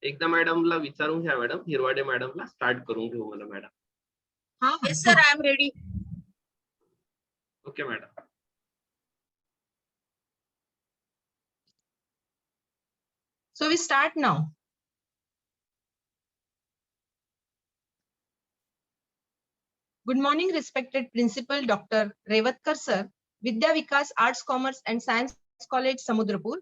एकदा मॅडमला विचारून घ्या मॅडम, हिरवाडे मॅडमला स्टार्ट करून घेऊ मला madam. Yes, sir, I am ready. Okay madam. So we start now. Good morning, respected Principal Dr. Revatkar sir, Vidya Vikas Arts, Commerce and Science College, Samudrapur.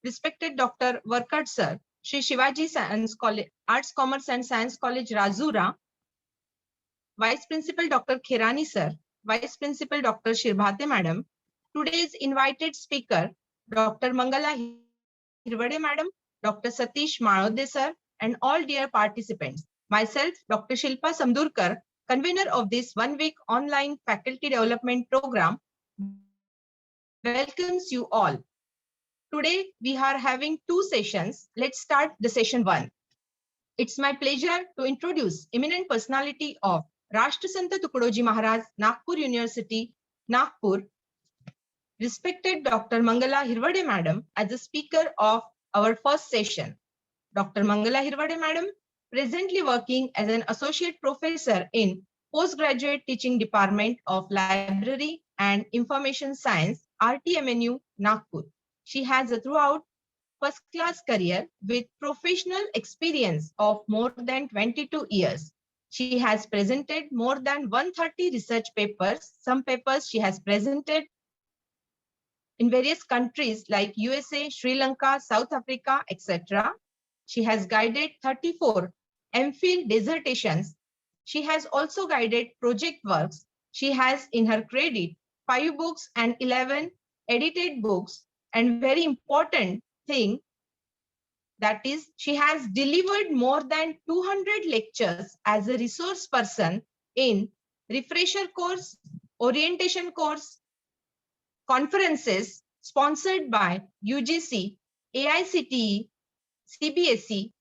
Respected Dr. Varkad sir, Shri Shivaji Science College, Arts, Commerce and Science College, Razura. Vice Principal Dr. Khirani sir, Vice Principal Dr. Shirbhate madam. Today's invited speaker, Dr. Mangala Hirwade madam, Dr. Satish Malode sir, and all dear participants. Myself, Dr. Shilpa Samdurkar, convener of this one-week online faculty development program, welcomes you all. Today, we are having two sessions. Let's start the session one. It's my pleasure to introduce eminent personality of Rashtrasanta Tukadoji Maharaj, Nagpur University, Nagpur, respected Dr. Mangala Hirwade madam as the speaker of our first session. Dr. Mangala Hirwade madam, presently working as an associate professor in postgraduate teaching department of library and information science, RTMNU, Nagpur. She has a throughout first-class career with professional experience of more than 22 years. She has presented more than 130 research papers. Some papers she has presented in various countries like USA, Sri Lanka, South Africa, etc. She has guided 34 MPhil dissertations. She has also guided project works. She has in her credit 5 books and 11 edited books. And very important thing, that is, she has delivered more than 200 lectures as a resource person in refresher course, orientation course, conferences sponsored by UGC, AICTE, CBSE,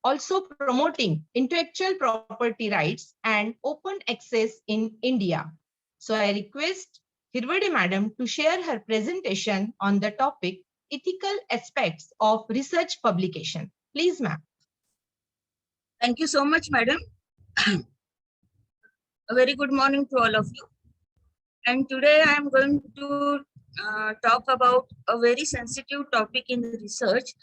also promoting intellectual property rights and open access in India. So I request Hirwade madam to share her presentation on the topic ethical aspects of research publication. Please, ma'am. Thank you so much, madam. A very good morning to all of you. And today I am going to talk about a very sensitive topic in research,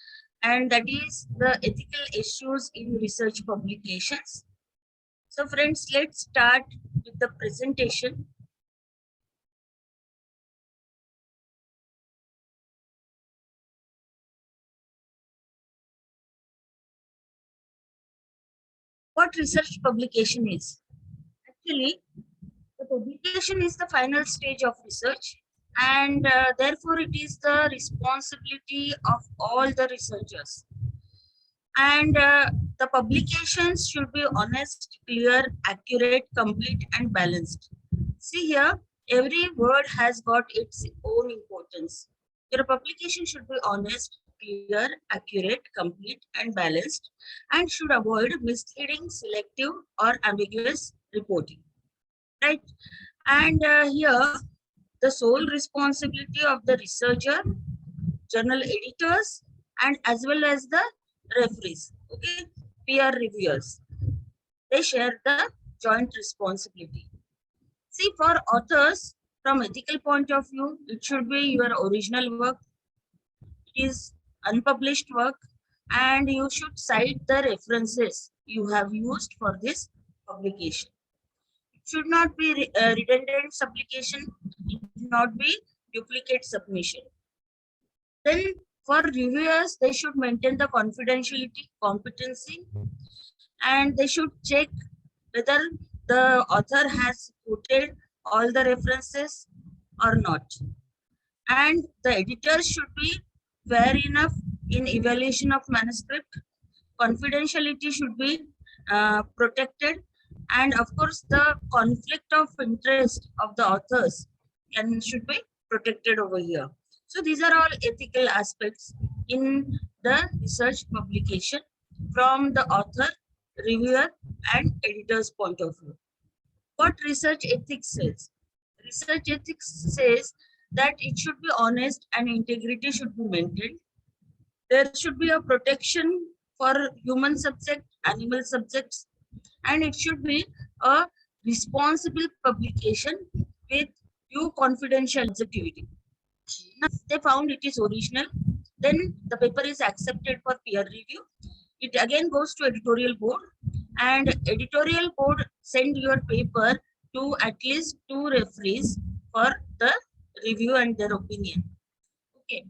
and that is the ethical issues in research publications. So friends, let's start with the presentation. What research publication is? Actually, the publication is the final stage of research, and therefore it is the responsibility of all the researchers. And the publications should be honest, clear, accurate, complete, and balanced. See here, every word has got its own importance. Your publication should be honest, clear, accurate, complete, and balanced, and should avoid misleading, selective, or ambiguous reporting. Right? And here, the sole responsibility of the researcher, journal editors, and as well as the referees, okay, peer reviewers. They share the joint responsibility. See, for authors, from ethical point of view, it should be your original work. It is unpublished work, and you should cite the references you have used for this publication. It should not be redundant supplication. It should not be duplicate submission. Then for reviewers, they should maintain the confidentiality, competency, and they should check whether the author has quoted all the references or not. And the editors should be fair enough in evaluation of manuscript. Confidentiality should be protected, and of course the conflict of interest of the authors and should be protected over here. So these are all ethical aspects in the research publication from the author, reviewer, and editor's point of view. What research ethics says? Research ethics says that it should be honest and integrity should be maintained. there should be a protection for human subject, animal subjects, and it should be a responsible publication with due confidential objectivity. If they found it is original, then the paper is accepted for peer review. It again goes to editorial board, and editorial board send your paper to at least 2 referees for the review and their opinion. Okay.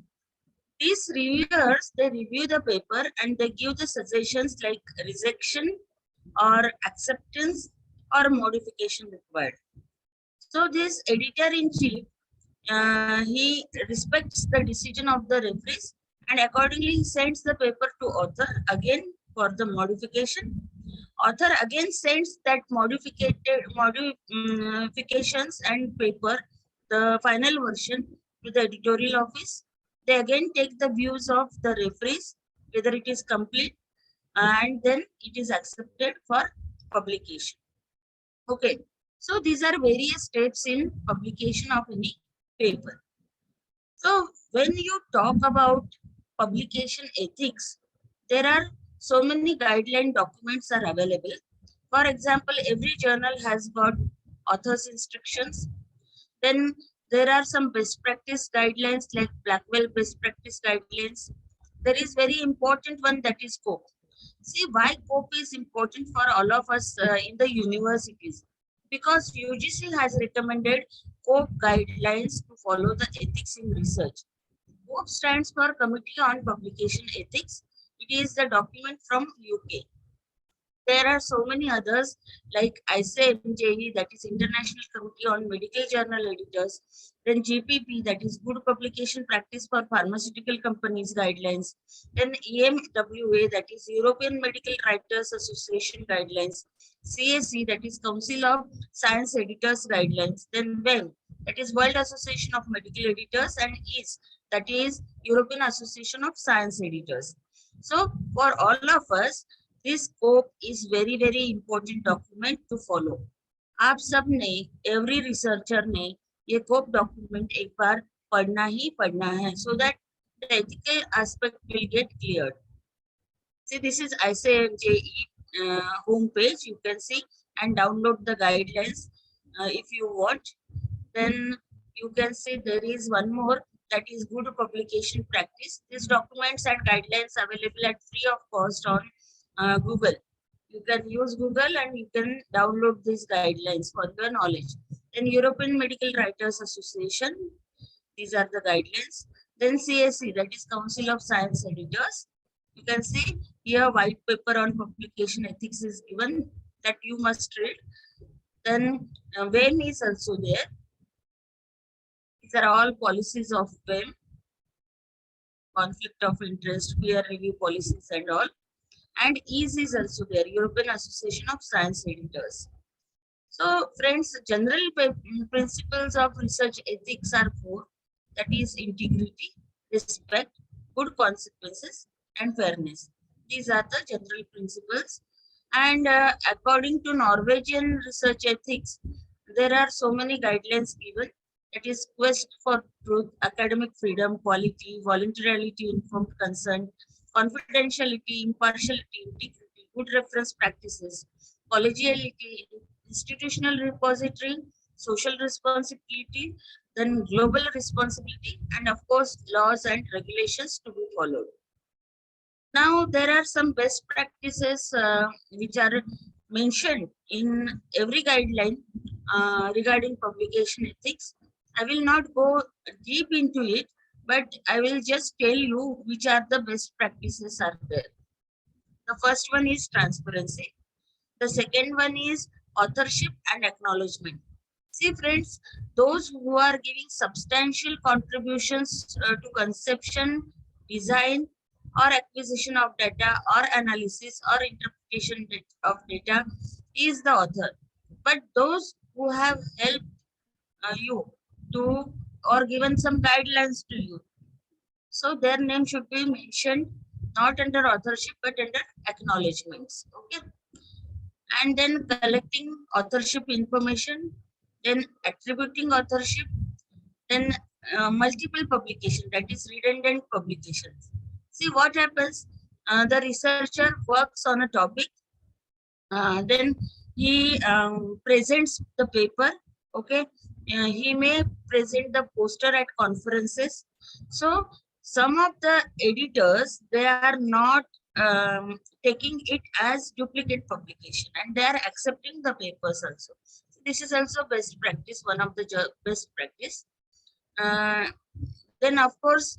These reviewers, they review the paper and they give the suggestions like rejection or acceptance or modification required. So this editor-in-chief, he respects the decision of the referees and accordingly he sends the paper to author again for the modification. Author again sends that modifications and paper, the final version, to the editorial office. They again take the views of the referees, whether it is complete, and then it is accepted for publication. Okay, so these are various steps in publication of any paper. So when you talk about publication ethics, there are so many guideline documents are available. For example, every journal has got author's instructions. Then there are some best practice guidelines like Blackwell best practice guidelines. There is very important one, that is COPE. See why COPE is important for all of us in the universities, because UGC has recommended COPE guidelines to follow the ethics in research. COPE stands for Committee on Publication Ethics. It is the document from UK. There are so many others like ICMJE, that is International Committee on Medical Journal Editors, then GPP, that is Good Publication Practice for Pharmaceutical Companies Guidelines, then EMWA, that is European Medical Writers Association Guidelines, CAC, that is Council of Science Editors Guidelines, then WEM, that is World Association of Medical Editors, and IS, that is European Association of Science Editors. So for all of us, this COPE is very important document to follow. आप सब ने, every researcher ने ये COPE document एक बार पढ़ना ही पढ़ना है, so that the ethical aspect will get cleared. See, this is ICMJE home page. You can see and download the guidelines if you want. Then you can see there is one more, that is Good Publication Practice. These documents and guidelines available at free of cost on Google. You can use Google and you can download these guidelines for your knowledge. Then European Medical Writers Association, these are the guidelines. Then CSE, that is Council of Science Editors. You can see here white paper on publication ethics is given that you must read. Then WEM is also there. These are all policies of WEM, conflict of interest, peer review policies and all. And EASE is also there, European Association of Science Editors. So friends, general principles of research ethics are 4, that is integrity, respect, good consequences, and fairness. These are the general principles. And according to Norwegian research ethics, there are so many guidelines given. That is quest for truth, academic freedom, quality, voluntarily informed consent, confidentiality, impartiality, integrity, good reference practices, collegiality, institutional repository, social responsibility, then global responsibility, and of course, laws and regulations to be followed. Now, there are some best practices which are mentioned in every guideline regarding publication ethics. I will not go deep into it, but I will just tell you which are the best practices are there. The first one is transparency. The second one is authorship and acknowledgement. See friends, those who are giving substantial contributions to conception, design, or acquisition of data, or analysis or interpretation of data is the author. But those who have helped you to or given some guidelines to you, so their name should be mentioned not under authorship but under acknowledgements. Okay. And then collecting authorship information, then attributing authorship, then multiple publication, that is redundant publications. See what happens. The researcher works on a topic, then he presents the paper. Okay, he may present the poster at conferences. So some of the editors, they are not taking it as duplicate publication, and they are accepting the papers also. This is also best practice, one of the best practice. uh, then of course,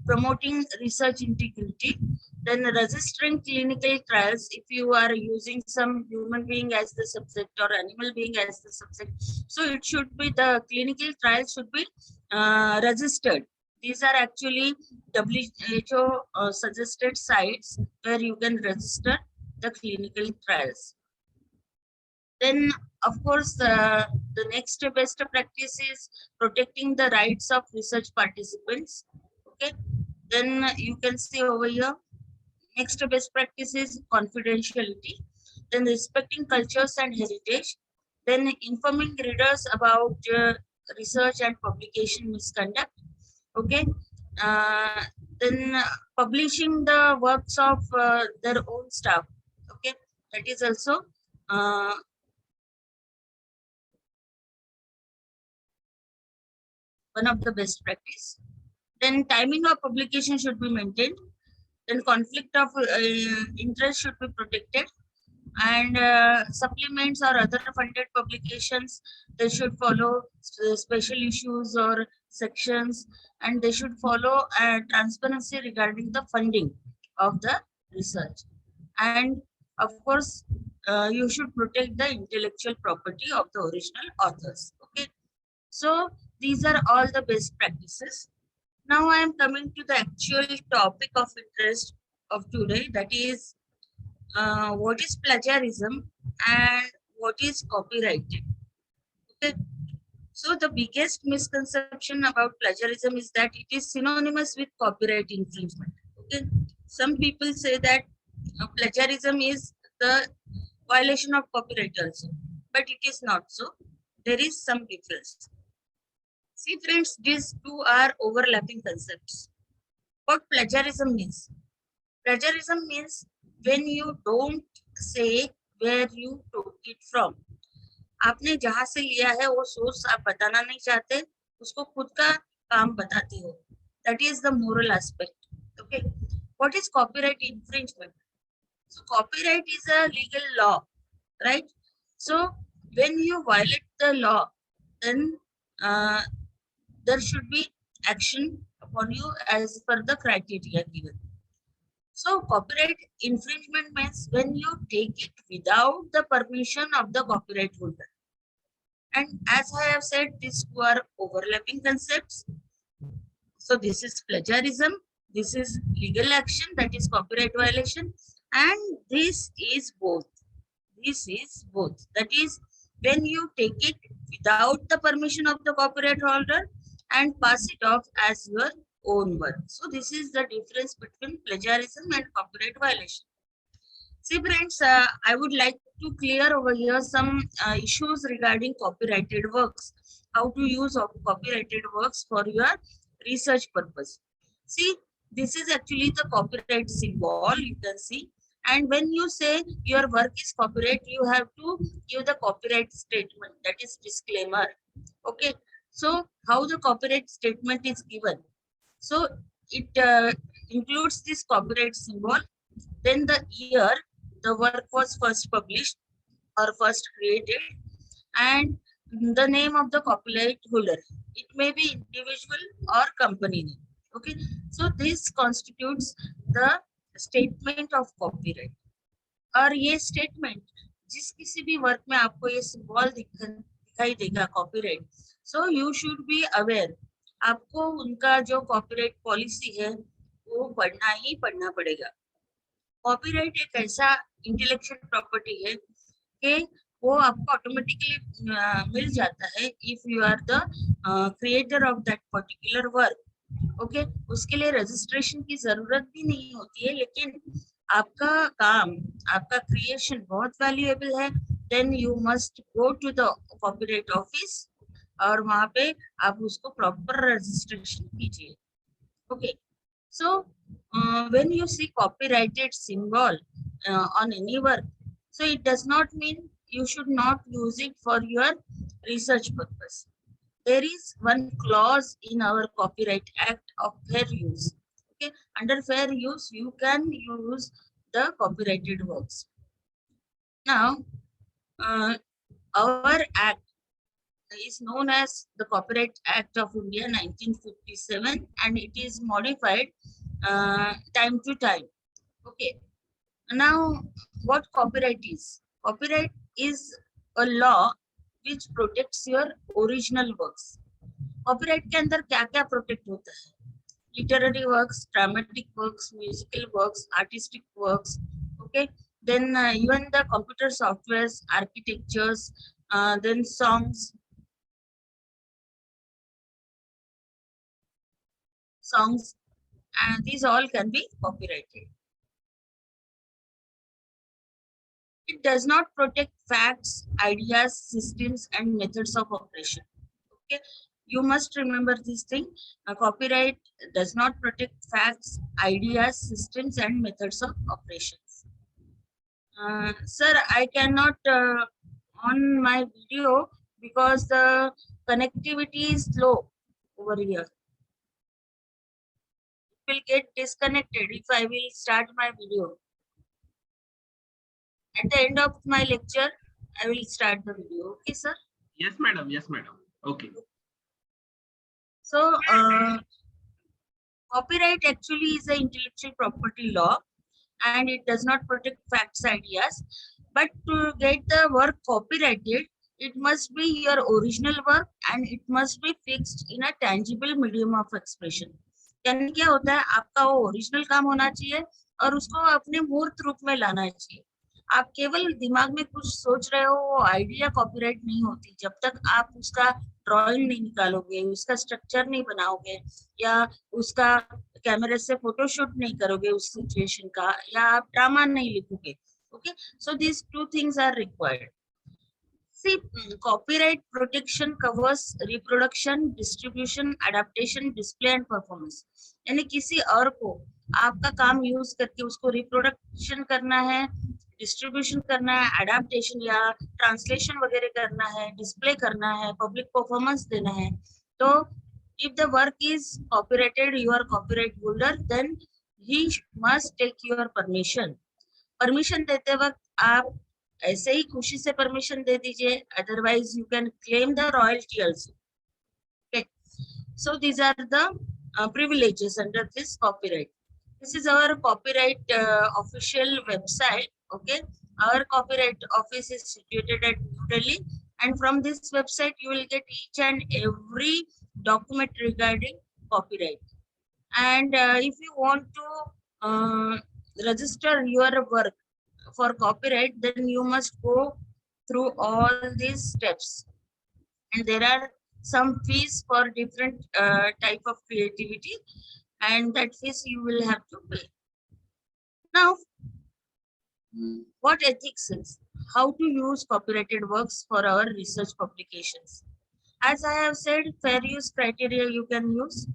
promoting research integrity, then registering clinical trials. If you are using some human being as the subject or animal being as the subject, so it should be, the clinical trials should be registered. These are actually WHO suggested sites where you can register the clinical trials. Then, of course, the next best practice is protecting the rights of research participants. Okay. Then you can see over here, next best practice is confidentiality. Then respecting cultures and heritage. Then informing readers about research and publication misconduct. Okay. Uh, then publishing the works of their own staff. Okay. That is also one of the best practice. Then timing of publication should be maintained. Then conflict of interest should be protected. And supplements or other funded publications, they should follow special issues or sections, and they should follow transparency regarding the funding of the research. And of course, you should protect the intellectual property of the original authors. Okay, so these are all the best practices. Now I am coming to the actual topic of interest of today, that is what is plagiarism and what is copyrighted. Okay. So the biggest misconception about plagiarism is that it is synonymous with copyright infringement. Okay. Some people say that plagiarism is the violation of copyright also, but it is not so. There is some difference. See friends, these two are overlapping concepts. What plagiarism means? Plagiarism means when you don't say where you took it from. आपने जहां से लिया है वो source आप बताना नहीं चाहते, उसको खुद का काम बताते हो. That is the moral aspect. Okay. What is copyright infringement? So copyright is a legal law, right? So when you violate the law, then there should be action upon you as per the criteria given. So copyright infringement means when you take it without the permission of the copyright holder. And as I have said, these two are overlapping concepts. So this is plagiarism, this is legal action, that is copyright violation, and this is both. This is both. That is when you take it without the permission of the copyright holder and pass it off as your own work. So this is the difference between plagiarism and copyright violation. See friends, I would like to clear over here some issues regarding copyrighted works. How to use copyrighted works for your research purpose. See, this is actually the copyright symbol, you can see. And when you say your work is copyright, you have to give the copyright statement, that is disclaimer. Okay, so how the copyright statement is given? So it includes this copyright symbol, then the year the work was first published or first created, and the name of the copyright holder. It may be individual or company name. Okay, so this constitutes the statement of copyright. और ये statement जिस किसी भी work में आपको ये symbol दिखाई देगा copyright, so you should be aware. आपको उनका जो कॉपीराइट पॉलिसी है वो पढ़ना ही पढ़ना पड़ेगा. कॉपीराइट एक ऐसा इंटेलेक्चुअल प्रॉपर्टी है कि वो आपको ऑटोमेटिकली मिल जाता है if you are the creator of that particular work. Okay, उसके लिए रजिस्ट्रेशन की जरूरत भी नहीं होती है, लेकिन आपका काम, आपका क्रिएशन बहुत वैल्यूएबल है, then you must go to the copyright office और वहां पे आप उसको प्रॉपर रजिस्ट्रेशन कीजिए. Okay, So when you see copyrighted symbol on any work, so it does not mean you should not use it for your research purpose. There is one clause in our Copyright Act of fair use. Okay, under fair use, you can use the copyrighted works. Now, our act is known as the Copyright Act of India 1957, and it is modified time to time. Okay. Now, what copyright is? Copyright is a law which protects your original works. Copyright के अंदर क्या क्या protect होता है? Literary works, dramatic works, musical works, artistic works, okay, then even the computer softwares, architectures, then songs, and these all can be copyrighted. It does not protect facts, ideas, systems, and methods of operation. Okay, you must remember this thing. Copyright does not protect facts, ideas, systems, and methods of operations. Sir, I cannot on my video because the connectivity is low over here. It will get disconnected if I will start my video. At the end of my lecture, I will start the video. Okay, sir? Yes, madam. Yes, madam. Okay. So, copyright actually is an intellectual property law, and it does not protect facts, ideas. But to get the work copyrighted, it must be your original work and it must be fixed in a tangible medium of expression. यानी क्या होता है, आपका वो original काम होना चाहिए और उसको अपने मूर्त रूप में लाना चाहिए. आप केवल दिमाग में कुछ सोच रहे हो, वो आइडिया कॉपीराइट नहीं होती जब तक आप उसका ड्राइंग नहीं निकालोगे, उसका स्ट्रक्चर नहीं बनाओगे, या उसका कैमरे से फोटोशूट नहीं करोगे उस सिचुएशन का, या आप ड्रामा नहीं लिखोगे. Okay, so these two things are required. See, copyright protection covers reproduction, distribution, adaptation, display and performance. यानी किसी और को आपका काम यूज करके उसको रिप्रोडक्शन करना है, डिस्ट्रीब्यूशन करना है, अडेप्टेशन या ट्रांसलेशन वगैरह करना है, डिस्प्ले करना है, पब्लिक परफॉर्मेंस देना है. तो if the work is copyrighted, you are copyright holder, then he must take your permission. Permission देते वक्त आप ऐसे ही खुशी से परमिशन दे दीजिए, otherwise you can claim the royalty also. Okay, so these are the privileges under this copyright. This is our copyright official website. Okay, our copyright office is situated at New Delhi, and from this website you will get each and every document regarding copyright. And if you want to register your work for copyright, then you must go through all these steps, and there are some fees for different type of creativity, and that fees you will have to pay. Now, what ethics is? How to use copyrighted works for our research publications? As I have said, fair use criteria you can use.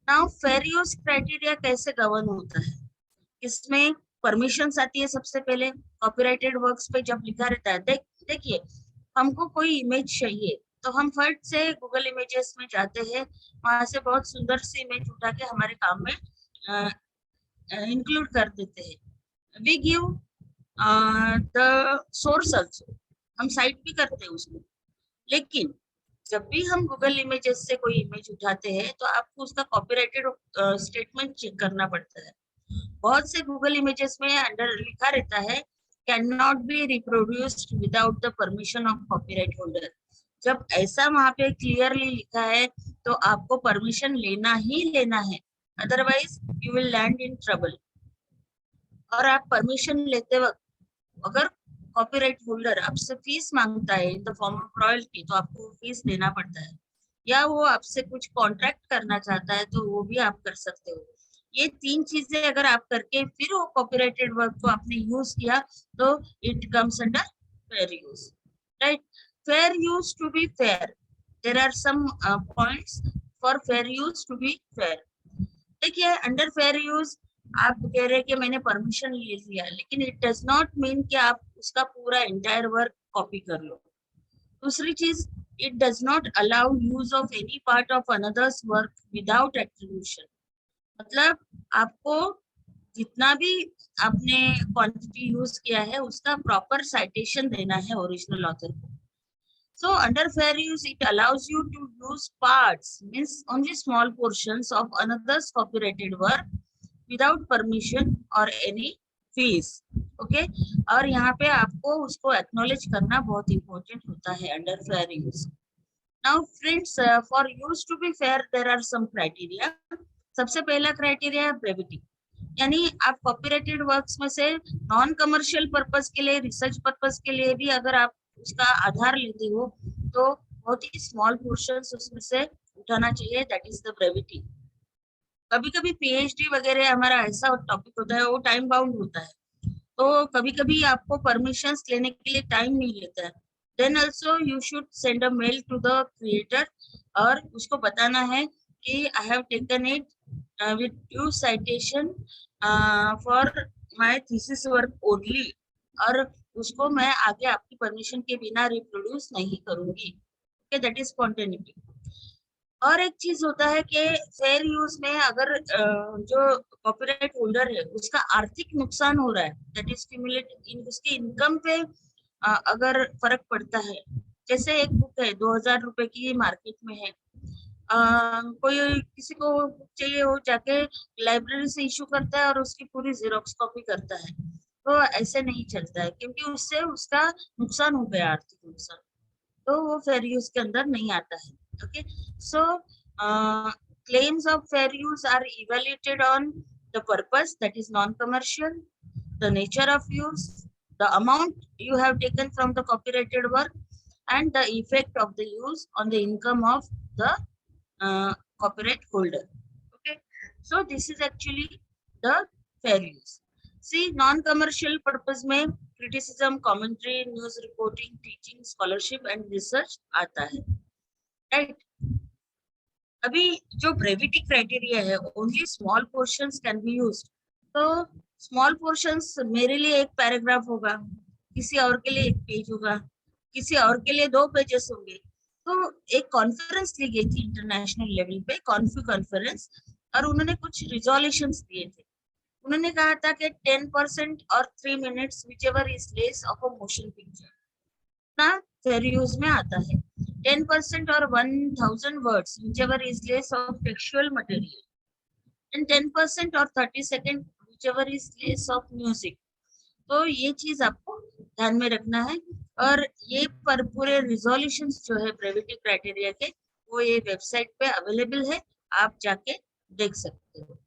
Now, fair use criteria कैसे govern होता है? इसमें permissions आती है. सबसे पहले copyrighted works पे जब लिखा रहता है, देखिए हमको कोई इमेज चाहिए तो हम फट से गूगल इमेजेस में जाते हैं, वहां से बहुत सुंदर सी इमेज उठा के हमारे काम में इंक्लूड कर देते हैं. We give the source also, हम साइट भी करते हैं उसमें. लेकिन जब भी हम गूगल इमेजेस से कोई इमेज उठाते हैं तो आपको उसका कॉपीराइटेड स्टेटमेंट चेक करना पड़ता है. बहुत से गूगल इमेजेस में अंडर लिखा रहता है can not be reproduced without the permission of copyright holder. जब ऐसा वहां पे क्लियरली लिखा है तो आपको परमिशन लेना ही लेना है, otherwise you will land in trouble. और आप परमिशन लेते वक्त अगर कॉपीराइट होल्डर आपसे फीस मांगता है in the form of royalty, तो आपको फीस देना पड़ता है, या वो आपसे कुछ कॉन्ट्रैक्ट करना चाहता है तो वो भी आप कर सकते हो. ये तीन चीजें अगर आप करके फिर वो कॉपीराइटेड वर्क को आपने यूज किया तो it comes under fair use. Right, fair use to be fair, there are some points for fair use to be fair. देखिए अंडर फेयर यूज आप कह रहे हैं कि मैंने परमिशन ले लिया, लेकिन इट डज नॉट मीन कि आप उसका पूरा एंटायर वर्क कॉपी कर लो। दूसरी चीज, it does not allow use of any part of another's work without attribution. मतलब आपको जितना भी आपने क्वांटिटी यूज किया है उसका प्रॉपर साइटेशन देना है ओरिजिनल ऑथर को। So under fair use, it allows you to use parts, means only small portions of another's copyrighted work without permission or any fees. Okay? और यहाँ पे आपको उसको acknowledge करना बहुत important होता है under fair use. Now friends, for use to be fair, there are some criteria. सबसे पहला criteria है brevity. यानी आप कॉपीराइटेड वर्क्स में से नॉन कमर्शियल पर्पस के लिए, रिसर्च पर्पस के लिए भी अगर आप उसका आधार लेते हो तो बहुत ही स्मॉल पोर्शंस उसमें से उठाना चाहिए, दैट इज द ब्रेविटी। कभी कभी पीएचडी वगैरह हमारा ऐसा टॉपिक होता है, वो टाइम बाउंड होता है, तो कभी कभी आपको परमिशंस लेने के लिए टाइम नहीं लेता है, then also you should send a mail to the creator और उसको बताना है कि I have taken it with due citation for my thesis work only, और उसको मैं आगे आपकी परमिशन के बिना रिप्रोड्यूस नहीं करूंगी। Okay, that is spontaneity. और एक चीज होता है कि फेयर यूज में अगर जो कॉपीराइट होल्डर है उसका आर्थिक नुकसान हो रहा है, दैट इज क्यूमुलेटिव, उसकी इनकम पे अगर फर्क पड़ता है, जैसे एक बुक है 2000 रुपए की मार्केट में है, कोई किसी को बुक चाहिए हो जाके लाइब्रेरी से इशू करता है और उसकी पूरी जेरोक्स कॉपी करता है, तो ऐसे नहीं चलता है क्योंकि उससे उसका नुकसान हो गया, आर्थिक नुकसान, तो वो फेयर यूज के अंदर नहीं आता है। Okay, so claims of fair use are evaluated on the purpose, that is non-commercial, the nature of use, the amount you have taken from the copyrighted work, and the effect of the use on the income of the copyright holder. Okay, so this is actually the fair use. See, non-commercial purpose में criticism, commentary, news reporting, teaching, scholarship and research आता है, right? अभी जो brevity criteria है, only small portions can be used, तो small portions मेरे लिए एक पैराग्राफ होगा, किसी और के लिए एक पेज होगा, किसी और के लिए 2 पेजेस होंगे। तो एक कॉन्फ्रेंस ली गई थी इंटरनेशनल लेवल पे, कॉन्फ्रेंस, और उन्होंने कुछ रिजोल्यूशंस दिए थे। उन्होंने कहा था कि 10% और 3 minutes whichever is less of a motion picture ना फेयर यूज में आता है, 10% और 1000 words whichever is less of textual material, and 10% और 30 second whichever is less of music। तो ये चीज आपको ध्यान में रखना है, और ये पर पूरे रिजोल्यूशंस जो है ब्रेविटी क्राइटेरिया के, वो ये वेबसाइट पे अवेलेबल है, आप जाके देख सकते हो।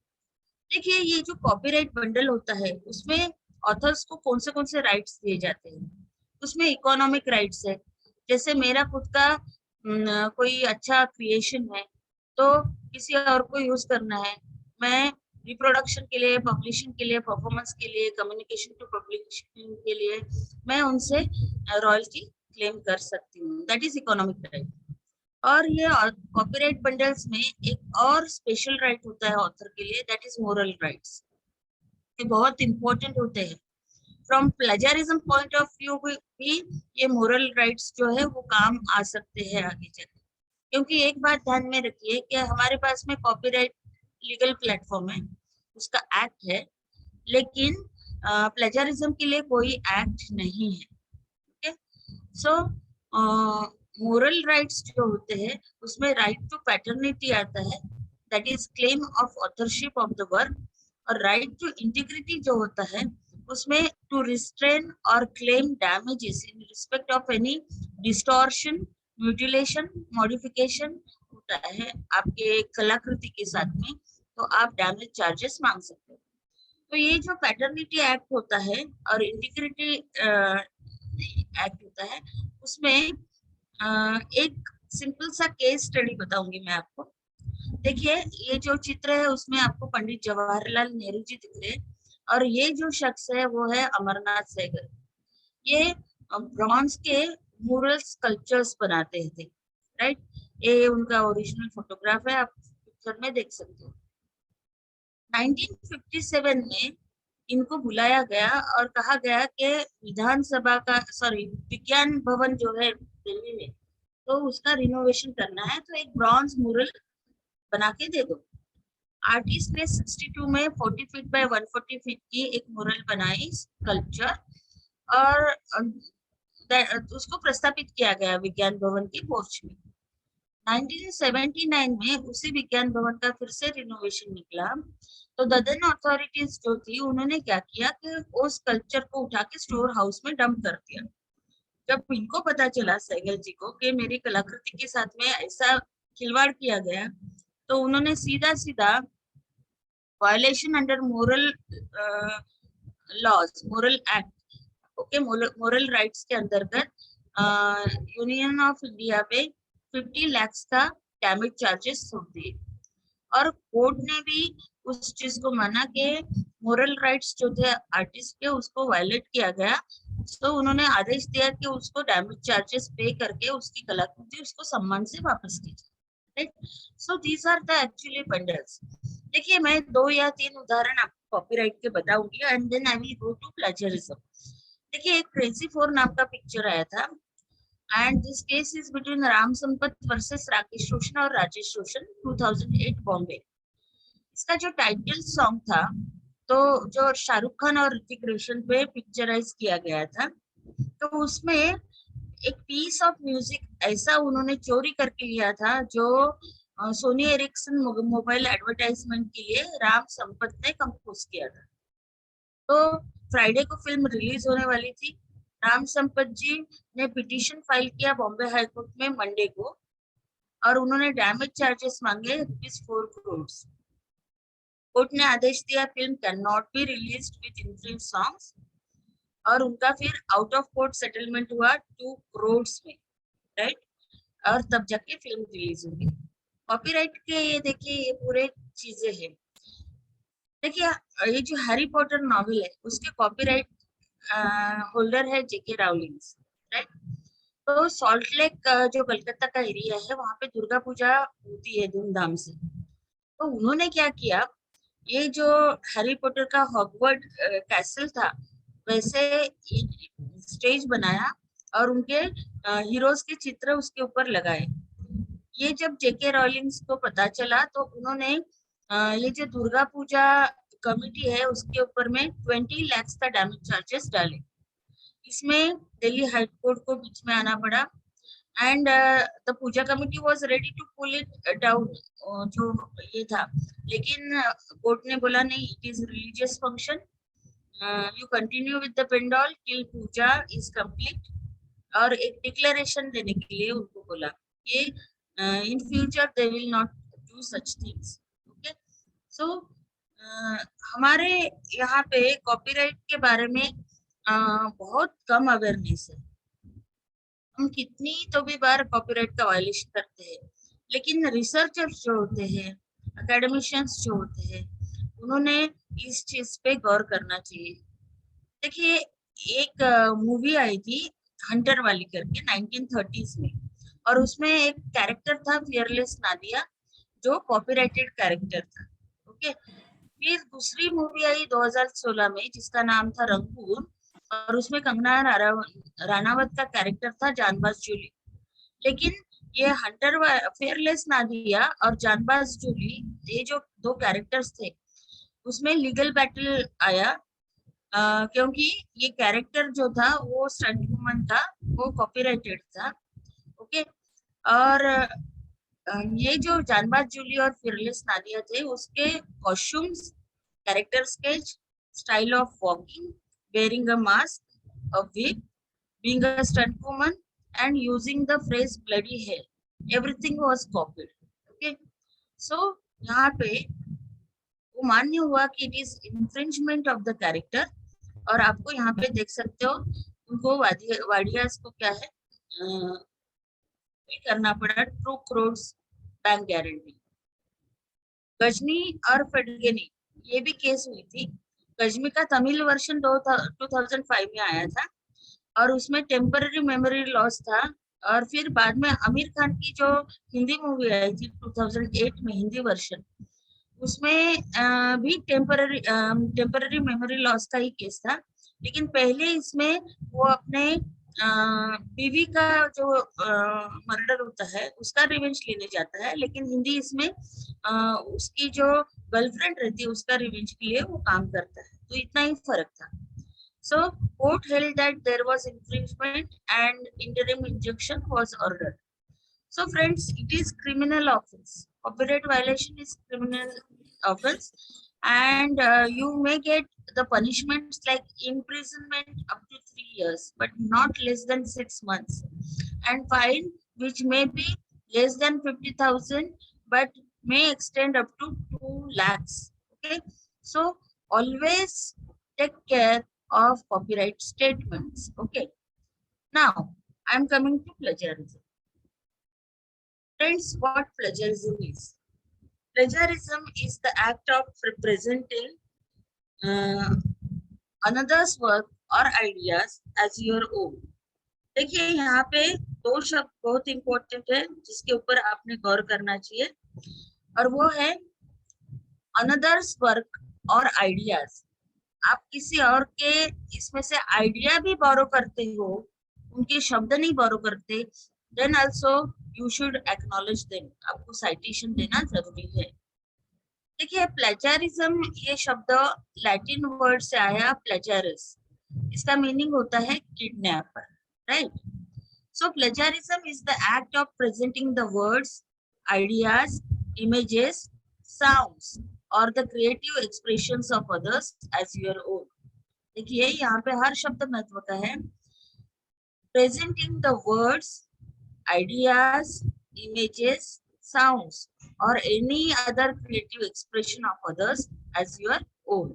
देखिए, ये जो कॉपीराइट बंडल होता है उसमें ऑथर्स को कौन से राइट्स दिए जाते हैं, उसमें इकोनॉमिक राइट्स है, जैसे मेरा खुद का कोई अच्छा क्रिएशन है तो किसी और को यूज करना है, मैं रिप्रोडक्शन के लिए, पब्लिशिंग के लिए, परफॉर्मेंस के लिए, कम्युनिकेशन टू पब्लिशिंग के लिए मैं उनसे रॉयल्टी क्लेम कर सकती हूँ, दैट इज इकोनॉमिक राइट। और ये कॉपीराइट बंडल्स में एक और स्पेशल राइट होता है ऑथर के लिए, दैट इज मोरल राइट्स। ये बहुत इंपॉर्टेंट होते हैं, from plagiarism point of view भी ये मोरल राइट्स जो है वो काम आ सकते हैं आगे चलकर, क्योंकि एक बात ध्यान में रखिए कि हमारे पास में कॉपीराइट लीगल प्लेटफॉर्म है, उसका एक्ट है, लेकिन प्लेजरिज्म के लिए कोई एक्ट नहीं है। ओके, सो मोरल राइट्स जो होते हैं उसमें राइट टू पैटर्निटी आता है, that is claim of authorship of the work, और राइट टू इंटीग्रिटी जो होता है उसमें टू रिस्ट्रेन और claim damages in respect of any distortion, mutilation, modification होता है आपके कलाकृति के साथ में, तो आप डैमेज चार्जेस मांग सकते हो। तो ये जो पैटर्निटी एक्ट होता है और इंटीग्रिटी एक्ट होता है, उसमें एक सिंपल सा केस स्टडी बताऊंगी मैं आपको। देखिए, ये जो चित्र है उसमें आपको पंडित जवाहरलाल नेहरू जी दिख रहे हैं, और ये जो शख्स है वो है अमरनाथ सहगल। ये ब्रॉन्ज के म्यूरल स्कल्पचर्स बनाते थे, राइट? ये उनका ओरिजिनल फोटोग्राफ है, आप पिक्चर में देख सकते हो। 1957 में इनको बुलाया गया और कहा गया कि विधानसभा का विज्ञान भवन जो है दिल्ली में, तो उसका रिनोवेशन करना है, तो एक ब्रॉन्ज मुरल बना के दे दो। आर्टिस्ट ने 62 में 40 फीट बाय 140 फीट की एक मुरल बनाई, स्कल्पचर, और उसको प्रस्तावित किया गया विज्ञान भवन के पोर्च में। 1979 में उसी विज्ञान भवन का फिर से रिनोवेशन निकला, तो ददन अथॉरिटीज जो थी उन्होंने क्या किया कि वो स्कल्पचर को उठा के स्टोर हाउस में डंप कर दिया। जब इनको पता चला सहगल जी को कि मेरी कलाकृति के साथ में ऐसा खिलवाड़ किया गया, तो उन्होंने सीधा सीधा violation under moral laws, moral act, okay, moral rights के अंतर्गत यूनियन ऑफ इंडिया पे 50 लाख का डैमेज चार्जेस छोड़ दिए। और कोर्ट ने भी उस चीज को माना कि मोरल राइट्स जो थे आर्टिस्ट के उसको वायलेट किया गया, तो उन्होंने आदेश दिया कि उसको डैमेज चार्जेस पे करके उसकी कलाकृति उसको सम्मान से वापस की जाए। Right, so these are the actually bundles. देखिए, मैं 2 या 3 उदाहरण आपको कॉपीराइट के बताऊंगी and then I will go to plagiarism. देखिए, एक क्रेजी 4 नाम का पिक्चर आया था, and this case is between Ram Sampat versus Rakesh Roshan और राजेश रोशन, 2008 बॉम्बे। इसका जो टाइटल सॉन्ग था, तो जो शाहरुख खान और ऋतिक रोशन पे पिक्चराइज किया गया था, तो उसमें एक पीस ऑफ म्यूजिक ऐसा उन्होंने चोरी करके लिया था जो सोनी एरिक्सन मोबाइल एडवर्टाइजमेंट के लिए राम संपत ने कंपोज किया था। तो फ्राइडे को फिल्म रिलीज होने वाली थी। राम संपत जी ने पिटीशन फाइल किया बॉम्बे हाई कोर्ट में मंडे को, और उन्होंने डैमेज चार्जेस मांगे ₹4 करोड़। कोर्ट ने आदेश दिया film can not be released with infringe songs, और उनका फिर आउट ऑफ कोर्ट सेटलमेंट हुआ 2 करोड़ में, राइट, और तब जाके फिल्म रिलीज होगी। कॉपीराइट के ये देखिए ये पूरे चीजें हैं। देखिए, ये जो हैरी पॉटर नॉवेल है उसके कॉपीराइट होल्डर है जेके रावलिंग, राइट। तो सॉल्ट लेक जो कलकत्ता का एरिया है वहां पे दुर्गा पूजा होती है धूमधाम से। तो उन्होंने क्या किया, ये जो हैरी पॉटर का हॉगवर्ड कैसल था वैसे स्टेज बनाया और उनके हीरोज के चित्र उसके ऊपर लगाए। ये जब जेके रॉलिंग्स को पता चला तो उन्होंने ये जो दुर्गा पूजा कमिटी है उसके ऊपर में 20 लाख का डैमेज चार्जेस डाले। इसमें दिल्ली हाई कोर्ट को बीच में आना पड़ा, and the puja committee was ready to pull it down, जो ये था, लेकिन कोर्ट ने बोला नहीं, it is religious function, you continue with the pandal till puja is complete, और एक डिक्लेरेशन देने के लिए उनको बोला ये in future they will not do such things. Okay, so हमारे यहाँ पे कॉपीराइट के बारे में बहुत कम अवेयरनेस है। हम कितनी तो भी बार कॉपीराइट का वायलेशन करते हैं, लेकिन रिसर्चर्स जो होते हैं, एकेडमिशियंस जो होते हैं, उन्होंने इस चीज पे गौर करना चाहिए। देखिए, एक मूवी आई थी हंटर वाली करके 1930s में, और उसमें एक कैरेक्टर था फियरलेस नादिया जो कॉपीराइटेड कैरेक्टर था। ओके, फिर दूसरी मूवी आई 2016 में जिसका नाम था रंगून, और उसमें कंगना रानावत का कैरेक्टर था जानबाज जूली। लेकिन ये हंटर फेयरलेस नादिया और जानबाज जूली, ये जो 2 कैरेक्टर्स थे, उसमें लीगल बैटल आया, क्योंकि ये कैरेक्टर जो था वो स्टंट वुमन था, वो कॉपीराइटेड था। ओके, और ये जो जानबाज जूली और फियरलेस नादिया थे उसके costumes, character sketch, style of walking, wearing a mask, a wig, being a stunt woman, and using the phrase bloody hell, everything was copied. Okay, so यहाँ पे वो मान्य हुआ कि it is infringement of the character, और आपको यहाँ पे देख सकते हो उनको वाडियास को क्या है करना पड़ा 2 करोड़ बैंक गारंटी। गजनी और फडगेनी, ये भी केस हुई थी। गजनी का तमिल वर्जन 2005 में आया था, और उसमें टेम्पररी मेमोरी लॉस था, और फिर बाद में आमिर खान की जो हिंदी मूवी आई थी 2008 में हिंदी वर्जन, उसमें भी टेम्पररी मेमोरी लॉस का ही केस था, लेकिन पहले इसमें वो अपने बीवी का जो मर्डर होता है उसका रिवेंज लेने जाता है, लेकिन हिंदी इसमें उसकी जो गर्लफ्रेंड रहती है उसका रिवेंज के लिए वो काम करता है, तो इतना ही फर्क था. So court held that there was infringement and interim injunction was ordered. So friends, it is criminal offense. Copyright violation is criminal offense, and you may get the punishments like imprisonment up to 3 years, but not less than 6 months, and fine which may be less than 50,000, but may extend up to 2 lakhs. Okay, so always take care of copyright statements. Okay, now I'm coming to plagiarism. Friends, what plagiarism is? Plagiarism is the act of representing another's work or ideas as your own. देखिए यहाँ पे दो शब्द बहुत important है जिसके ऊपर आपने गौर करना चाहिए, और वो है अनदर्स वर्क और आइडियाज. आप किसी और के इसमें से आइडिया भी बोरो करते हो, उनके शब्द नहीं बोरो करते, then also you should acknowledge them. आपको साइटेशन देना जरूरी है. देखिए प्लेजरिज्म ये शब्द लैटिन वर्ड से आया प्लेजरस. इसका मीनिंग होता है kidnapper, right? So plagiarism is the act of presenting the words, ideas, images, sounds और the creative expressions of others as your own. देखिए यहाँ पे हर शब्द महत्व का है. Presenting the words, ideas, images, sounds or any other creative expression of others as your own.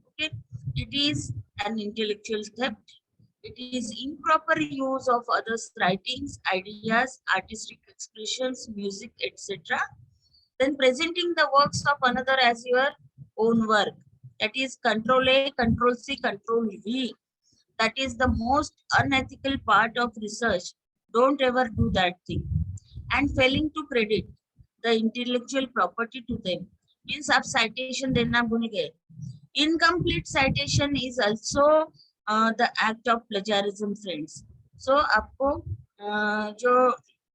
Okay, it is an intellectual theft. It is improper use of others' writings, ideas, artistic expressions, music, etc. Then presenting the works of another as your own work. That is Control A, Control C, Control V. That is the most unethical part of research. Don't ever do that thing. And failing to credit the intellectual property to them means आप citation देना भूल गए. Incomplete citation is also the act of plagiarism, friends. So आपको जो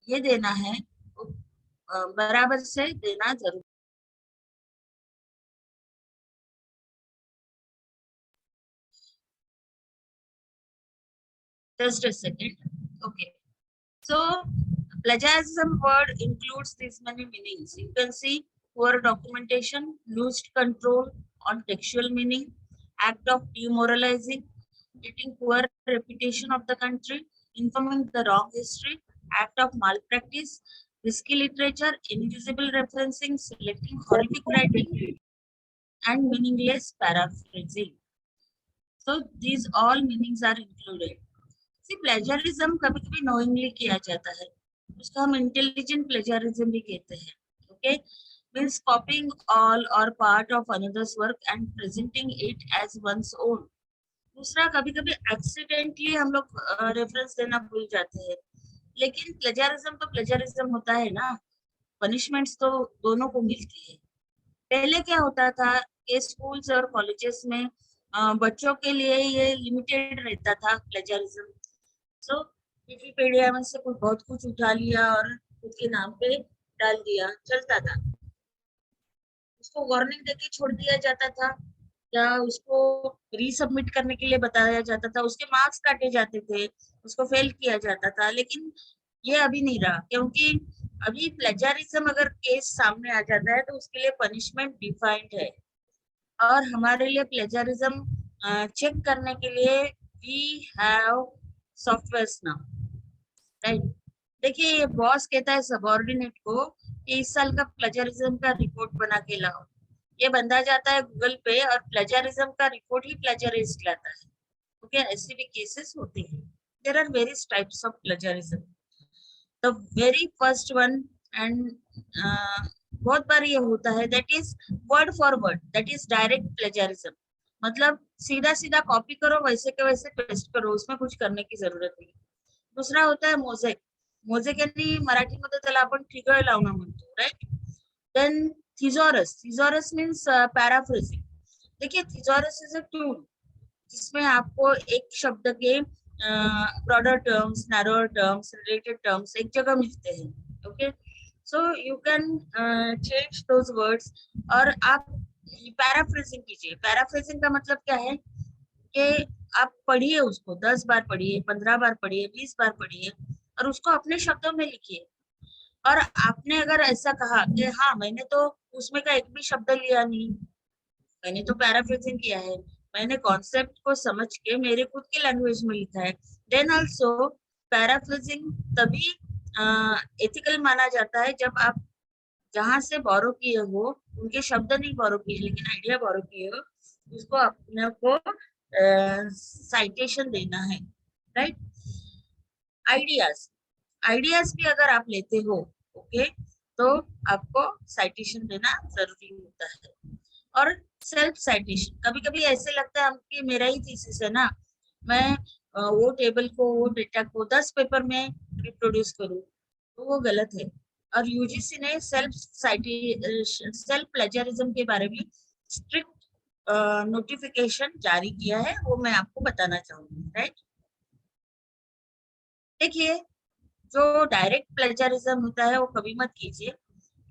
ये देना है बराबर से देना जरूरी. Just a second. Okay. So plagiarism word includes these many meanings. You can see poor documentation, loose control on textual meaning, act of demoralizing, getting poor reputation of the country, informing the wrong history, act of malpractice, risky literature, invisible referencing, selecting horrific writing, and meaningless paraphrasing. So these all meanings are included. See, plagiarism कभी-कभी knowingly किया जाता है, उसको हम intelligent plagiarism भी कहते हैं. Okay, means copying all or part of another's work and presenting it as one's own. दूसरा कभी-कभी accidentally हम लोग reference देना भूल जाते हैं, लेकिन plagiarism तो plagiarism होता है ना, punishments तो दोनों को मिलती है. पहले क्या होता था कि स्कूल्स और कॉलेजेस में बच्चों के लिए ये लिमिटेड रहता था plagiarism. So, विकिपीडिया में से कोई बहुत कुछ उठा लिया और खुद के नाम पे डाल दिया, चलता था. उसको वार्निंग देके छोड़ दिया जाता था या उसको रीसबमिट करने के लिए बताया जाता था, उसके मार्क्स काटे जाते थे, उसको फेल किया जाता था. लेकिन ये अभी नहीं रहा, क्योंकि अभी प्लेजरिज्म अगर केस सामने आ जाता है तो उसके लिए पनिशमेंट डिफाइंड है. और हमारे लिए प्लेजरिज्म चेक करने के लिए we have softwares now, right? देखिए ये बॉस कहता है सबऑर्डिनेट को कि इस साल का प्लेजरिज्म का रिपोर्ट बना के लाओ. ये बंदा जाता है गूगल पे और प्लेजरिज्म का रिपोर्ट ही प्लेजरिस्ट लाता है. ओके, ऐसे भी केसेस होते हैं. There are various types of plagiarism. The very first one and बहुत बार ये होता है that is word for word, that is direct plagiarism. मतलब सीधा सीधा कॉपी करो, वैसे के वैसे पेस्ट करो, उसमें कुछ करने की जरूरत नहीं. दुसरा होता है मोजेक. मोजेक यानी मराठीमध्ये त्याला आपण ठिगळ लावणं म्हणतो, right? Then thesaurus means paraphrasing. देखिए thesaurus is a tool जिसमें आपको एक शब्द के broader terms, narrower terms, related terms एक जगह मिलते हैं. Okay, so you can change those words और आप paraphrasing कीजिए. Paraphrasing का मतलब क्या है कि आप पढ़िए उसको 10 बार पढ़िए, 15 बार पढ़िए, 20 बार पढ़िए और उसको अपने शब्दों में लिखिए. और आपने अगर ऐसा कहा कि हाँ मैंने तो उसमें का एक भी शब्द लिया नहीं, मैंने तो पैराफ्रेजिंग किया है, मैंने कॉन्सेप्ट को समझ के मेरे खुद के लैंग्वेज में लिखा है, देन ऑल्सो पैराफ्रेजिंग तभी एथिकल माना जाता है जब आप जहां से बोरो किए हो उनके शब्द नहीं बोरो किए लेकिन आइडिया बोरो किए हो, उसको अपने को साइटेशन देना है. राइट. आइडियाज भी अगर आप लेते हो ओके तो आपको साइटेशन देना जरूरी होता है. और सेल्फ साइटेशन, कभी कभी ऐसे लगता है हमको मेरा ही थीसिस है ना, मैं वो टेबल को वो डेटा को 10 पेपर में रिप्रोड्यूस करूं, तो वो गलत है. और यूजीसी ने सेल्फ प्लेजरिज्म के बारे में स्ट्रिक्ट नोटिफिकेशन जारी किया है, वो मैं आपको बताना चाहूंगी. राइट. देखिए जो डायरेक्ट प्लेजरिज्म होता है वो कभी मत कीजिए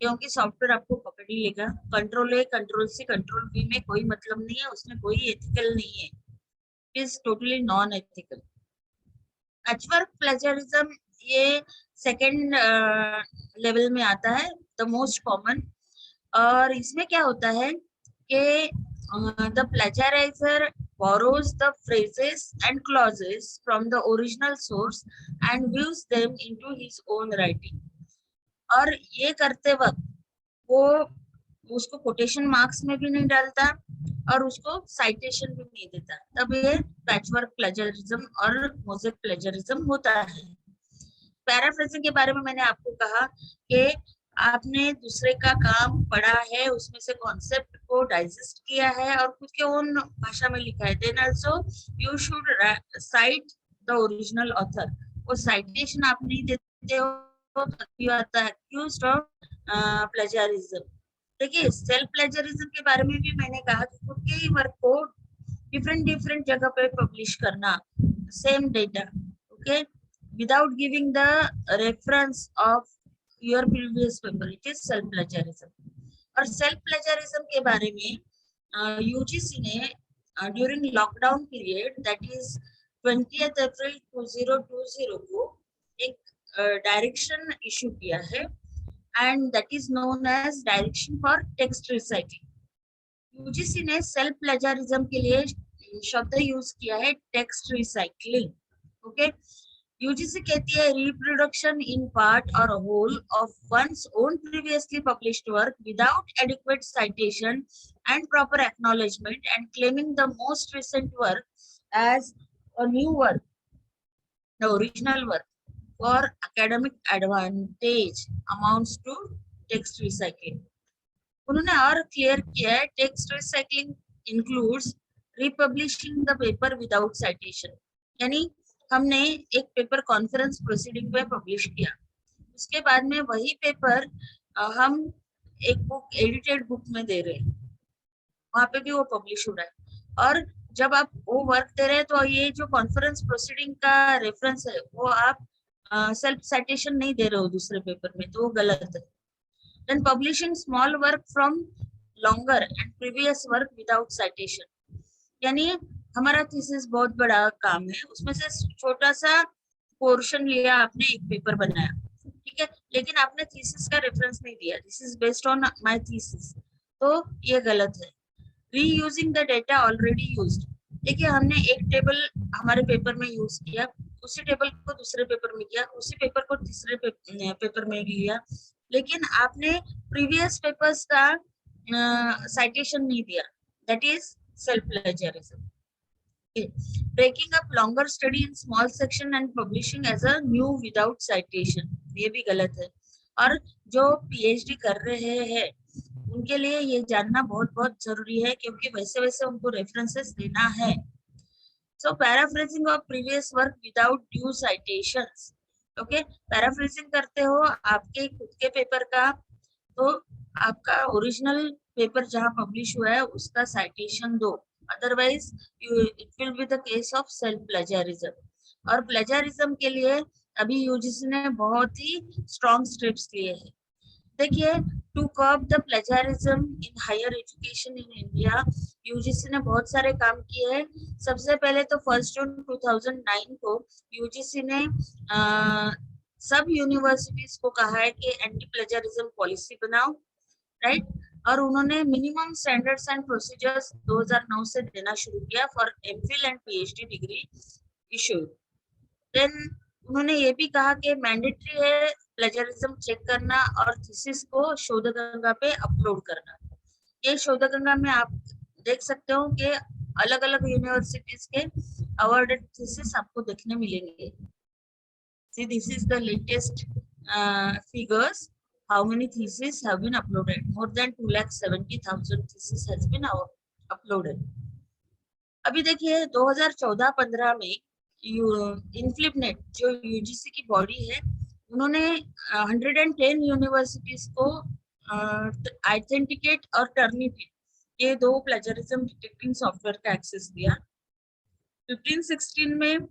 क्योंकि सॉफ्टवेयर आपको पकड़ ही लेगा. Control A, control C, control B में कोई मतलब नहीं है, उसमें कोई एथिकल नहीं है. It is totally non ethical. Patchwork plagiarism ये सेकंड लेवल में आता है, द मोस्ट कॉमन. और इसमें क्या होता है कि the प्लेजराइजर borrows the phrases and clauses from the original source and weaves them into his own writing. और ये करते वक्त वो उसको कोटेशन मार्क्स में भी नहीं डालता और उसको साइटेशन भी नहीं देता, तब ये पैचवर्क प्लेजरिज्म और मोज़ेक प्लेजरिज्म होता है. पैराफ्रेजिंग के बारे में मैंने आपको कहा कि आपने दूसरे का काम पढ़ा है, उसमें से कॉन्सेप्ट को डाइजेस्ट किया है और खुद के ओन भाषा में लिखा है. Then also you should cite the original author. वो साइटेशन आप नहीं देते हो तो you are the accused of plagiarism. देखिए सेल्फ प्लेजरिज्म के बारे में भी मैंने कहा कि खुद के ही वर्क को डिफरेंट जगह पे पब्लिश करना, same data okay, without giving the reference of your previous paper, it is self plagiarism. और सेल्फ प्लेजरिज्म के बारे में यूजीसी ने during lockdown period that is 20th अप्रैल 2020 को एक डायरेक्शन इशू किया है and that is known as direction for text recycling. UGC ने सेल्फ प्लेजरिज्म के लिए शब्द यूज किया है टेक्स्ट रिसाइकलिंग. ओके, यूजीसी कहती है रिप्रोडक्शन इन पार्ट और whole of one's own previously published work without adequate citation and proper acknowledgement and claiming the most recent work as a new work, the original work for academic advantage amounts to text recycling. उन्होंने और clear किया है text recycling includes republishing the paper without citation. यानी हमने एक paper conference proceeding पे publish किया, उसके बाद में वही पेपर हम एक बुक एडिटेड बुक में दे रहे हैं, वहां पे भी वो पब्लिश हो रहा है. और जब आप वो वर्क दे रहे हैं तो ये जो कॉन्फ्रेंस प्रोसीडिंग का रेफरेंस है वो आप सेल्फ साइटेशन नहीं दे रहे हो दूसरे पेपर में, तो वो गलत है. Then publishing small work from longer and previous work without citation. यानी हमारा थीसिस बहुत बड़ा काम है, उसमें से छोटा सा पोर्शन लिया आपने, एक पेपर बनाया, ठीक है, लेकिन आपने थीसिस का रेफरेंस नहीं दिया, this is based on my thesis, तो ये गलत है. Reusing the data already used. देखिए हमने एक टेबल हमारे पेपर में यूज किया, उसी टेबल को दूसरे पेपर में किया, उसी पेपर को तीसरे पेपर में लिया, लेकिन आपने प्रीवियस पेपर्स का साइटेशन नहीं दिया, that is self plagiarism. Breaking up longer study in small section and publishing as a new without citation, ये भी गलत है. और जो पीएचडी कर रहे हैं उनके लिए ये जानना बहुत बहुत जरूरी है क्योंकि वैसे वैसे उनको रेफरेंसेस देना है. So paraphrasing of previous work without due citations. Okay, paraphrasing करते हो आपके खुद के पेपर का, तो आपका ओरिजिनल पेपर जहाँ पब्लिश हुआ है उसका साइटेशन दो, otherwise it will be the case of self plagiarism. और प्लेजरिज्म के लिए अभी यूजीसी ने बहुत ही स्ट्रॉन्ग स्टेप्स लिए हैं। देखिए, to curb the plagiarism in higher education in India, UGC ने बहुत सारे काम किए हैं। सबसे पहले तो 1 जून 2009 को यूजीसी ने सब यूनिवर्सिटीज को कहा है कि एंटी प्लेजरिज्म पॉलिसी बनाओ, राइट। और उन्होंने मिनिमम स्टैंडर्ड्स एंड प्रोसीजर्स 2009 से देना शुरू किया for MPhil and PhD degree issue. देन उन्होंने ये भी कहा कि मैंडेटरी है प्लेजरिज्म चेक करना और थीसिस को शोधगंगा पे अपलोड करना। ये शोधगंगा में आप देख सकते हो कि अलग अलग यूनिवर्सिटीज के अवार्डेड थीसिस आपको देखने मिलेंगे। See, this is the latest figures. How many theses have been uploaded? More than 2,70,000 theses has been uploaded. अभी देखिए 2014-15 में इनफ्लिपनेट जो यूजीसी की बॉडी है, उन्होंने 110 यूनिवर्सिटीज को ऑथेंटिकेट और टर्निटिव ये दो प्लेजरिज्म डिटेक्टिंग सॉफ्टवेयर का एक्सेस दिया। 15-16 में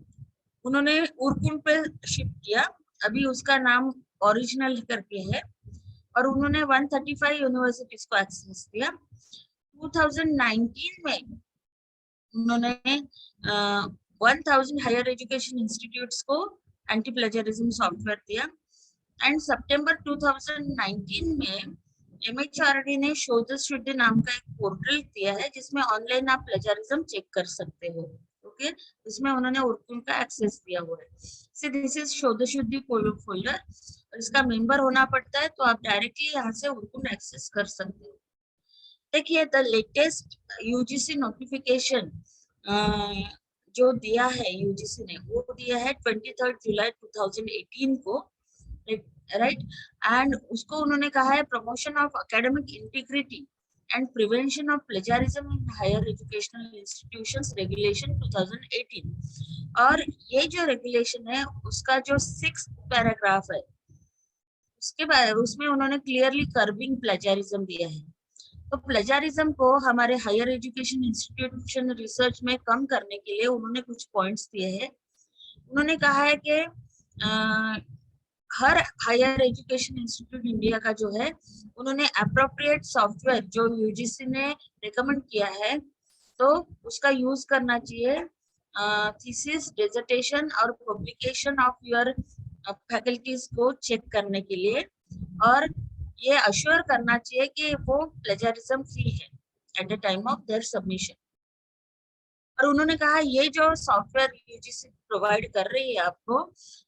उन्होंने उर्कुल पे शिफ्ट किया, अभी उसका नाम ओरिजिनल करके है, और उन्होंने 135 यूनिवर्सिटीज को एक्सेस दिया। 2019 में उन्होंने 1000 हायर एजुकेशन इंस्टीट्यूट्स को एंटी प्लेजरिज्म सॉफ्टवेयर दिया। एंड सितंबर 2019 में एमएचआरडी ने शोध शुद्धि नाम का एक पोर्टल दिया है जिसमें ऑनलाइन आप प्लेजरिज्म चेक कर सकते हो। ओके, इसमें उन्होंने उर्कुल का एक्सेस दिया हुआ है। सी दिस इज शोध शुद्धि फोल्डर, इसका मेंबर होना पड़ता है, तो आप डायरेक्टली यहाँ से उर्कुल एक्सेस कर सकते हो। देखिए, द लेटेस्ट यूजीसी नोटिफिकेशन जो दिया है यूजीसी ने, वो दिया है 23 जुलाई 2018 को, राइट। एंड उसको उन्होंने कहा है promotion of academic integrity and prevention of plagiarism in higher educational institutions regulation 2018। और ये जो रेगुलेशन है उसका जो 6th पैराग्राफ है, उसके बाद उसमें उन्होंने क्लियरली कर्बिंग प्लेजरिज्म दिया है। तो प्लेजरिज्म को हमारे हायर एजुकेशन इंस्टीट्यूशन रिसर्च में कम करने के लिए उन्होंने कुछ पॉइंट्स दिए हैं। उन्होंने कहा है कि हर हायर एजुकेशन इंस्टीट्यूट इंडिया का जो है, उन्होंने अप्रोप्रिएट सॉफ्टवेयर जो यूजीसी ने रिकमेंड किया है, तो उसका यूज करना चाहिए थीसिस, डिसर्टेशन और पब्लिकेशन ऑफ योर फैकल्टीज को चेक करने के लिए, और ये अश्योर करना चाहिए कि वो प्लेजरिज्म फ्री है at the time of their submission. और उन्होंने कहा ये जो सॉफ्टवेयर यूजीसी प्रोवाइड कर रही है आपको,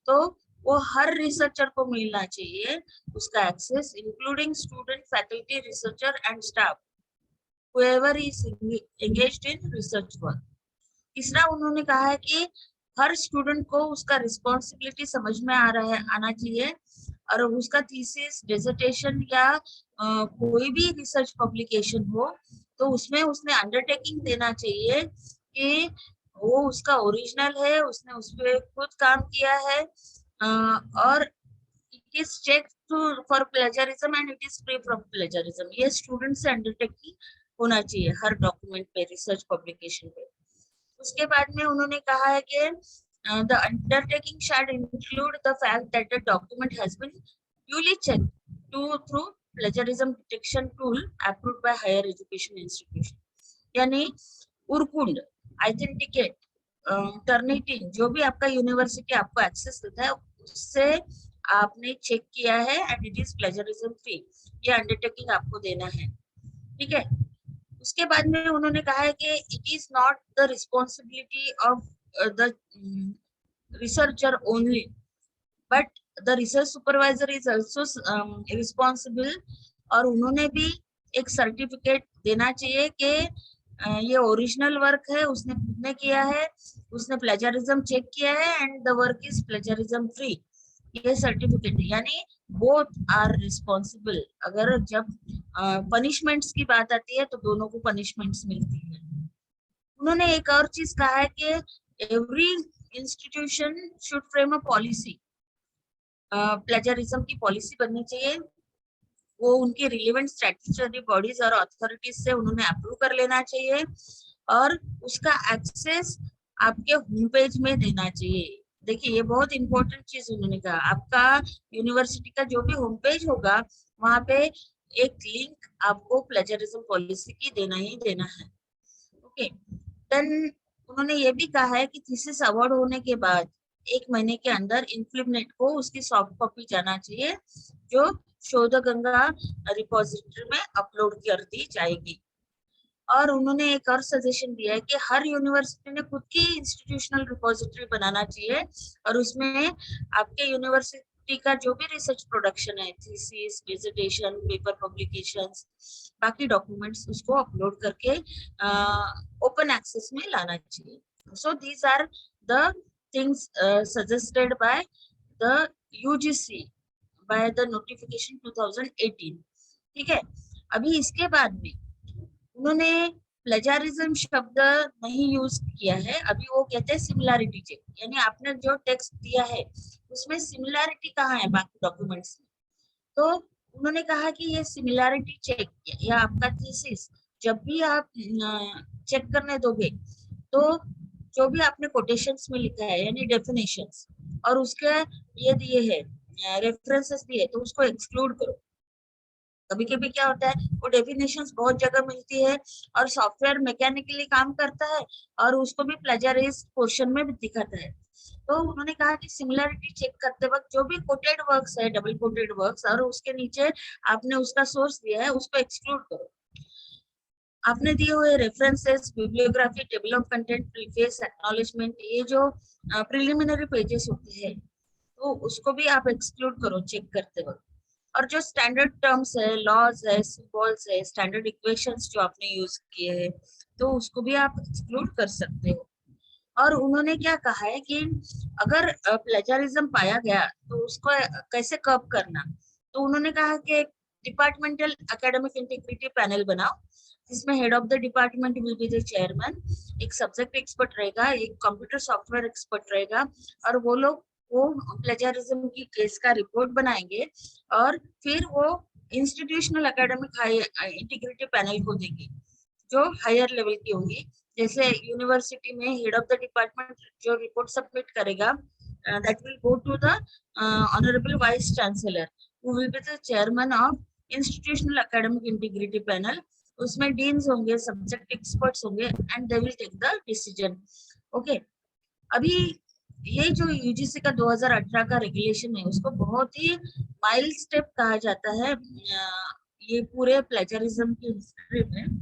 तो वो हर रिसर्चर को मिलना चाहिए उसका access, including student, faculty, researcher and staff, whoever is engaged in research work। तीसरा उन्होंने कहा है कि हर स्टूडेंट को उसका रिस्पॉन्सिबिलिटी समझ में आना चाहिए, और उसका थीसिस, डिसर्टेशन या कोई भी रिसर्च पब्लिकेशन हो तो उसमें उसने अंडरटेकिंग देना चाहिए कि वो उसका ओरिजिनल है, उसने उस पर खुद काम किया है, और it is check for plagiarism and it is free from plagiarism. ये स्टूडेंट से अंडरटेकिंग होना चाहिए हर डॉक्यूमेंट पे, रिसर्च पब्लिकेशन पे। उसके बाद में उन्होंने कहा है कि the undertaking shall include the fact that the document has been duly checked through plagiarism detection tool approved by higher education institution. यानी उर्कुंड, ऑथेंटिकेट, टर्निटिन, जो भी आपका यूनिवर्सिटी आपको एक्सेस देता है उससे आपने चेक किया है and it is plagiarism free, ये अंडरटेकिंग आपको देना है, ठीक है। उसके बाद में उन्होंने कहा है कि it is not the responsibility of the researcher only, but the research supervisor is also responsible. और उन्होंने भी एक सर्टिफिकेट देना चाहिए कि ये ओरिजिनल वर्क है, उसने खुद ने किया है, उसने प्लेजरिज्म चेक किया है and the work is plagiarism free, ये सर्टिफिकेट। यानी बोथ आर रिस्पॉन्सिबल। अगर जब पनिशमेंट्स की बात आती है तो दोनों को पनिशमेंट्स मिलती है। उन्होंने एक और चीज कहा है कि every institution should frame a policy, plagiarism की पॉलिसी बननी चाहिए। वो उनके रिलेवेंट स्टैट्यूटरी बॉडीज और अथॉरिटीज से उन्होंने अप्रूव कर लेना चाहिए और उसका एक्सेस आपके होम पेज में देना चाहिए। देखिए ये बहुत इंपॉर्टेंट चीज उन्होंने कहा, आपका यूनिवर्सिटी का जो भी होम पेज होगा वहां पे एक लिंक आपको प्लेजरिज्म पॉलिसी की देना ही देना है। ओके, देन उन्होंने ये भी कहा है कि थीसिस अवार्ड होने के बाद 1 महीने के अंदर इन्फ्लिमनेट को उसकी सॉफ्ट कॉपी जाना चाहिए जो शोध गंगा रिपोजिटरी में अपलोड कर दी जाएगी। और उन्होंने एक और सजेशन दिया है कि हर यूनिवर्सिटी ने खुद की इंस्टीट्यूशनल रिपोजिटरी बनाना चाहिए और उसमें आपके यूनिवर्सिटी का जो भी रिसर्च प्रोडक्शन है, थीसिस, डिसर्टेशन, पेपर पब्लिकेशंस, बाकी डॉक्यूमेंट्स उसको अपलोड करके ओपन एक्सेस में लाना चाहिए। So these are the things suggested by the UGC by the notification 2018। ठीक है, अभी इसके बाद में उन्होंने प्लेजरिज्म शब्द नहीं यूज किया है, अभी वो कहते हैं सिमिलैरिटी चेक, यानी आपने जो टेक्स्ट दिया है उसमें सिमिलैरिटी कहाँ है बाकी डॉक्यूमेंट्स में। तो उन्होंने कहा कि ये सिमिलैरिटी चेक या आपका थीसिस जब भी आप चेक करने दोगे तो जो भी आपने कोटेशंस में लिखा है यानी डेफिनेशंस और उसके ये दिए हैं रेफरेंसेस दिए तो उसको एक्सक्लूड करो। कभी कभी क्या होता है वो डेफिनेशंस बहुत जगह मिलती है और सॉफ्टवेयर मैकेनिकली काम करता है और उसको भी प्लेजराइज पोर्शन में भी दिखाता है। तो उन्होंने कहा कि सिमिलरिटी चेक करते वक्त जो भी कोटेड वर्क्स है, डबल कोटेड वर्क्स और उसके नीचे आपने उसका सोर्स दिया है उसको एक्सक्लूड करो। आपने दिए हुए references, bibliography, table of content, preface, acknowledgement, ये जो प्रिलिमिनरी पेजेस होते हैं तो उसको भी आप एक्सक्लूड करो चेक करते वक्त। और जो स्टैंडर्ड टर्म्स है, लॉज है, सिंबल्स है, स्टैंडर्ड इक्वेशंस जो आपने यूज किए हैं तो उसको भी आप एक्सक्लूड कर सकते हो। और उन्होंने क्या कहा है कि अगर प्लेजरिज्म पाया गया तो उसको कैसे कर्ब करना, तो उन्होंने कहा कि एक डिपार्टमेंटल एकेडमिक इंटीग्रिटी पैनल बनाओ जिसमें head of the department will be the chairman, एक सब्जेक्ट एक्सपर्ट रहेगा, एक कंप्यूटर सॉफ्टवेयर एक्सपर्ट रहेगा और वो लोग वो प्लेजरिज्म की केस का रिपोर्ट बनाएंगे और फिर वो इंस्टीट्यूशनल एकेडमिक इंटीग्रिटी पैनल को देंगे जो हायर लेवल की होंगी। जैसे यूनिवर्सिटी में हेड ऑफ द डिपार्टमेंट जो रिपोर्ट सबमिट करेगा that will go to the honourable vice chancellor who will be the chairman of institutional academic integrity panel. उसमें डीन्स होंगे, सब्जेक्ट एक्सपर्ट्स होंगे and they will take the decision. Okay, अभी ये जो UGC का 2018 का regulation है उसको बहुत ही माइल स्टेप कहा जाता है ये पूरे प्लेजरिज्म की हिस्ट्री में।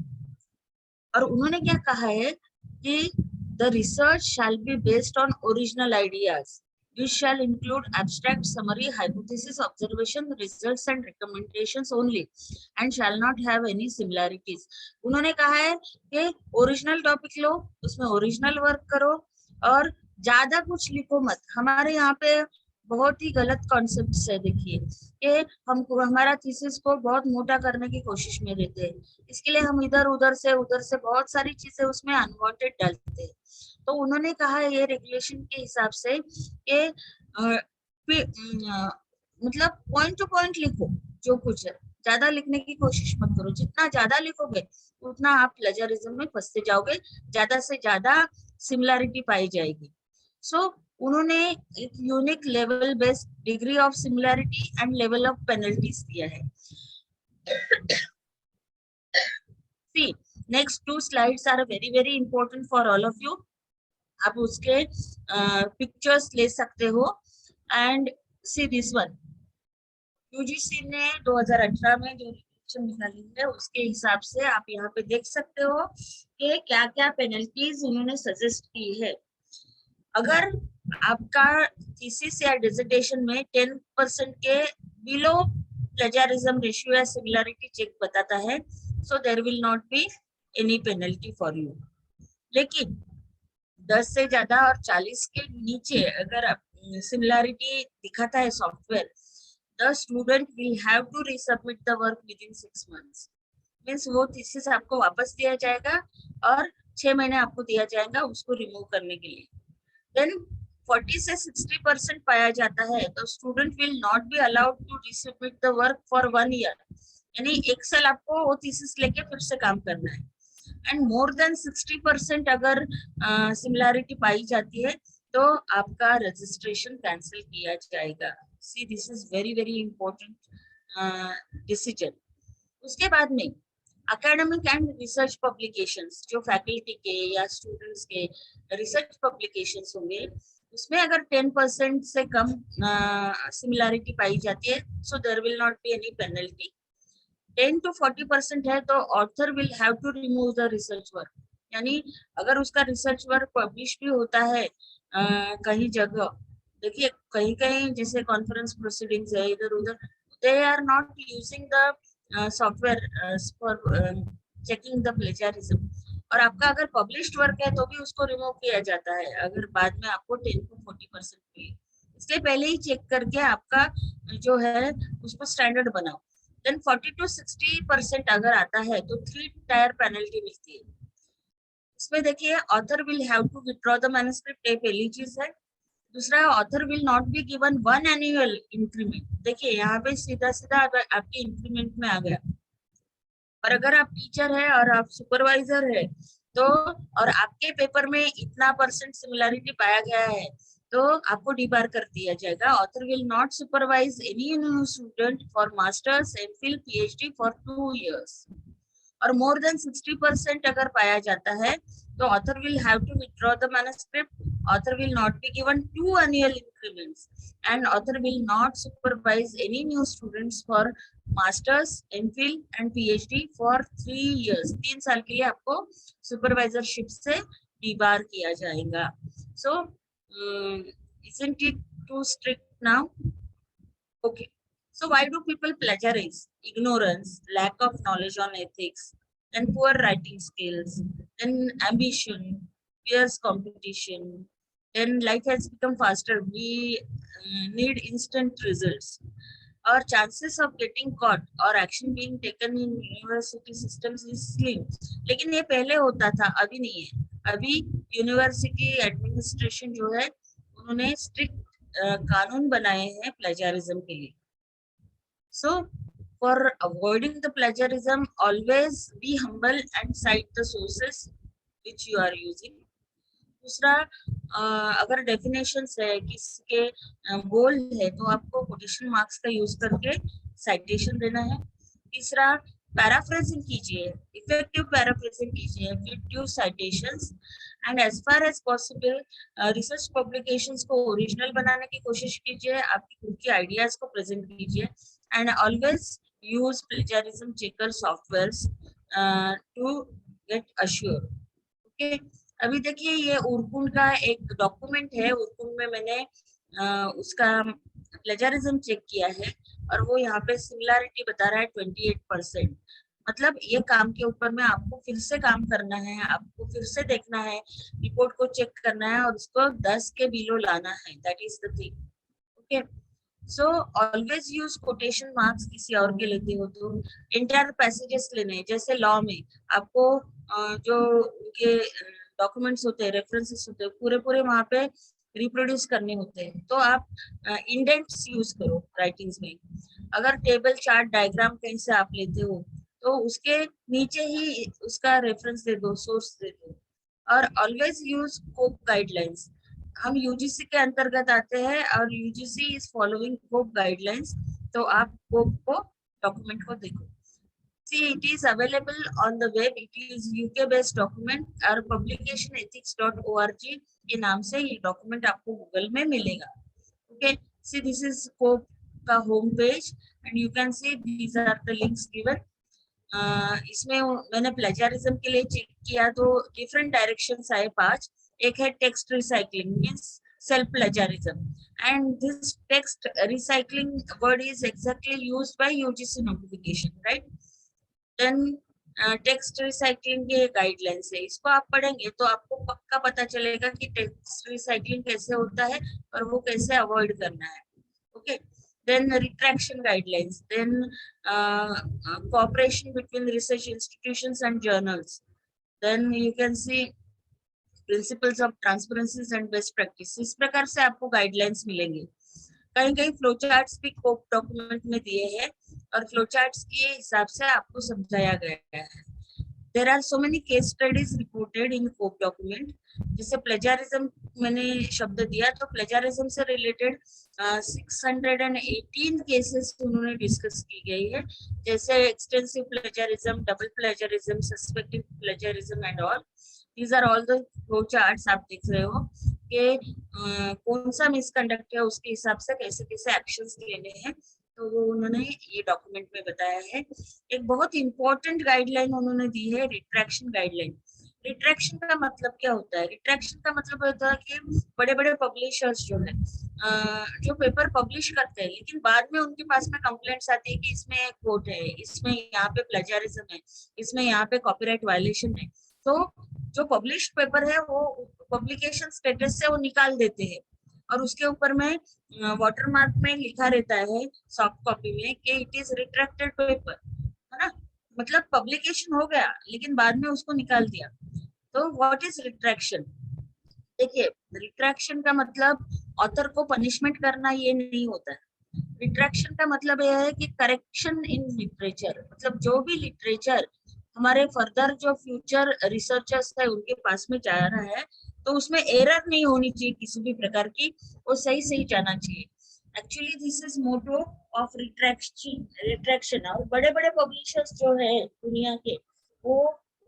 और उन्होंने क्या कहा है कि the research shall be based on original ideas which shall include abstract, summary, hypothesis, observation, results and recommendations only and shall not have any similarities। उन्होंने कहा है कि ओरिजिनल टॉपिक लो, उसमें ओरिजिनल वर्क करो और ज्यादा कुछ लिखो मत। हमारे यहाँ पे बहुत ही गलत कॉन्सेप्ट है, देखिए कि हम हमारा थीसिस को बहुत मोटा करने की कोशिश में रहते हैं, इसके लिए हम इधर उधर से बहुत सारी चीजें उसमें अनवांटेड डालते हैं। तो उन्होंने कहा ये रेगुलेशन के हिसाब से कि मतलब पॉइंट टू पॉइंट लिखो, जो कुछ है ज्यादा लिखने की कोशिश मत करो, जितना ज्यादा लिखोगे उतना आप प्लेजरिज्म में फंसते जाओगे, ज्यादा से ज्यादा सिमिलैरिटी पाई जाएगी। सो उन्होंने एक unique level based degree of similarity and level of penalties दिया है। See, next 2 slides are very very important for all of you. आप उसके पिक्चर्स ले सकते हो and see this one. UGC ने 2018 में जो रेगुलेशन निकाली है उसके हिसाब से आप यहाँ पे देख सकते हो कि क्या क्या पेनल्टीज उन्होंने सजेस्ट की है। अगर आपका थीसिस या डिसर्टेशन में 10% के बिलो प्लेजरिज्म रेशियो या सिमिलरिटी चेक बताता है so there will not be any penalty for you. लेकिन 10 से ज्यादा और 40 के नीचे अगर सिमिलरिटी दिखाता है software, the student will have to resubmit the work within 6 months। Means वो थीसिस आपको वापस दिया जाएगा और 6 महीने आपको दिया जाएगा उसको रिमूव करने के लिए। देन 40 से 60% पाया जाता है तो student will not be allowed to resubmit the work for 1 year यानी एक साल आपको वो थीसिस लेके फिर से काम करना है। एंड मोर देन 60% अगर सिमिलैरिटी पाई जाती है तो आपका रजिस्ट्रेशन कैंसिल किया जाएगा। See this is very very important decision. उसके बाद में एकेडमिक एंड रिसर्च पब्लिकेशंस, जो फैकल्टी के या स्टूडेंट्स के रिसर्च पब्लिकेशंस होंगे, उसमें अगर 10% से कम सिमिलैरिटी पाई जाती है, so there will not be any penalty. 10 to 40% है तो author will have to remove the research work. यानी अगर उसका रिसर्च वर्क पब्लिश भी होता है कहीं जगह, देखिए कहीं कहीं जैसे कॉन्फ्रेंस प्रोसीडिंग्स है इधर उधर, they are not using the software for checking the plagiarism, और आपका अगर पब्लिश्ड वर्क है तो भी उसको रिमूव किया जाता है अगर बाद में आपको 10 to 40% मिले। इसलिए पहले ही चेक करके आपका जो है उसको स्टैंडर्ड बनाओ। देन 40 to 60% अगर आता है तो 3 टायर पेनल्टी मिलती है। इसमें देखिए author will have to withdraw the manuscript, ये पहली चीज है। दूसरा, author will not be given 1 annual increment. देखिए यहाँ पे सीधा सीधा आपके इंक्रीमेंट में आ गया। और अगर आप टीचर है और आप सुपरवाइजर है तो, और आपके पेपर में इतना % सिमिलैरिटी पाया गया है तो आपको डिबार कर दिया जाएगा। Author will not supervise any new student for masters, MPhil, PhD for 2 years। और मोर देन 60% अगर पाया जाता है तो author will have to withdraw the manuscript, author will not be given 2 annual increments, and author will not supervise any new students for masters, MPhil and PhD for 3 years। 3 साल के लिए आपको सुपरवाइजरशिप से डिबार किया जाएगा। So isn't it too strict now? Okay. So why do people plagiarize? Ignorance, lack of knowledge on ethics, then poor writing skills, then ambition, fierce competition, then life has become faster. We need instant results. Our chances of getting caught or action being taken in university systems is slim. लेकिन ये पहले होता था, अभी नहीं है। अभी university administration जो है उन्होंने स्ट्रिक्ट कानून बनाए हैं प्लेजरिज्म के लिए। So for avoiding the plagiarism, always be humble and cite the sources which you are using. दूसरा, अगर डेफिनेशंस है किसी के गोल है तो आपको कोटेशन मार्क्स का यूज करके साइटेशन देना है। तीसरा, पैराफ्रेजिंग कीजिए, इफेक्टिव पैराफ्रेजिंग कीजिए with due citations, and as far as possible research publications को ओरिजिनल बनाने की कोशिश कीजिए, आपकी खुद की आइडियाज को प्रेजेंट कीजिए, and always use plagiarism checker softwares to get assure. Okay, अभी देखिए ये उर्कुन का एक डॉक्यूमेंट है, उर्कुन में मैंने उसका प्लेजरिज्म चेक किया है और वो यहाँ पे सिमिलैरिटी बता रहा है 28%। मतलब ये काम के ऊपर में आपको फिर से काम करना है, आपको फिर से देखना है, रिपोर्ट को चेक करना है और उसको 10 के बिलो लाना है। That is the thing. Okay, so always use quotation marks किसी और के लेते हो तो इंटायर पैसेजेस लेने हैं। जैसे लॉ में आपको जो उनके डॉक्यूमेंट्स होते हैं, रेफरेंसेस होते हैं, पूरे पूरे वहां पे रिप्रोड्यूस करने होते हैं, तो आप इंडेंट्स यूज करो राइटिंग्स में। अगर टेबल, चार्ट, डायग्राम कहीं से आप लेते हो तो उसके नीचे ही उसका रेफरेंस दे दो, सोर्स दे दो। और ऑलवेज यूज कोप गाइडलाइंस। हम यूजीसी के अंतर्गत आते हैं और UGC is following COPE guidelines, तो आप कोप को डॉक्यूमेंट को देखो। See, it is available on the web. It is UK based document और publicationethics.org के नाम से ये डॉक्यूमेंट आपको गूगल में मिलेगा। Okay, see this is COPE का home page and you can see these are the links given. इसमें मैंने प्लेजरिज्म के लिए चेक किया तो डिफरेंट डायरेक्शंस आए 5। एक है text recycling, means self plagiarism, and this text recycling word is exactly used by UGC notification, right. Then text recycling के गाइडलाइंस है, इसको आप पढ़ेंगे तो आपको पक्का पता चलेगा कि टेक्स्ट रिसाइकलिंग कैसे होता है और वो कैसे अवॉइड करना है। Okay, then retraction guidelines, then cooperation between research institutions and journals, then you can see principles of transparency and best practice। इस प्रकार से आपको गाइडलाइंस मिलेंगे। कहीं कहीं फ्लो चार्ट्स भी कोप डॉक्यूमेंट में दिए हैं और फ्लो चार्ट्स के हिसाब से आपको समझाया गया है। There are so many case studies reported in COPE document. जैसे प्लेजरिज्म मैंने शब्द दिया, तो प्लेजरिज्म से रिलेटेड 618 केसेस उन्होंने डिस्कस की गई है, जैसे extensive plagiarism, double plagiarism, suspective plagiarism and all. These are all the flow charts आप देख रहे हो कि कौन सा मिसकंडक्ट है, उसके हिसाब से कैसे कैसे एक्शंस लेने हैं, तो वो उन्होंने ये डॉक्यूमेंट में बताया है। एक बहुत इंपॉर्टेंट गाइडलाइन उन्होंने दी है, रिट्रैक्शन गाइडलाइन। रिट्रैक्शन का मतलब क्या होता है? रिट्रैक्शन का मतलब होता है कि बड़े बड़े पब्लिशर्स जो है जो पेपर पब्लिश करते हैं, लेकिन बाद में उनके पास में कंप्लेंट्स आती है कि इसमें कोट है, इसमें यहाँ पे प्लेजरिज्म है, इसमें यहाँ पे कॉपीराइट वायलेशन है, तो जो पब्लिश पेपर है वो पब्लिकेशन स्टेटस से वो निकाल देते हैं, और उसके ऊपर में वाटरमार्क में लिखा रहता है सॉफ्ट कॉपी में कि इट इज रिट्रैक्टेड पेपर, है ना। मतलब पब्लिकेशन हो गया लेकिन बाद में उसको निकाल दिया। तो व्हाट इज रिट्रैक्शन? देखिए, रिट्रैक्शन का मतलब ऑथर को पनिशमेंट करना ये नहीं होता है। रिट्रैक्शन का मतलब यह है कि करेक्शन इन लिटरेचर, मतलब जो भी लिटरेचर हमारे फर्दर जो फ्यूचर रिसर्चर्स है उनके पास में जा रहा है, तो उसमें एरर नहीं होनी चाहिए किसी भी प्रकार की, वो सही सही जाना चाहिए। Actually this is motto of retraction. और बड़े बड़े पब्लिशर्स जो है दुनिया के, वो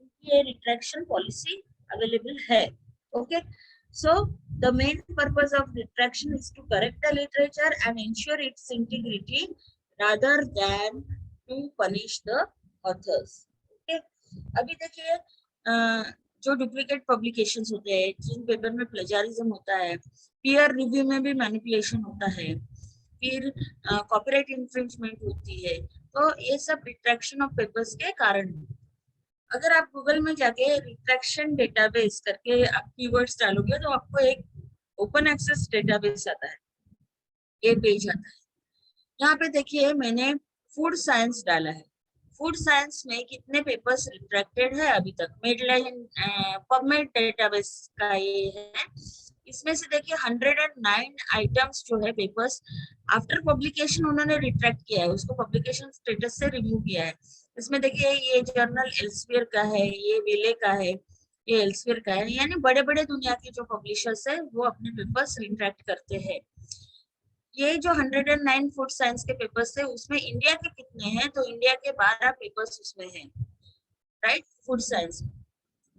उनकी रिट्रैक्शन पॉलिसी अवेलेबल है। Okay, so the main purpose of retraction is to correct the literature and ensure its integrity rather than to punish the authors. Okay, अभी देखिए जो डुप्लीकेट पब्लिकेशंस होते हैं, जिन पेपर में प्लेजरिज्म होता है, पीयर रिव्यू में भी मैनिपुलेशन होता है, फिर कॉपीराइट इन्फ्रिंजमेंट होती है, तो ये सब रिट्रैक्शन ऑफ पेपर्स के कारण है। अगर आप गूगल में जाके रिट्रैक्शन डेटाबेस करके आप कीवर्ड्स डालोगे तो आपको एक ओपन एक्सेस डेटाबेस आता है, ये पेज आता है। यहाँ पे देखिए मैंने फूड साइंस डाला है। फूड साइंस में कितने पेपर्स रिट्रैक्टेड है अभी तक, मेडलाइन पबमेड डेटाबेस का ये है। इसमें से देखिए 109 आइटम्स जो है पेपर्स आफ्टर पब्लिकेशन उन्होंने रिट्रैक्ट किया है, उसको पब्लिकेशन स्टेटस से रिमूव किया है। इसमें देखिए ये जर्नल एल्सवियर का है, ये विले का है, ये एल्सवियर का है, यानी बड़े बड़े दुनिया के जो पब्लिशर्स है वो अपने पेपर्स रिट्रैक्ट करते हैं। ये जो 109 फूड साइंस के पेपर्स थे उसमें इंडिया के कितने हैं, तो इंडिया के 12 पेपर्स उसमें हैं, राइट, फूड साइंस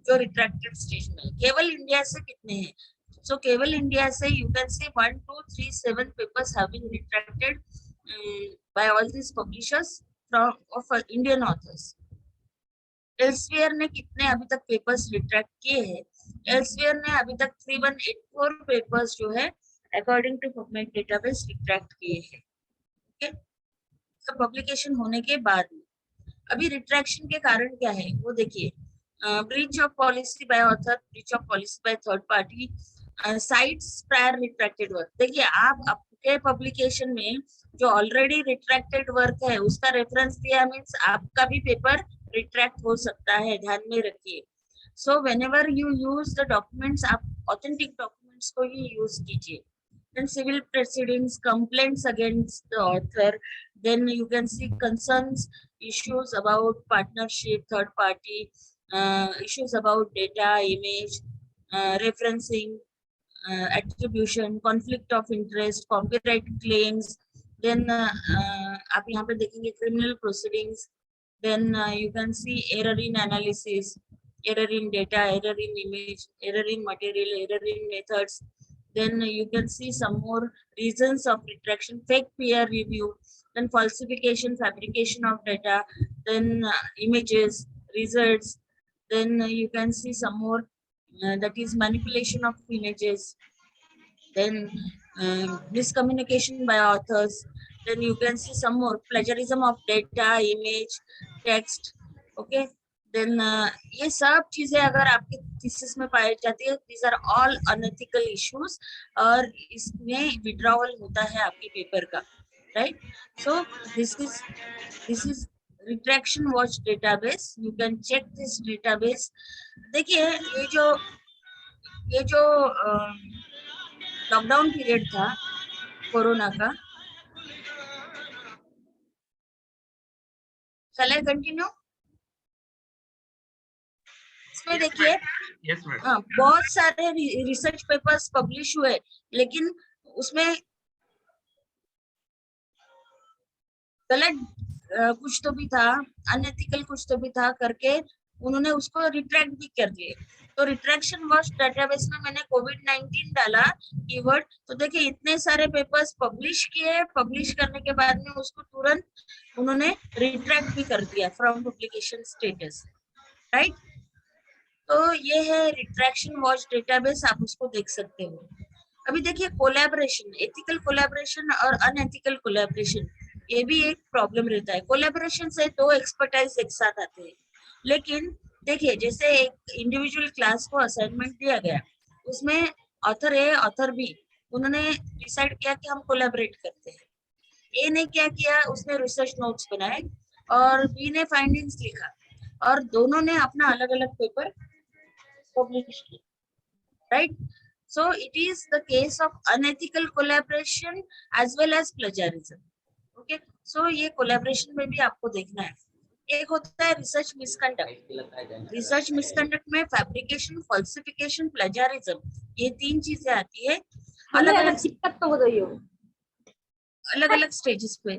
जो रिट्रैक्टेड स्टेज में। केवल इंडिया से कितने हैं? So केवल इंडिया से you can say 1, 2, 3, 7 papers have been retracted by all these publishers from of Indian authors. एल्सवियर ने कितने अभी तक पेपर्स रिट्रैक्ट किए हैं? एल्सवियर ने अभी तक 3184 पेपर्स जो है according to PubMed database retract किए हैं। ओके, सब पब्लिकेशन होने के बाद में। अभी रिट्रैक्शन के कारण क्या है वो देखिए, breach of policy by author, breach of policy by third party, sites prior retracted work. देखिए आप आपके पब्लिकेशन में जो ऑलरेडी रिट्रैक्टेड वर्क है उसका रेफरेंस दिया, मींस आपका भी पेपर रिट्रैक्ट हो सकता है, ध्यान में रखिए। So whenever you use the documents, आप ऑथेंटिक डॉक्यूमेंट्स को ही यूज कीजिए। then civil proceedings, complaints against the author, then you can see concerns, issues about partnership, third party, issues about data, image, referencing, attribution, conflict of interest, copyright claims, then आप यहाँ पे देखेंगे criminal proceedings, then you can see error in analysis, error in data, error in image, error in material, error in methods. Then you can see some more reasons of retraction, fake peer review, then falsification, fabrication of data, then images, results, then you can see some more that is manipulation of images, then miscommunication by authors, then you can see some more plagiarism of data, image, text. Okay, then ये सब चीजें अगर आपके thesis में पाई जाती है, these are all unethical issues और इसमें withdrawal होता है आपके पेपर का, right? So this is retraction watch database. You can check this database. देखिए ये जो लॉकडाउन पीरियड था कोरोना का, Shall I continue? इसमें देखिए यस मैडम. हाँ, बहुत सारे रिसर्च पेपर्स पब्लिश हुए, लेकिन उसमें गलत कुछ तो भी था, अनएथिकल कुछ तो भी था करके उन्होंने उसको रिट्रैक्ट भी कर दिए। तो रिट्रैक्शन वॉच डेटाबेस में मैंने कोविड-19 डाला कीवर्ड, तो देखिए इतने सारे पेपर्स पब्लिश किए, पब्लिश करने के बाद में उसको तुरंत उन्होंने रिट्रैक्ट भी कर दिया फ्रॉम पब्लिकेशन स्टेटस, राइट। तो ये है रिट्रैक्शन वॉच डेटाबेस, आप उसको देख सकते हो। अभी देखिए कोलैबोरेशन, एथिकल कोलैबोरेशन और अनएथिकल कोलैबोरेशन, ये भी एक प्रॉब्लम रहता है। कोलैबोरेशन से दो एक्सपर्टाइज एक साथ आते हैं, लेकिन देखिए जैसे एक इंडिविजुअल क्लास को असाइनमेंट दिया गया, उसमें ऑथर ए ऑथर बी उन्होंने डिसाइड किया कि हम कोलैबोरेट करते हैं। ए ने क्या किया, उसने रिसर्च नोट्स बनाए और बी ने फाइंडिंग्स लिखा, और दोनों ने अपना अलग अलग पेपर पब्लिश किया, right. So it is the case of unethical collaboration as well as plagiarism. Okay, so ये collaboration में भी आपको देखना है। एक होता है रिसर्च मिसकंडक्ट। रिसर्च मिसकंडक्ट में फैब्रिकेशन, फॉल्सिफिकेशन, प्लेजरिज्म, ये तीन चीजें आती है अलग अलग स्टेजेस पे।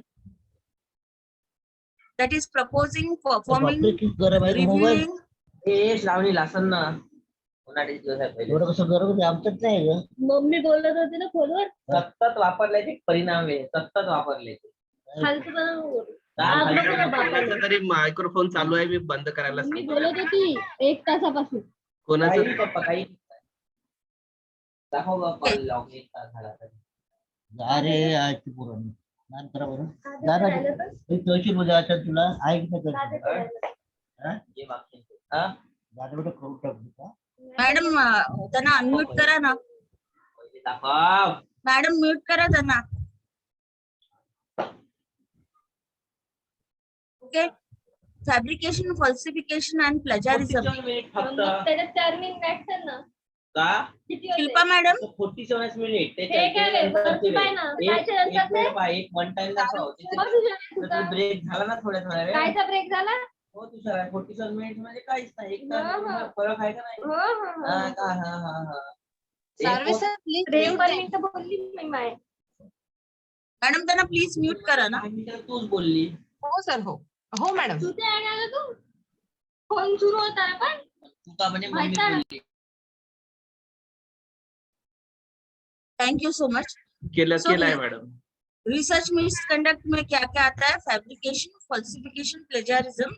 That is proposing, performing, reviewing. Shravani Larsen ना एवढं कसं गरज आहे आमच्यात नाही ग. मम्मी बोलत होती ना फोनवर, सतत वापरल्याचे परिणाम आहे, सतत वापरले फालतूपणा नको करू. कोणाचा तरी मायक्रोफोन चालू आहे, मी बंद करायला मम्मी सांगतो. बोलत होती 1 तासापासून. कोणाचं? पप्पा काही दाखव कॉल लॉग इन झाला तर अरे आजची पुरण नंतर बरं दादा ते तहसील मध्ये अच्छा तुला ऐक ना कर ये वाक्य हां दादा बेटा करू टाकू का मॅडम त्यांना अनम्यूट करा ना. पहिले दाखव मॅडम म्यूट करा त्यांना. Okay, fabrication, falsification and plagiarism. Minute मग फक्त त्याच्यात 4 मिनिट वाटतं ना. का किती होते? शिल्पा मॅडम 47 मिनिट हे काय रे, वरती पाय ना, कायच्या नंतर ते? एक वन टाइम दाखव हो तुझ्या तुझा. ब्रेक झाला ना थोड्या वेळ कायचा ब्रेक झाला? हो तुझा 47 मिनिट मध्ये काहीच नाही एक हा, तास हा. फरक आहे का नाही हो हो हा हो. का हा हा हा सर्वे sir please rev per minute बोलली मी माय. मॅडम त्यांना प्लीज म्यूट करा ना. तूच बोलली हो सर, हो हो मॅडम. तू ते आला तू फोन सुरू होता ना पण तू का म्हणजे मम्मी माहिती आहे. बोलली थैंक यू सो मच. केलं आहे मॅडम. रिसर्च मिसकंडक्ट में क्या क्या आता है? Fabrication, falsification, plagiarism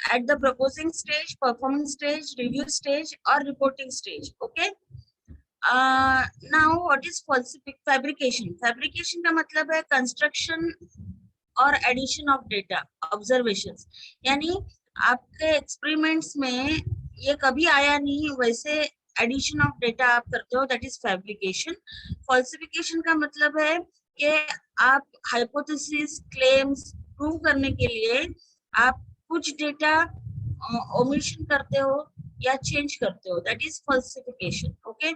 at the proposing stage, performance stage, review stage or reporting stage. Okay, now what is fabrication? Fabrication का मतलब है construction और addition of data, observations. यानी आपके experiments में ये कभी आया नहीं, वैसे addition of data आप करते हो, that is fabrication. Falsification का मतलब है कि आप hypothesis, claims prove करने के लिए आप कुछ डेटा ओमिशन करते हो या चेंज करते हो, दैट इज फॉल्सिफिकेशन. ओके,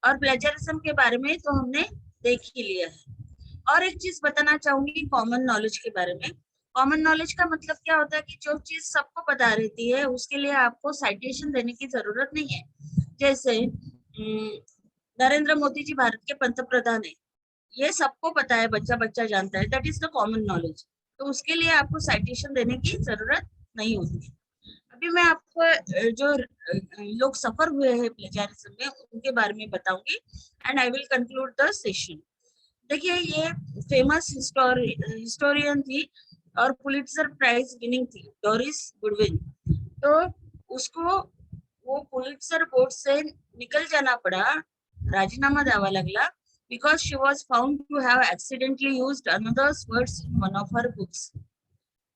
और प्लेजरिज्म के बारे में तो हमने देख ही लिया है. और एक चीज बताना चाहूंगी कॉमन नॉलेज के बारे में. कॉमन नॉलेज का मतलब क्या होता है कि जो चीज सबको पता रहती है उसके लिए आपको साइटेशन देने की जरूरत नहीं है. जैसे नरेंद्र मोदी जी भारत के पंतप्रधान है, ये सबको पता है, बच्चा बच्चा जानता है, that is the common knowledge. तो उसके लिए आपको साइटेशन देने की जरूरत नहीं होती. अभी मैं आपको जो लोग सफर हुए हैं प्लेजरिज्म में उनके बारे में बताऊंगी and I will conclude the session. देखिए ये फेमस हिस्टोरियन थी और पुलिट्जर प्राइज विनिंग थी, डोरिस गुडविन. तो उसको वो पुलिट्जर बोर्ड से निकल जाना पड़ा, राजीनामा द्यावा लागला, because she was found to have accidentally used another's words in one of her books.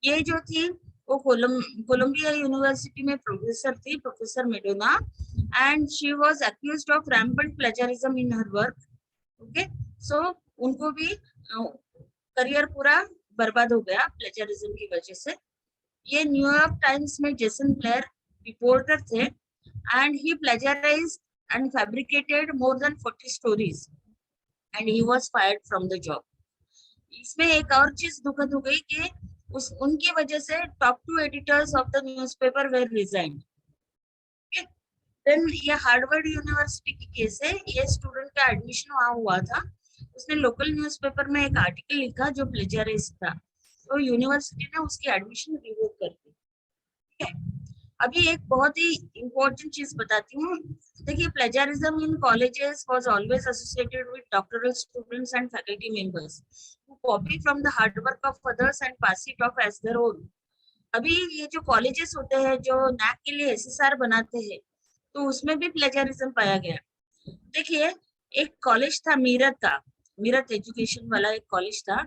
ये जो थी वो कोलंबिया यूनिवर्सिटी में प्रोफेसर थी, professor Madonna, and she was accused of rampant plagiarism in her work. Okay, so उनको भी career पूरा बर्बाद हो गया प्लेजरिज्म की वजह से. ये न्यूयॉर्क टाइम्स में जेसन ब्लेयर रिपोर्टर थे and he plagiarised and fabricated more than 40 stories and he was fired from the job. इसमें एक और चीज दुखद हो गई कि उनकी वजह से top 2 editors of the newspaper were resigned. Then ये हार्वर्ड यूनिवर्सिटी की केस है। ये स्टूडेंट का एडमिशन वहां हुआ था, उसने लोकल न्यूज़पेपर में एक आर्टिकल लिखा जो प्लेजरिस्ट था, तो यूनिवर्सिटी ने उसकी एडमिशन रिवोक कर दी। ठीक है, अभी एक बहुत ही इम्पोर्टेंट चीज बताती हूँ। देखिए, plagiarism in colleges was always associated with doctoral students and faculty members who copy from the hard work of others and pass it off as their own. अभी ये जो कॉलेजेस होते हैं जो नैक के लिए एसएसआर बनाते हैं, तो उसमें भी प्लेजरिज्म पाया गया। देखिए, एक कॉलेज था मीरत का, मीरत एजुकेशन वाला एक कॉलेज था,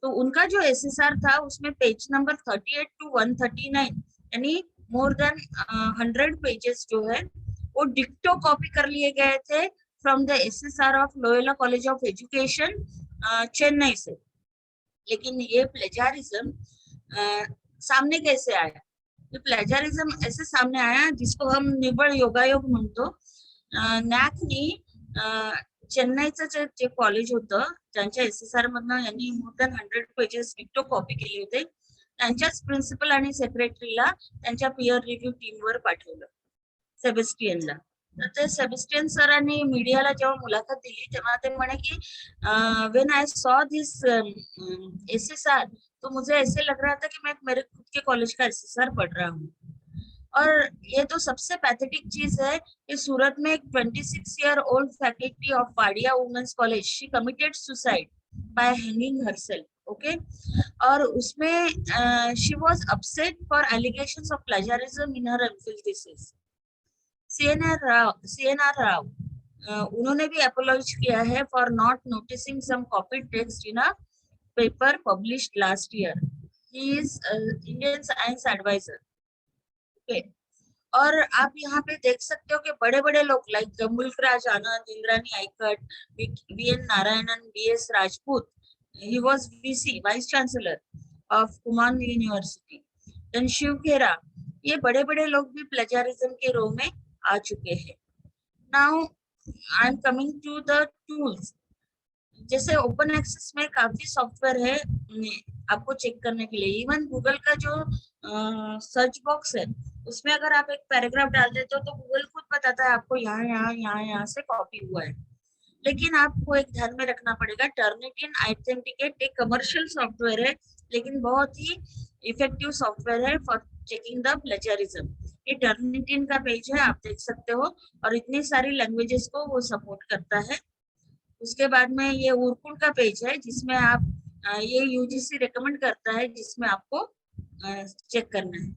तो उनका जो एसएसआर था उसमें पेज नंबर 38 टू 139 यानी मोर देन 100 पेजेस जो है वो डिक्टो कॉपी कर लिए गए थे from the SSR of Loyola college of education Chennai से। लेकिन ये प्लेजरिज्म सामने कैसे आया? तो प्लेजरिज्म ऐसे सामने आया जिसको हम निव्वळ योगायोग म्हणतो। नॅकनी चेन्नईचं जे कॉलेज होतं ज्यांच्या एसएसआर मधनं यांनी मोर दॅन 100 पेजेस डिक्टो कॉपी केले होते, त्यांच्याच प्रिन्सिपल आणि सेक्रेटरीला त्यांच्या पियर रिव्ह्यू टीमवर पाठवलं, सेबेस्टियनला। तर ते सेबेस्टियन सरांनी मीडियाला जेव्हा मुलाखत दिली तेव्हा ते म्हणे की when I saw this SSR तो मुझे ऐसे लग रहा था कि मैं मेरे खुद के कॉलेज का एसएसआर पढ़ रहा हूँ। और ये तो सबसे पैथेटिक चीज है कि सूरत में एक 26 year old faculty of Wadia women's college she committed suicide by hanging herself. Okay, और उसमें she was upset for allegations of plagiarism in her MPhil thesis. CNR Rao उन्होंने भी अपोलॉज किया है for not noticing some copy text in a paper published last year. He is Indian science adviser. Okay, और आप यहाँ पे देख सकते हो कि बड़े बड़े लोग like Mulkraj Anand, Indrani Aikat, VN Narayanan, BS Rajput, he was VC vice chancellor of Kumaon University, then Shiv Khera, ये बड़े बड़े लोग भी प्लेजरिज्म के रो में आ चुके हैं। Now I am coming to the tools. जैसे ओपन एक्सेस में काफी सॉफ्टवेयर है आपको चेक करने के लिए। इवन गूगल का जो सर्च बॉक्स है उसमें अगर आप एक पैराग्राफ डाल देते हो तो गूगल खुद बताता है आपको यहाँ यहाँ यहाँ यहाँ से कॉपी हुआ है। लेकिन आपको एक ध्यान में रखना पड़ेगा, टर्निटिन ऑथेंटिकेट एक कमर्शियल सॉफ्टवेयर है लेकिन बहुत ही इफेक्टिव सॉफ्टवेयर है फॉर चेकिंग द प्लेजरिज्म। ये टर्निटिन का पेज है, आप देख सकते हो, और इतनी सारी लैंग्वेजेस को वो सपोर्ट करता है। उसके बाद में ये उर्कुल का पेज है जिसमें आप ये यूजीसी रेकमेंड करता है जिसमें आपको चेक करना है।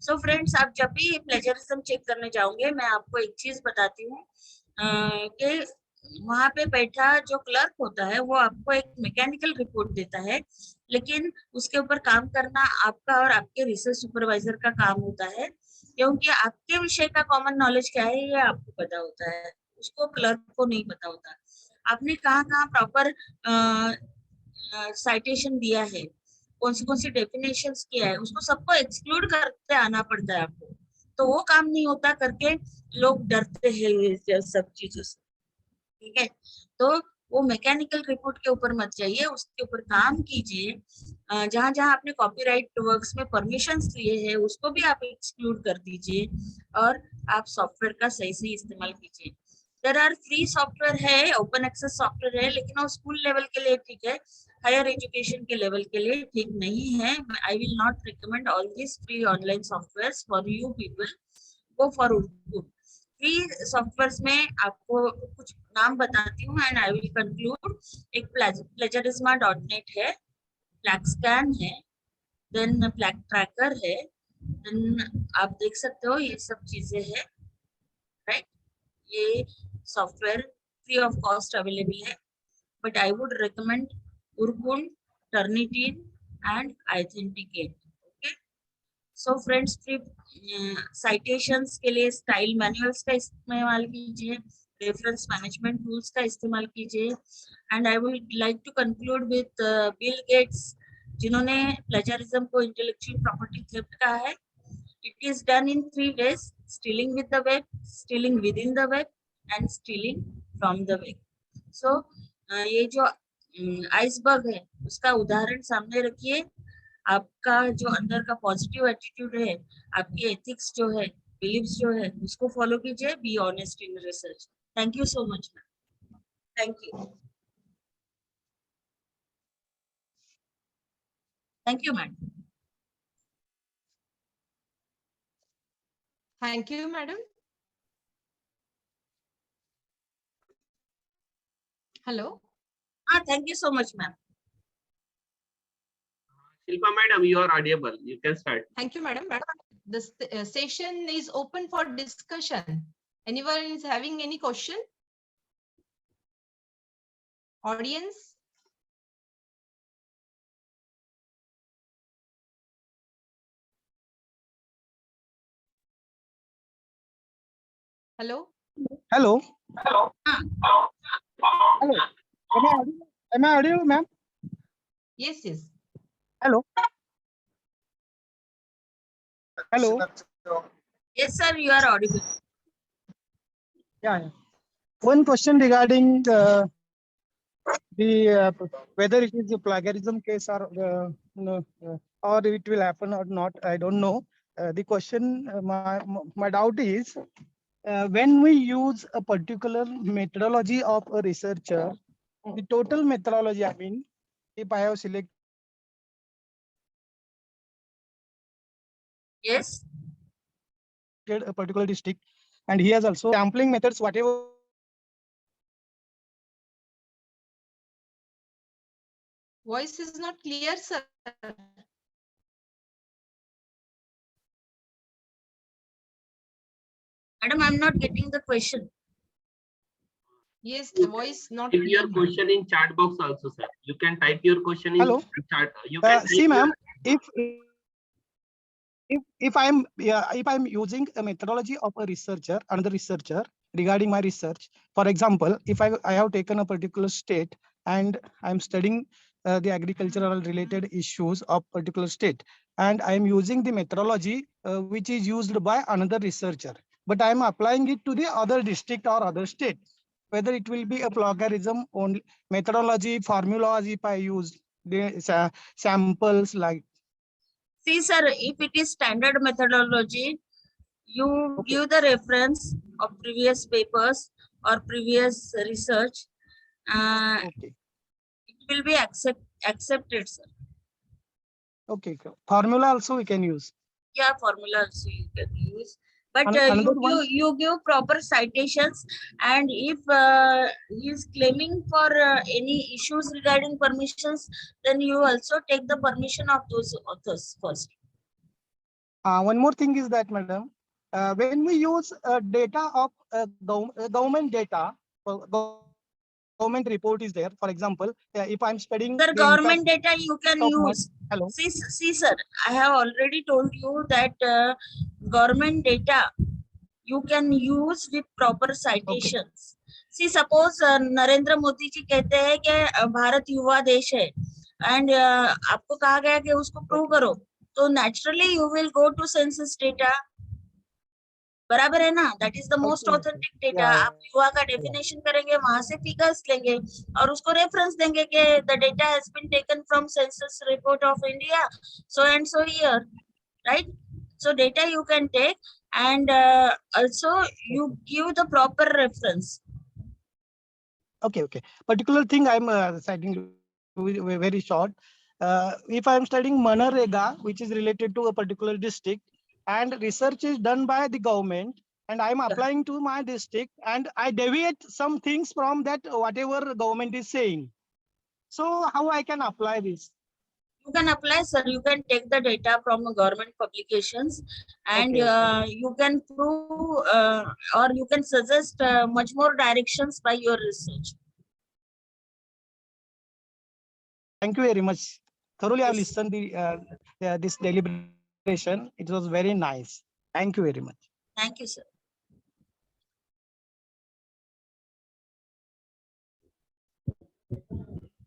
सो फ्रेंड्स, आप जब भी प्लेजरिज्म चेक करने जाओगे मैं आपको एक चीज बताती हूँ कि वहां पे बैठा जो क्लर्क होता है वो आपको एक मैकेनिकल रिपोर्ट देता है, लेकिन उसके ऊपर काम करना आपका और आपके रिसर्च सुपरवाइजर का काम होता है, क्योंकि आपके विषय का कॉमन नॉलेज क्या है ये आपको पता होता है, उसको क्लर्क को नहीं पता होता। आपने कहाँ कहाँ प्रॉपर साइटेशन दिया है, कौन सी डेफिनेशंस किया है, उसको सबको एक्सक्लूड करते आना पड़ता है आपको। तो वो काम नहीं होता करके लोग डरते हैं ये सब चीजों से। ठीक है, तो वो मैकेनिकल रिपोर्ट के ऊपर मत जाइए, उसके ऊपर काम कीजिए। जहां जहां आपने कॉपीराइट वर्क्स में परमिशंस लिए हैं उसको भी आप एक्सक्लूड कर दीजिए और आप सॉफ्टवेयर का सही से इस्तेमाल कीजिए। देयर आर फ्री सॉफ्टवेयर है, ओपन एक्सेस सॉफ्टवेयर है, लेकिन वो स्कूल लेवल के लिए ठीक है, हायर एजुकेशन के लेवल के लिए ठीक नहीं है। I will not recommend all this free online software for you people, go for Urdu. Free software में आपको कुछ नाम बताती हूँ एंड आई विल कंक्लूड। एक plagiarisma.net है, फ्लैक्सकैन है, देन फ्लैग ट्रैकर है, देन आप देख सकते हो ये सब चीजें हैं, राइट। ये software free of cost available है, but I would recommend Urkund, Turnitin and iThenticate. Okay, so friends, free citations के लिए स्टाइल मैनुअल्स का इस्तेमाल कीजिए, रेफरेंस मैनेजमेंट टूल्स का इस्तेमाल कीजिए। And I would like to conclude with Bill Gates, जिन्होंने प्लेजरिज्म को इंटेलेक्चुअल प्रॉपर्टी थेफ्ट कहा है। It is done in 3 ways: stealing with the web, stealing within the web and stealing from the web. So ये जो iceberg है उसका उदाहरण सामने रखिए, आपका जो अंदर का पॉजिटिव एटीट्यूड है, आपकी एथिक्स जो है, बिलीव्स जो है, उसको फॉलो कीजिए. Be honest in research. Thank you so much ma'am. Thank you. Thank you ma'am. Thank you, madam. Hello. Thank you so much ma'am. Shilpa madam, you are audible. You can start. Thank you, madam. The session is open for discussion. Anyone is having any question? Audience? Hello? Hello. Ah, Hello. Am I audible, ma'am? Yes, yes. Hello. Hello. yes sir, you are audible. Yeah. One question regarding the whether it is a plagiarism case or no, or it will happen or not. I don't know. The question, my doubt is, when we use a particular methodology of a researcher, the total methodology. I mean, if I have selected Yes. a particular district, and he has also sampling methods, whatever. Voice is not clear, sir. Madam, I'm not getting the question. Yes, the voice not Type clear. your question in chat box also, sir. You can type your question in Hello. chat. You can See, type ma'am, your- if I'm using a methodology of a researcher, another researcher regarding my research, for example, if I have taken a particular state and I'm studying the agricultural related issues of particular state, and I am using the methodology which is used by another researcher, but I am applying it to the other district or other state, whether it will be a plagiarism only methodology formulas if I use the samples like. See, sir, if it is standard methodology, you Okay. give the reference of previous papers or previous research. Okay. It will be accepted, sir. Okay. Formula also we can use. Yeah, formula also you can use. But Another one. you give proper citations, and if he is claiming for any issues regarding permissions, then you also take the permission of those authors first. One more thing is that, madam, when we use data of government data, government report is there. For example, if I'm studying Sir, the government impact data you can of use. hello. See, sir, I have already told you that government data you can use with proper citations. See, suppose Narendra Modi ji कहते हैं कि भारत युवा देश है, and आपको कहा गया कि उसको प्रूव करो, तो naturally you will go to census data. बराबर है ना? That is the most authentic data. आप युवा का definition करेंगे, वहां से figures लेंगे और उसको reference देंगे कि the data has been taken from census report of India, so and so year, right? So data you can take, and also you give the proper reference. Okay. Particular thing I'm citing very short. If I'm studying Manarega, which is related to a particular district, and research is done by the government, and I'm applying to my district, and I deviate some things from that whatever government is saying. So how I can apply this? You can apply, sir. You can take the data from government publications, and you can prove or you can suggest much more directions by your research. Thank you very much. Thoroughly, I've Yes. listened this deliberation. It was very nice. Thank you very much. Thank you, sir.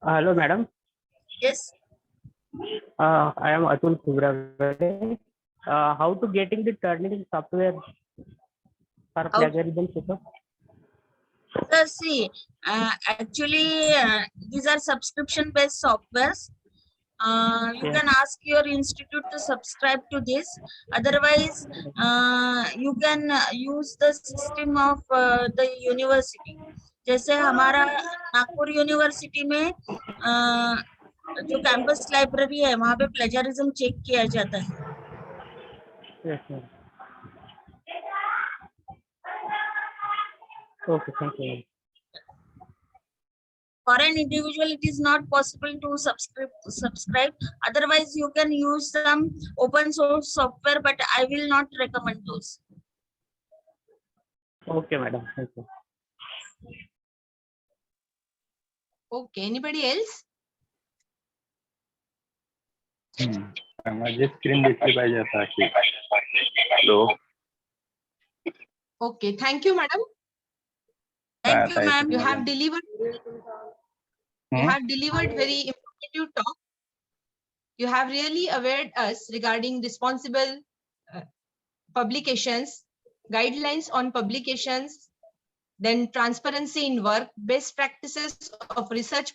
Hello, madam. Yes. I am Atul Kubragade. How to getting the turning software for plagiarism checkup? Sir, see, actually, these are subscription-based softwares. You Yeah. can ask your institute to subscribe to this. Otherwise, you can use the system of the university. जैसे हमारा Nagpur university में जो campus library है वहाँ पे plagiarism check किया जाता है. Yes, sir. Okay, thank you. For an individual, it is not possible to subscribe. Otherwise, you can use some open source software, but I will not recommend those. Okay, madam. Thank you. Okay, anybody else? माझी screen दिसली पाहिजे आता अशी. Hello. Okay, thank you, madam. Thank you, आता ma'am. You येते have मला. delivered very informative talk. You have really awared us regarding responsible publications, guidelines on publications, then transparency in work, best practices of research.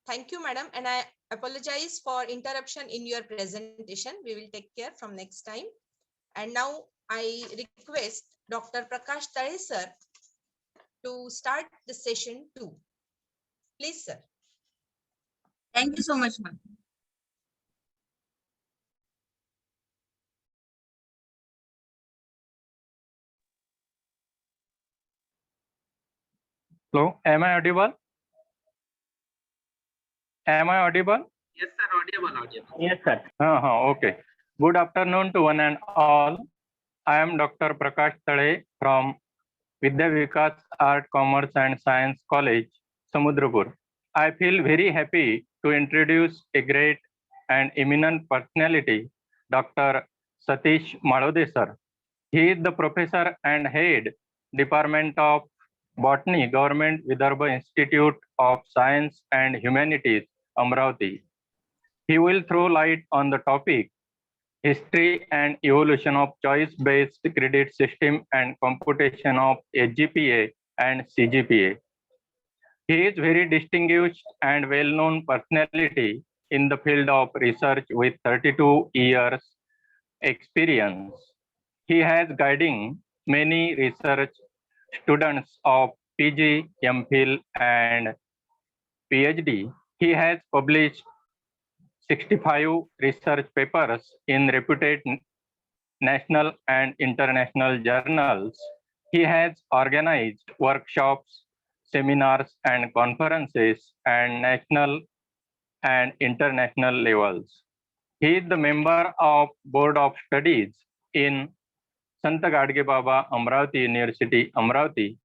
Thank you, madam, and I apologize for interruption in your presentation. We will take care from next time. And now I request Dr. Prakash Tare sir to start the session 2. Please, sir. Thank you so much, ma'am. Hello, am I audible? Am I audible? Yes, sir. Audible. Yes, sir. Okay. Good afternoon to one and all. I am Dr. Prakash Tare from Vidya Vikas Art, Commerce and Science College, Samudrapur. I feel very happy to introduce a great and eminent personality, Dr. Satish Malode sir. He is the professor and head Department of Botany, Government Vidarbha Institute of Science and Humanities, Amravati. He will throw light on the topic history and evolution of choice-based credit system and computation of SGPA and CGPA. He is very distinguished and well-known personality in the field of research with 32 years experience. He has guiding many research students of PG, MPhil and PhD. He has published 65 research papers in reputed national and international journals. He has organized workshops, seminars and conferences at national and international levels. He is the member of Board of Studies in Sant Gadge Baba Amravati University, Amravati,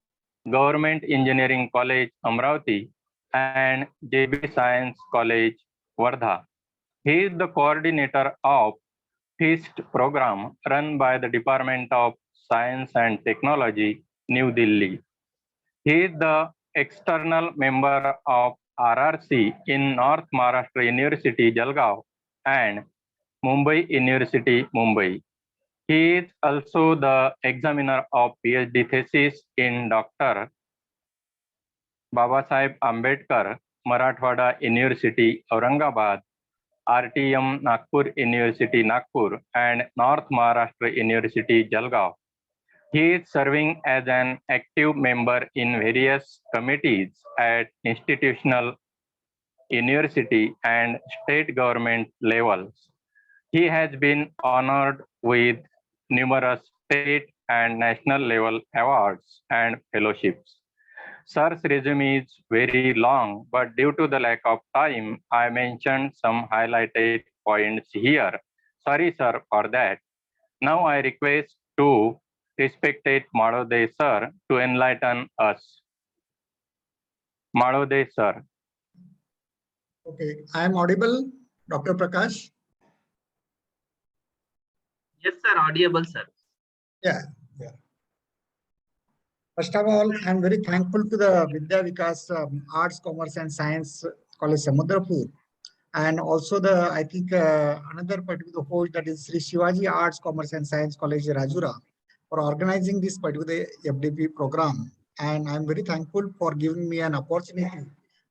Government Engineering College, Amravati, and JB Science College, Wardha. He is the coordinator of FEAST program run by the Department of Science and Technology, New Delhi. He is the external member of RRC in North Maharashtra University, Jalgaon, and Mumbai University, Mumbai. He is also the examiner of PhD thesis in Dr. Babasaheb Ambedkar, Marathwada University, Aurangabad, RTM Nagpur University, Nagpur, and North Maharashtra University, Jalgaon. He is serving as an active member in various committees at institutional, university, and state government levels. He has been honored with numerous state and national level awards and fellowships. Sir's resume is very long, but due to the lack of time, I mentioned some highlighted points here. Sorry, sir, for that. Now I request to respected Malode sir to enlighten us. Malode sir. Okay, I am audible, Dr. Prakash. Yes, sir. Audible, sir. Yeah. First of all, I am very thankful to the Vidya Vikas Arts, Commerce and Science College, Samudrapur and also I think another particular host, that is Sri Shivaji Arts, Commerce and Science College, Rajura, for organizing this particular FDP program. And I'm very thankful for giving me an opportunity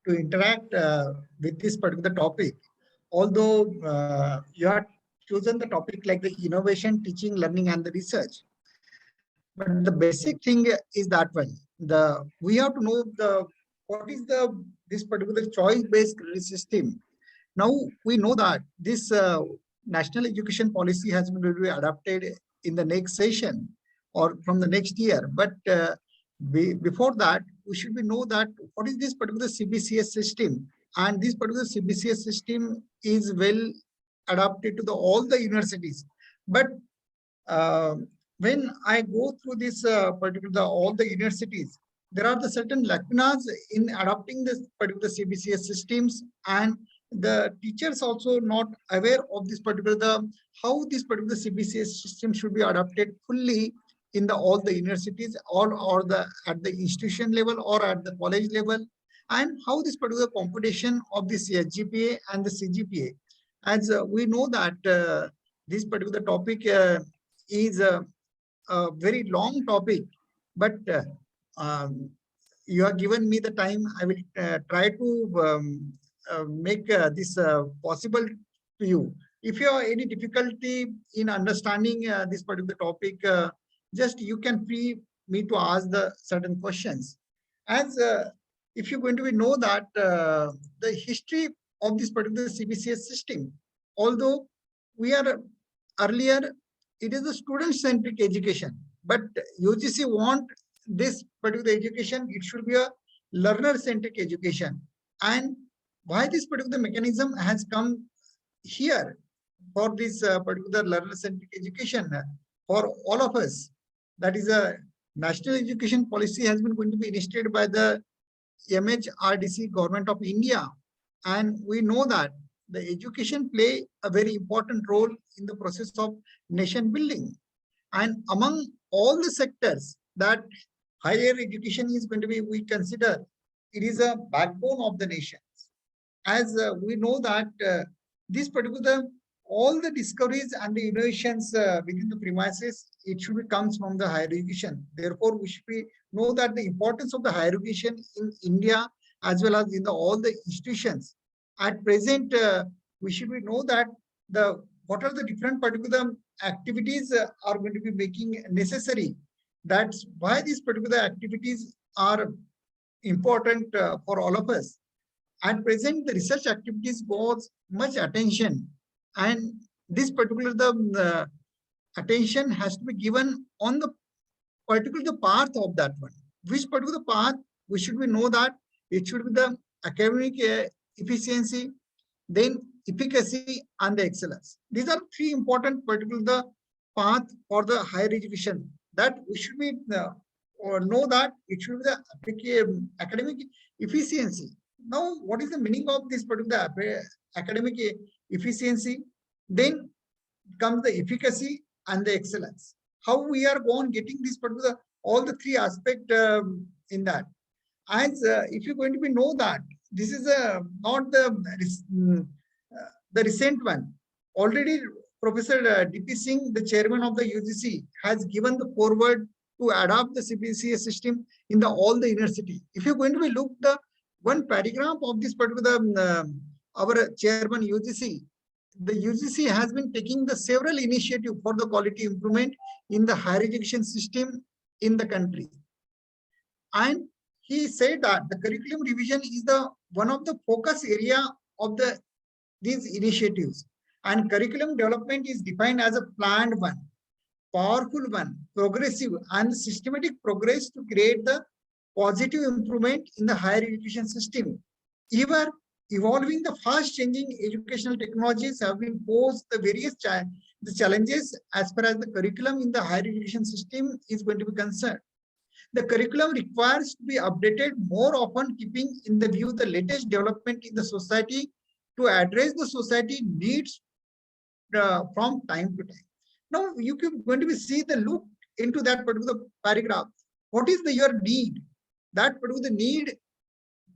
to interact with this particular topic. Although you have chosen the topic like the innovation, teaching, learning, and the research. But the basic thing is that one. We have to know what is this particular choice-based credit system. Now we know that this national education policy has been adopted in the next session or from the next year. But before that, we should know that what is this particular CBCS system, and this particular CBCS system is well adapted to all the universities. But when I go through this particular all the universities, there are the certain lacunas in adopting this particular CBCS systems, and the teachers also not aware of this particular how this particular CBCS system should be adopted fully in all the universities or at the institution level or at the college level, and how this particular competition of this GPA and the CGPA. As we know that this particular topic is a very long topic, but you have given me the time. I will try to make this possible to you. If you have any difficulty in understanding this particular topic, just you can free me to ask the certain questions. As if you're going to know that the history of this particular CBCS system, although we are earlier, it is a student-centric education, but UGC want this particular education, it should be a learner-centric education. And why this particular mechanism has come here for this particular learner-centric education for all of us? That is a national education policy has been going to be initiated by the MHRDC government of India. And we know that the education play a very important role in the process of nation building. And among all the sectors that higher education is going to be, we consider it is a backbone of the nations. As we know that this particular, all the discoveries and the innovations within the premises, it should be comes from the higher education. Therefore, we should know that the importance of the higher education in India as well as in all the institutions. At present, we should know that what are the different particular activities are going to be making necessary. That's why these particular activities are important for all of us. At present, the research activities goes much attention, and this particular attention has to be given on the particular path of that one. Which particular path we should know that it should be the academic efficiency, then efficacy and the excellence. These are three important particular path for the higher education that we should be or know that it should be the academic efficiency. Now, what is the meaning of this particular academic efficiency? Then comes the efficacy and the excellence. How we are going getting this particular all the three aspects in that. As if you're going to be know that this is not the recent one. Already, Professor D.P. Singh, the chairman of the UGC, has given the forward to adopt the CBCS system in all the university. If you're going to be look the one paragraph of this particular our chairman UGC, the UGC has been taking the several initiatives for the quality improvement in the higher education system in the country. And he said that the curriculum revision is one of the focus area of these initiatives. And curriculum development is defined as a planned one, powerful one, progressive and systematic progress to create the positive improvement in the higher education system. Even evolving the fast-changing educational technologies have been posed the various challenges as far as the curriculum in the higher education system is going to be concerned. The curriculum requires to be updated more often, keeping in the view the latest development in the society to address the society needs from time to time. Now, you can going to be see the look into that particular paragraph. What is your need? That particular need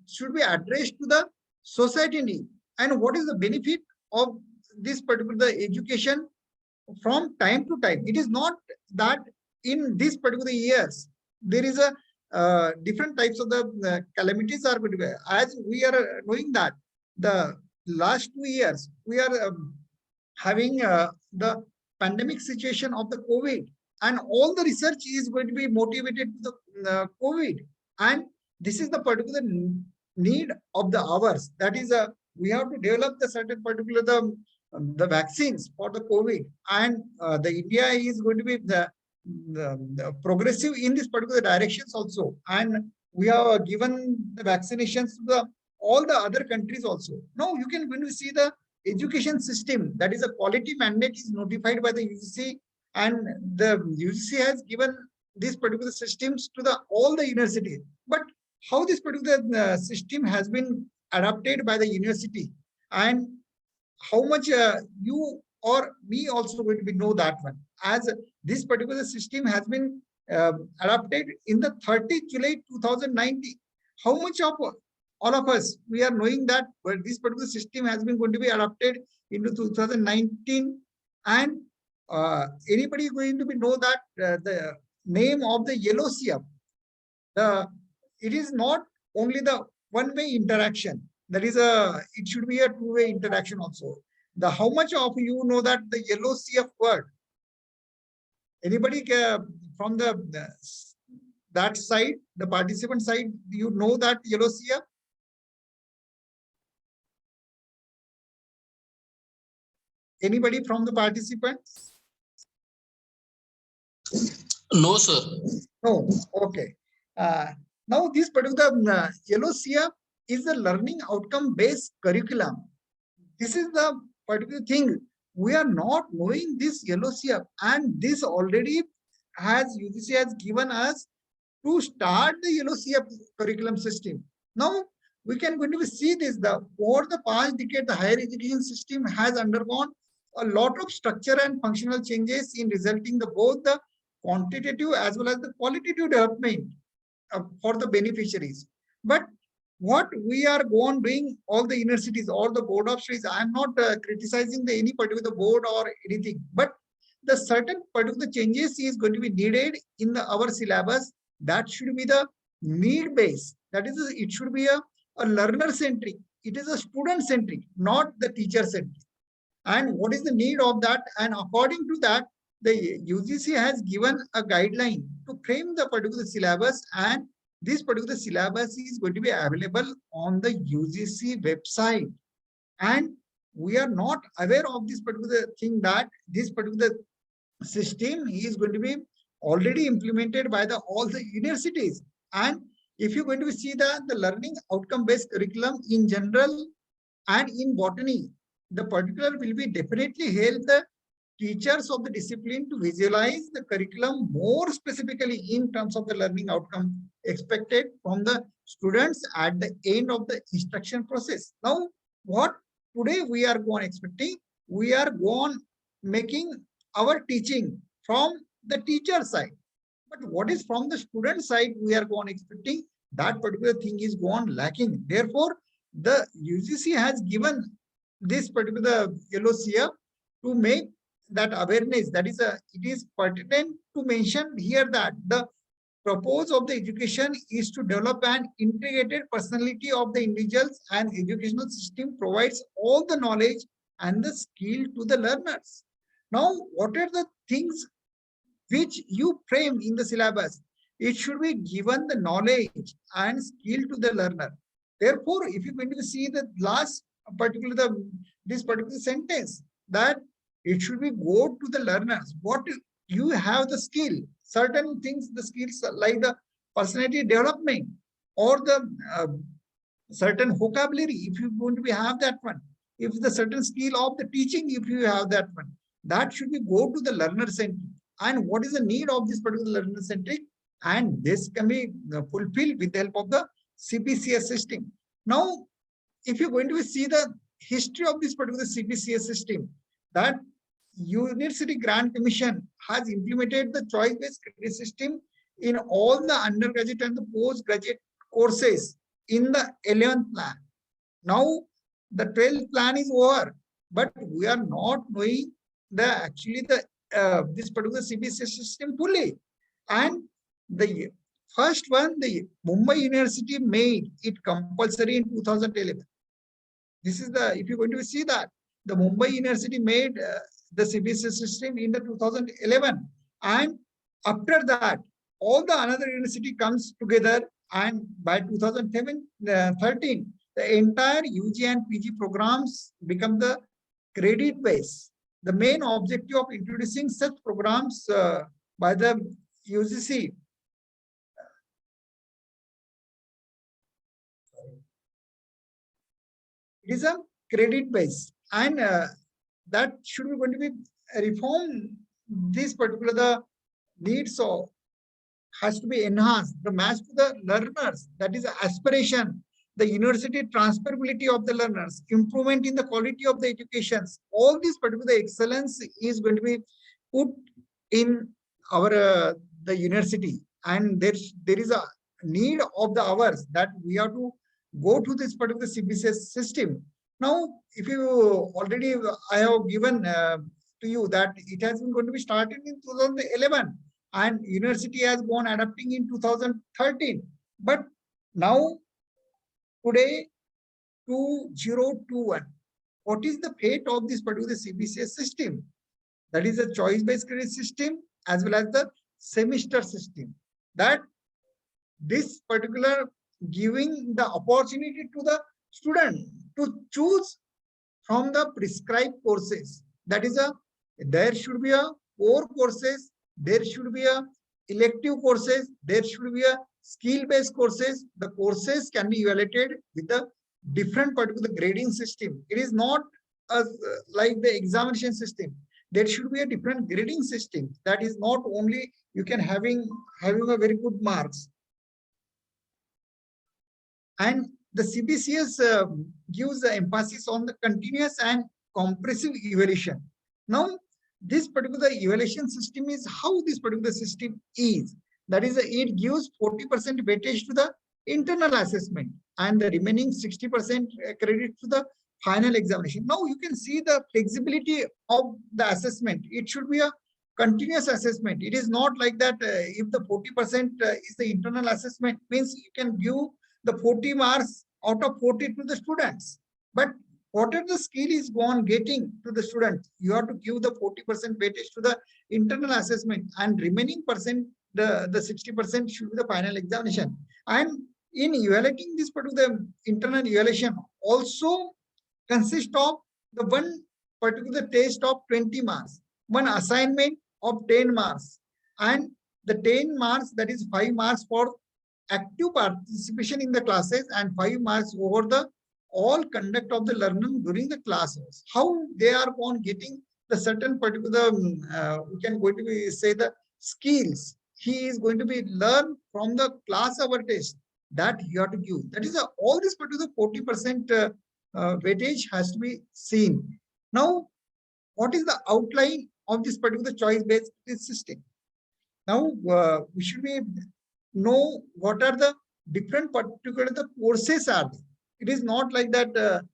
should be addressed to the society need. and what is the benefit of this particular education from time to time. It is not that in this particular years there is a different types of the calamities are going to be, as we are knowing that the last 2 years we are having the pandemic situation of the COVID, and all the research is going to be motivated to the COVID, and this is the particular need of the hours. That is we have to develop the certain particular the vaccines for the COVID, and the India is going to be the progressive in this particular directions also, and we have given the vaccinations to the all the other countries also. Now you can when we see the education system, that is a quality mandate is notified by the UGC, and the UGC has given these particular systems to the all the universities. But how this particular system has been adapted by the university, and how much you or me also going to be know that one, as this particular system has been adapted in the 30th July 2019. How much of all of us we are knowing that this particular system has been going to be adapted into 2019, and anybody going to be know that the name of the yellow CF, it is not only the one-way interaction. That is it should be a two-way interaction also. How much of you know that the yellow CF word? Anybody from that side, the participant side, do you know that yellow CF? Anybody from the participants? No, sir. No. Okay. Now this particular yellow CF is the learning outcome based curriculum. This is the particular thing. We are not knowing this yellow CF, and this already has UGC has given us to start the yellow CF curriculum system. Now we can going to see this. Over the past decade, the higher education system has undergone a lot of structure and functional changes in resulting both the quantitative as well as the qualitative development for the beneficiaries. But what we are going doing, all the universities or the board of studies, I am not criticizing any particular board or anything, but the certain particular changes is going to be needed in our syllabus. That should be the need based. That is, it should be a learner centric. It is a student centric, not the teacher centric. And what is the need of that? And according to that, the UGC has given a guideline to frame the particular syllabus, and this particular syllabus is going to be available on the UGC website. And we are not aware of this particular thing, that this particular system is going to be already implemented by all the universities. And if you're going to see the learning outcome based curriculum in general and in botany, the particular will be definitely help the teachers of the discipline to visualize the curriculum more specifically in terms of the learning outcome expected from the students at the end of the instruction process. Now, what today we are going expecting, we are going making our teaching from the teacher side. But what is from the student side, we are going expecting that particular thing is gone lacking. Therefore, the UGC has given this particular yellow CF to make that awareness. That is it is pertinent to mention here that the purpose of the education is to develop an integrated personality of the individuals, and educational system provides all the knowledge and the skill to the learners. Now, what are the things which you frame in the syllabus? It should be given the knowledge and skill to the learner. Therefore, if you're going to see the last particular this particular sentence, that it should be go to the learners. What you have the skill, certain things, the skills like the personality development or the certain vocabulary, if you're going to have that one, if the certain skill of the teaching, if you have that one, that should be go to the learner centric. And what is the need of this particular learner centric? And this can be fulfilled with the help of the CPCS system. Now, if you're going to see the history of this particular CPCS system, that University Grant Commission has implemented the choice-based credit system in all the undergraduate and the postgraduate courses in the 11th plan. Now, the 12th plan is over, but we are not knowing this particular CBSE system fully. And the first one, the Mumbai University made it compulsory in 2011. This is if you're going to see that, the Mumbai University made the CBSE system in the 2011. And after that, all the another university comes together, and by 2013, the entire UG and PG programs become the credit base. The main objective of introducing such programs by the UGC it is a credit base, and that should be going to be reformed. This particular the needs of has to be enhanced. The match to the learners, that is aspiration, the university transferability of the learners, improvement in the quality of the educations. All these particular excellence is going to be put in our the university, and there is a need of the hours that we have to go to this particular CBSE system. Now, if you already, I have given to you that it has been going to be started in 2011, and university has gone adapting in 2013. But now, today, 2021, what is the fate of this particular CBSE system? That is a choice-based credit system as well as the semester system. That this particular giving the opportunity to the student to choose from the prescribed courses. That is there should be a core courses, there should be a elective courses, there should be a skill-based courses. The courses can be evaluated with a different particular grading system. It is not like the examination system. There should be a different grading system. That is not only you can having a very good marks. And the CBCS gives the emphasis on the continuous and comprehensive evaluation. Now, this particular evaluation system is how this particular system is. That is, it gives 40% weightage to the internal assessment and the remaining 60% credit to the final examination. Now, you can see the flexibility of the assessment. It should be a continuous assessment. It is not like that if the 40% is the internal assessment, means you can give the 40 marks out of 40 to the students. But whatever the skill is gone getting to the student, you have to give the 40% weightage to the internal assessment, and remaining percent, the 60% should be the final examination. And in evaluating this particular internal evaluation also consists of the one particular test of 20 marks, one assignment of 10 marks, and the 10 marks, that is 5 marks for active participation in the classes and 5 marks over the all conduct of the learner during the classes. How they are on getting the certain particular, we can going to be say the skills. He is going to be learn from the class hour test that you have to give. That is all this particular 40% weightage has to be seen. Now, what is the outline of this particular choice-based system? Now, we should be know what are the different particular the courses are there. It is not like that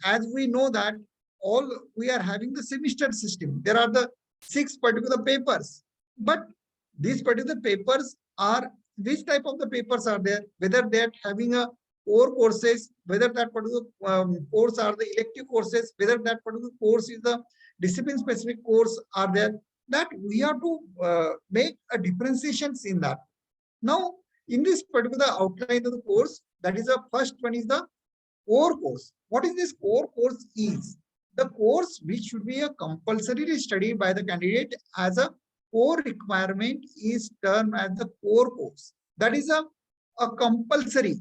as we know that all we are having the semester system. There are the 6 particular papers, but these particular papers are, which type of the papers are there, whether they are having a core courses, whether that particular course are the elective courses, whether that particular course is the discipline specific course are there, that we have to make a differentiations in that. Now, in this particular outline of the course, that is the first one is the core course. What is this core course is? The course which should be a compulsory study by the candidate as a core requirement is termed as the core course. That is a compulsory,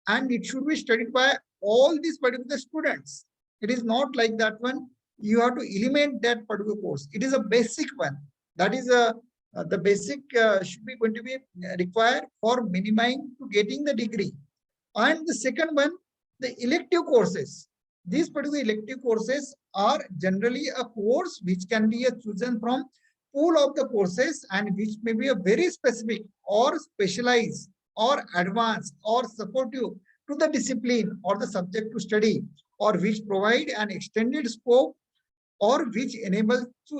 and it should be studied by all these particular students. It is not like that one. You have to eliminate that particular course. It is a basic one. That is the basic should be going to be required for minimizing to getting the degree. And the second one, the elective courses. These particular elective courses are generally a course which can be chosen from pool of the courses, and which may be a very specific or specialized or advanced or supportive to the discipline or the subject to study, or which provide an extended scope or which enables to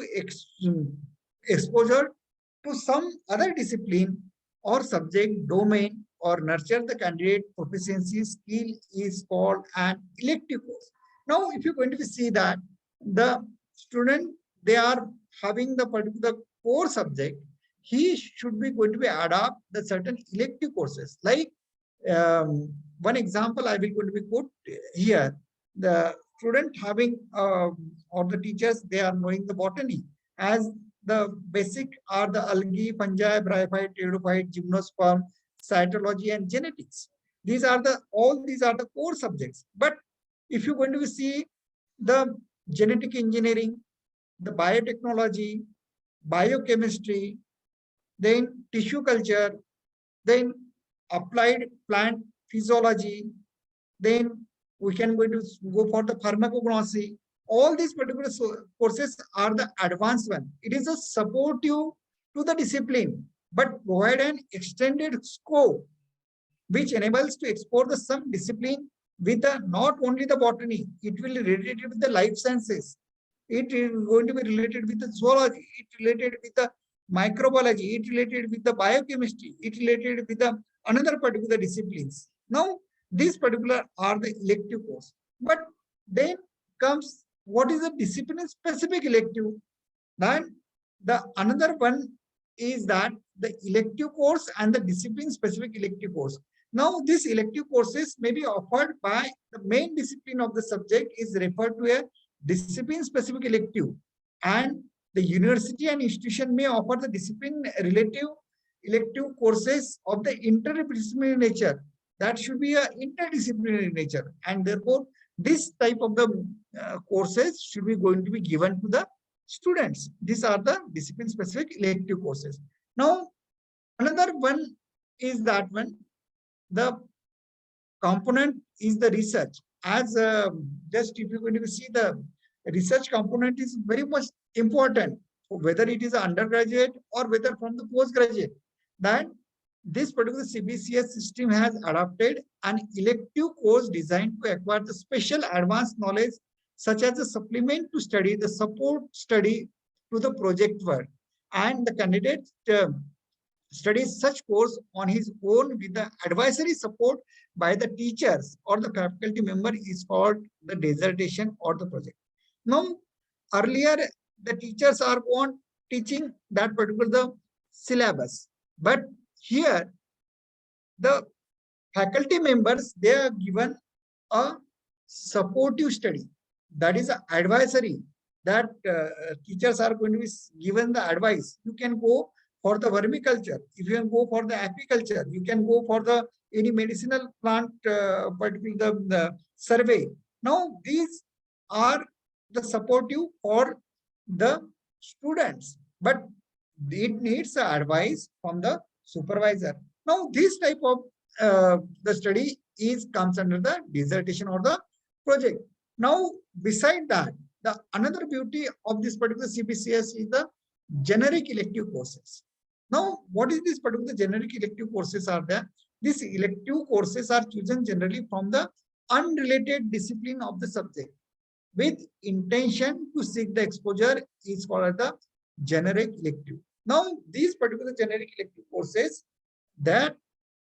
exposure to some other discipline or subject domain or nurture the candidate proficiency skill is called an elective course. Now, if you're going to see that the student, they are having the particular core subject, he should be going to be adopt the certain elective courses. Like one example I will going to be put here. The student having or the teachers, they are knowing the botany as the basic are the algae, fungi, bryophyte, pteridophyte, gymnosperm, cytology, and genetics. These are the all these are the core subjects. But if you're going to see the genetic engineering, the biotechnology, biochemistry, then tissue culture, then applied plant physiology, then we can go for the pharmacognosy. All these particular courses are the advanced one. It is a supportive to the discipline, but provide an extended scope, which enables to explore the some discipline with the not only the botany, it will be related with the life sciences. It is going to be related with the zoology, it related with the microbiology, it related with the biochemistry, it related with the another particular disciplines. Now, these particular are the elective course. But then comes what is the discipline specific elective? Then the another one is that the elective course and the discipline specific elective course. Now, these elective courses may be offered by the main discipline of the subject is referred to a discipline specific elective, and the university and institution may offer the discipline relative elective courses of the interdisciplinary nature. That should be a interdisciplinary nature, and therefore this type of the courses should be going to be given to the students. These are the discipline specific elective courses. Now, another one is that one, the component is the research. As just if you're going to see the research component is very much important, whether it is undergraduate or whether from the postgraduate. That this particular CBCS system has adopted an elective course designed to acquire the special advanced knowledge, such as the supplement to study, the support study to the project work, and the candidate studies such course on his own with the advisory support by the teachers or the faculty member is called the dissertation or the project. Now, earlier the teachers are on teaching that particular the syllabus, but here the faculty members, they are given a supportive study, that is advisory, that teachers are going to be given the advice. You can go for the vermiculture, if you can go for the apiculture, you can go for the any medicinal plant particular the survey. Now, these are the supportive for the students, but it needs advice from the supervisor. Now, this type of the study is comes under the dissertation or the project. Now, beside that, the another beauty of this particular CBCS is the generic elective courses. Now, what is this particular generic elective courses are there? These elective courses are chosen generally from the unrelated discipline of the subject with intention to seek the exposure is called the generic elective. Now, these particular generic elective courses that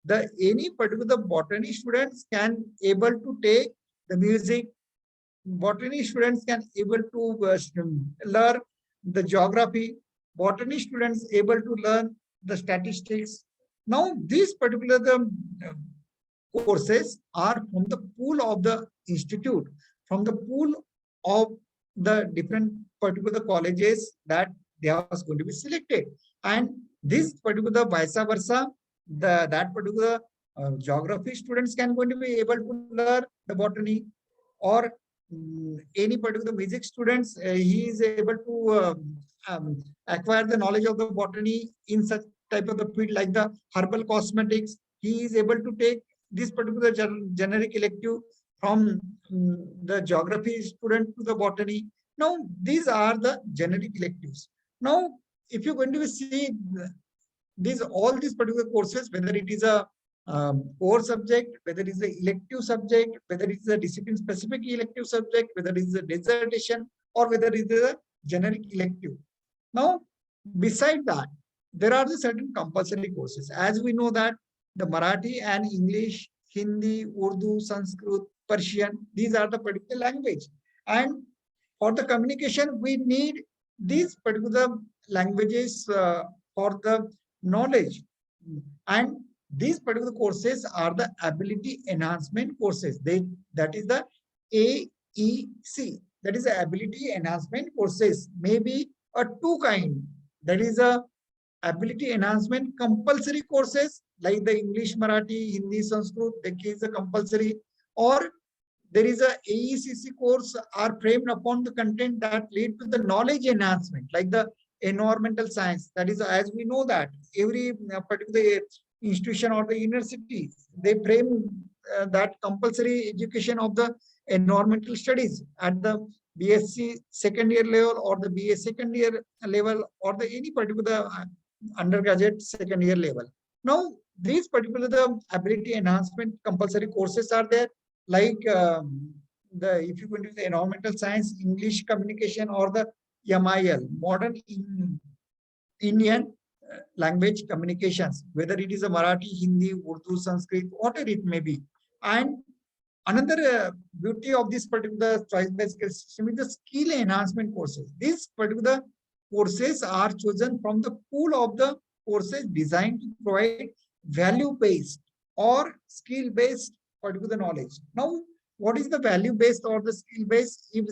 the any particular botany students can able to take the music, botany students can able to learn the geography, botany students able to learn the statistics. Now, these particular courses are from the pool of the institute, from the pool of the different particular colleges that they are going to be selected, and this particular vice versa, that particular geography students can going to be able to learn the botany, or any particular music students he is able to acquire the knowledge of the botany in such type of the field like the herbal cosmetics. He is able to take this particular generic elective from the geography student to the botany. Now, these are the generic electives. Now, if you're going to see these all these particular courses, whether it is a core subject, whether it is the elective subject, whether it is a discipline specific elective subject, whether it is a dissertation, or whether it is a generic elective. Now, beside that, there are the certain compulsory courses. As we know that the Marathi and English, Hindi, Urdu, Sanskrit, Persian, these are the particular language. And for the communication, we need these particular languages for the knowledge. And these particular courses are the ability enhancement courses. That is the AEC. That is the ability enhancement courses. Maybe a two kind. That is a ability enhancement compulsory courses like the English, Marathi, Hindi, Sanskrit. That is a compulsory, or there is a AECC course are framed upon the content that lead to the knowledge enhancement, like the environmental science. That is, as we know that every particular institution or the university, they frame that compulsory education of the environmental studies at the BSc second year level or the BA second year level or the any particular undergraduate second year level. Now, these particular the ability enhancement compulsory courses are there, like if you go into the environmental science, English communication, or the MIL, modern Indian language communications, whether it is a Marathi, Hindi, Urdu, Sanskrit, whatever it may be. And another beauty of this particular choice-based system is the skill enhancement courses. These particular courses are chosen from the pool of the courses designed to provide value-based or skill-based particular knowledge. Now, what is the value-based or the skill-based? If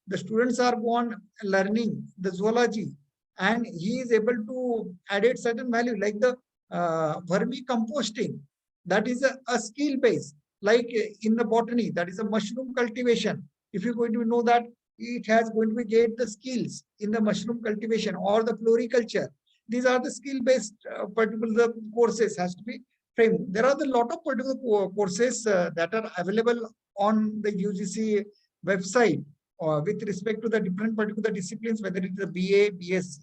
the students are gone learning the zoology and he is able to add certain value like the vermicomposting, that is a skill-based. Like in the botany, that is a mushroom cultivation. If you're going to know that it has going to be get the skills in the mushroom cultivation or the floriculture. These are the skill-based particular courses has to be framed. There are a lot of particular courses that are available on the UGC website with respect to the different particular disciplines, whether it is a BA, BSc,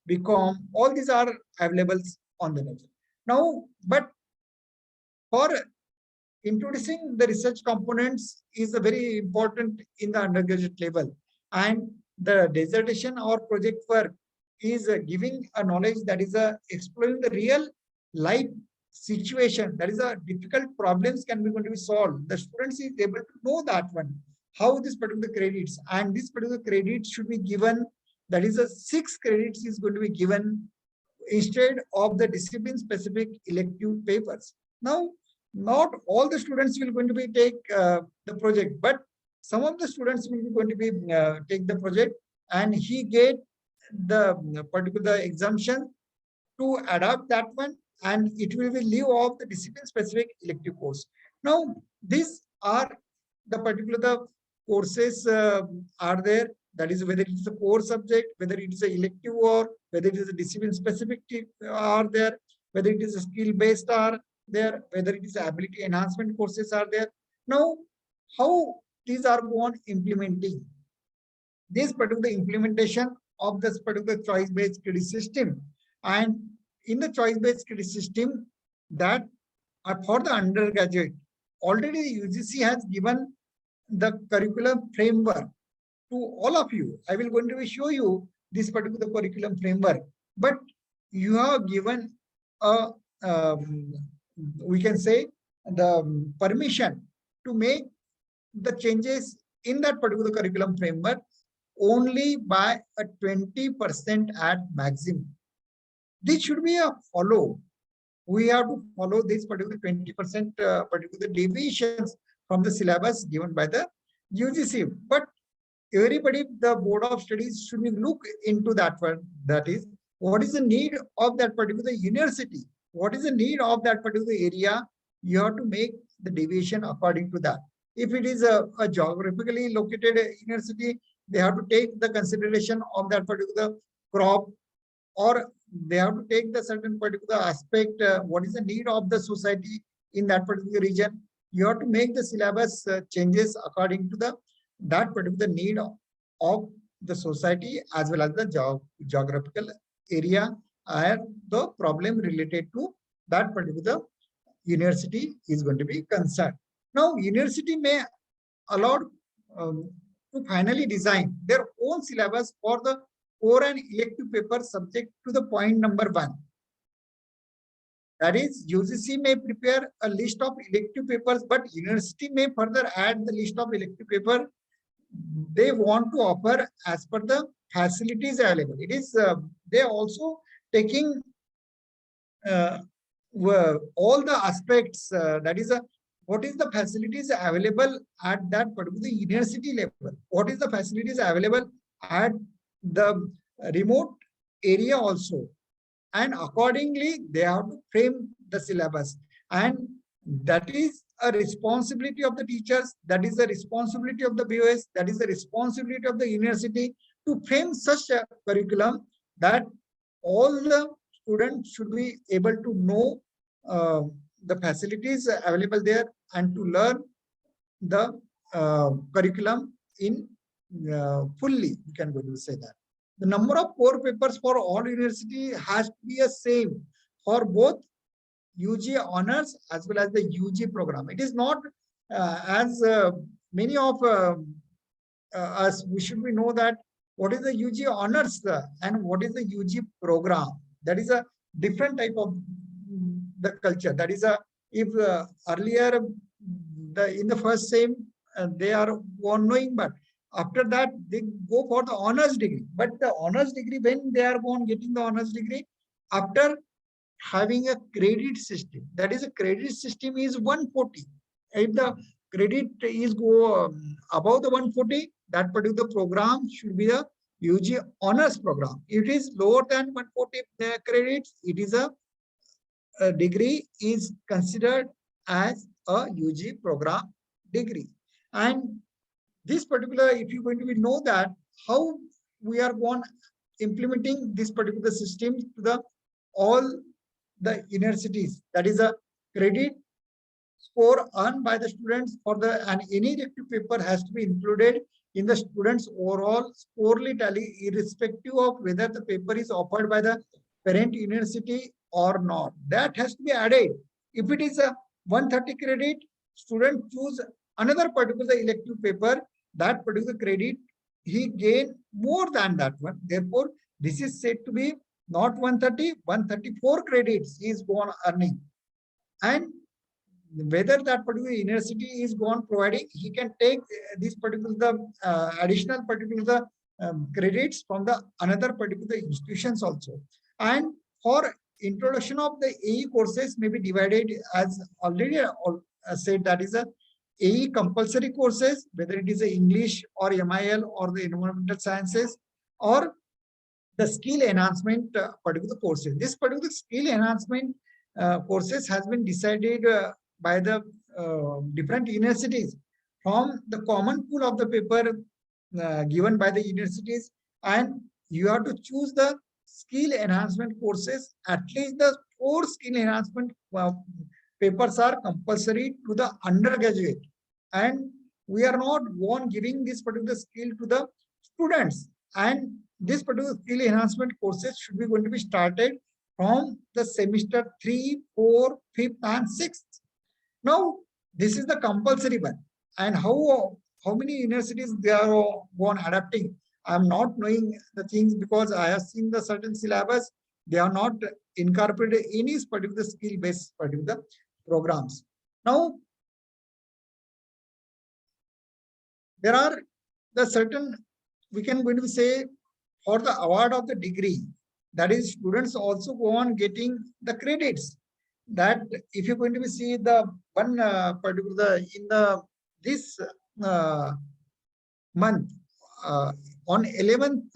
BCom, all these are available on the website. Now, but for introducing the research components is a very important in the undergraduate level, and the dissertation or project work is giving a knowledge that is exploring the real life situation, that is a difficult problems can be going to be solved. The students is able to know that one, how this particular credits, and this particular credit should be given, that is a 6 credits is going to be given instead of the discipline specific elective papers. Now, not all the students will going to be take the project, but some of the students will be going to be take the project, and he get the particular exemption to adapt that one, and it will be leave off the discipline specific elective course. Now, these are the particular courses are there. That is whether it is a core subject, whether it is a elective, or whether it is a discipline specific are there, whether it is a skill based are there, whether it is ability enhancement courses are there. Now, how these are going implementing this particular implementation of this particular choice-based credit system, and in the choice-based credit system that for the undergraduate, already UGC has given the curriculum framework to all of you. I will going to show you this particular curriculum framework, but you have given a we can say the permission to make the changes in that particular curriculum framework only by a 20% at maximum. This should be a follow. We have to follow this particular 20% particular deviations from the syllabus given by the UGC. But everybody, the Board of Studies should look into that one. That is, what is the need of that particular university? What is the need of that particular area? You have to make the deviation according to that. If it is a geographically located university, they have to take the consideration of that particular crop, or they have to take the certain particular aspect, what is the need of the society in that particular region. You have to make the syllabus changes according to that particular need of the society as well as the geographical area and the problem related to that particular university is going to be concerned. Now, university may allow to finally design their own syllabus for the core and elective paper subject to the point number 1. That is, UGC may prepare a list of elective papers, but university may further add the list of elective paper they want to offer as per the facilities available. It is they are also taking all the aspects, that is what is the facilities available at that particular university level, what is the facilities available at the remote area also, and accordingly they have to frame the syllabus, and that is a responsibility of the teachers, that is the responsibility of the BOS, that is the responsibility of the university to frame such a curriculum that all the students should be able to know the facilities available there and to learn the curriculum in fully, we can go to say that. The number of core papers for all university has to be the same for both UG honors as well as the UG program. It is not as many of us, we should know that what is the UG honors and what is the UG program. That is a different type of the culture. That is a, if earlier in the first sem they are knowing, but after that they go for the honors degree. But the honors degree, when they are getting the honors degree, after having a credit system, that is a credit system is 140. If the credit is go above the 140, that particular program should be a UG honors program. If it is lower than 140 credits, it is a degree is considered as a UG program degree. And this particular, if you're going to be know that how we are going implementing this particular system to the all the universities, that is a credit score earned by the students for the, and any elective paper has to be included in the students overall scorely tally, irrespective of whether the paper is offered by the parent university or not. That has to be added. If it is a 130 credit, student choose another particular elective paper, that particular credit he gain more than that one. Therefore, this is said to be not 130, 134 credits he is gone earning. And whether that particular university is gone providing, he can take this particular additional particular credits from the another particular institutions also. And for introduction of the AE courses may be divided as already said, that is a AE compulsory courses, whether it is a English or MIL or the environmental sciences, or the skill enhancement particular courses. This particular skill enhancement courses has been decided by the different universities from the common pool of the paper given by the universities, and you have to choose the skill enhancement courses. At least the 4 skill enhancement papers are compulsory to the undergraduate, and we are not giving this particular skill to the students. And this particular skill enhancement courses should be going to be started from the semester 3, 4, 5th and 6th. Now, this is the compulsory one. And how many universities they are adapting? I'm not knowing the things because I have seen the certain syllabus. They are not incorporated any particular skill-based particular programs. Now, there are the certain, we can going to say, for the award of the degree, that is students also go on getting the credits. That if you're going to see the one particular in the this month on 11th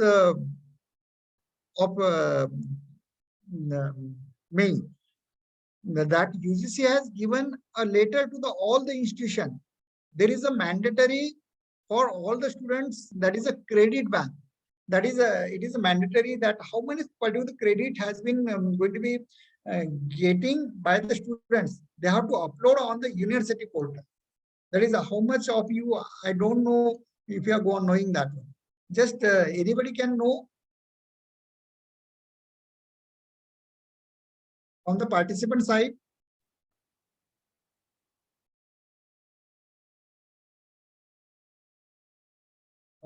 of May, that UGC has given a letter to the all the institution. There is a mandatory for all the students, that is a credit bank. That is it is a mandatory that how many particular credit has been going to be getting by the students. They have to upload on the university portal. That is how much of you, I don't know if you are going knowing that one. Just anybody can know on the participant side.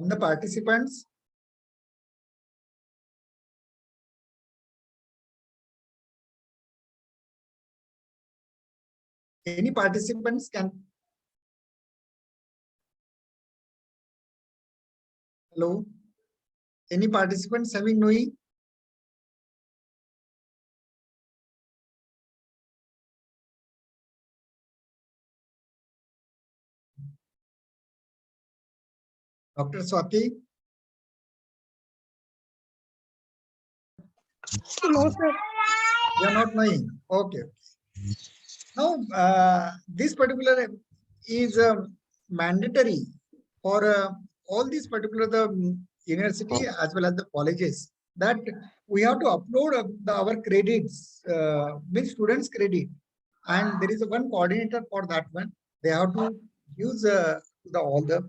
From the participants, any participants can. Hello, any participants having knowing? Dr. Swati? No, sir. You are not knowing. Okay. Now, this particular is mandatory for all these particular university as well as the colleges, that we have to upload our credits, means students' credit, and there is one coordinator for that one. They have to use all the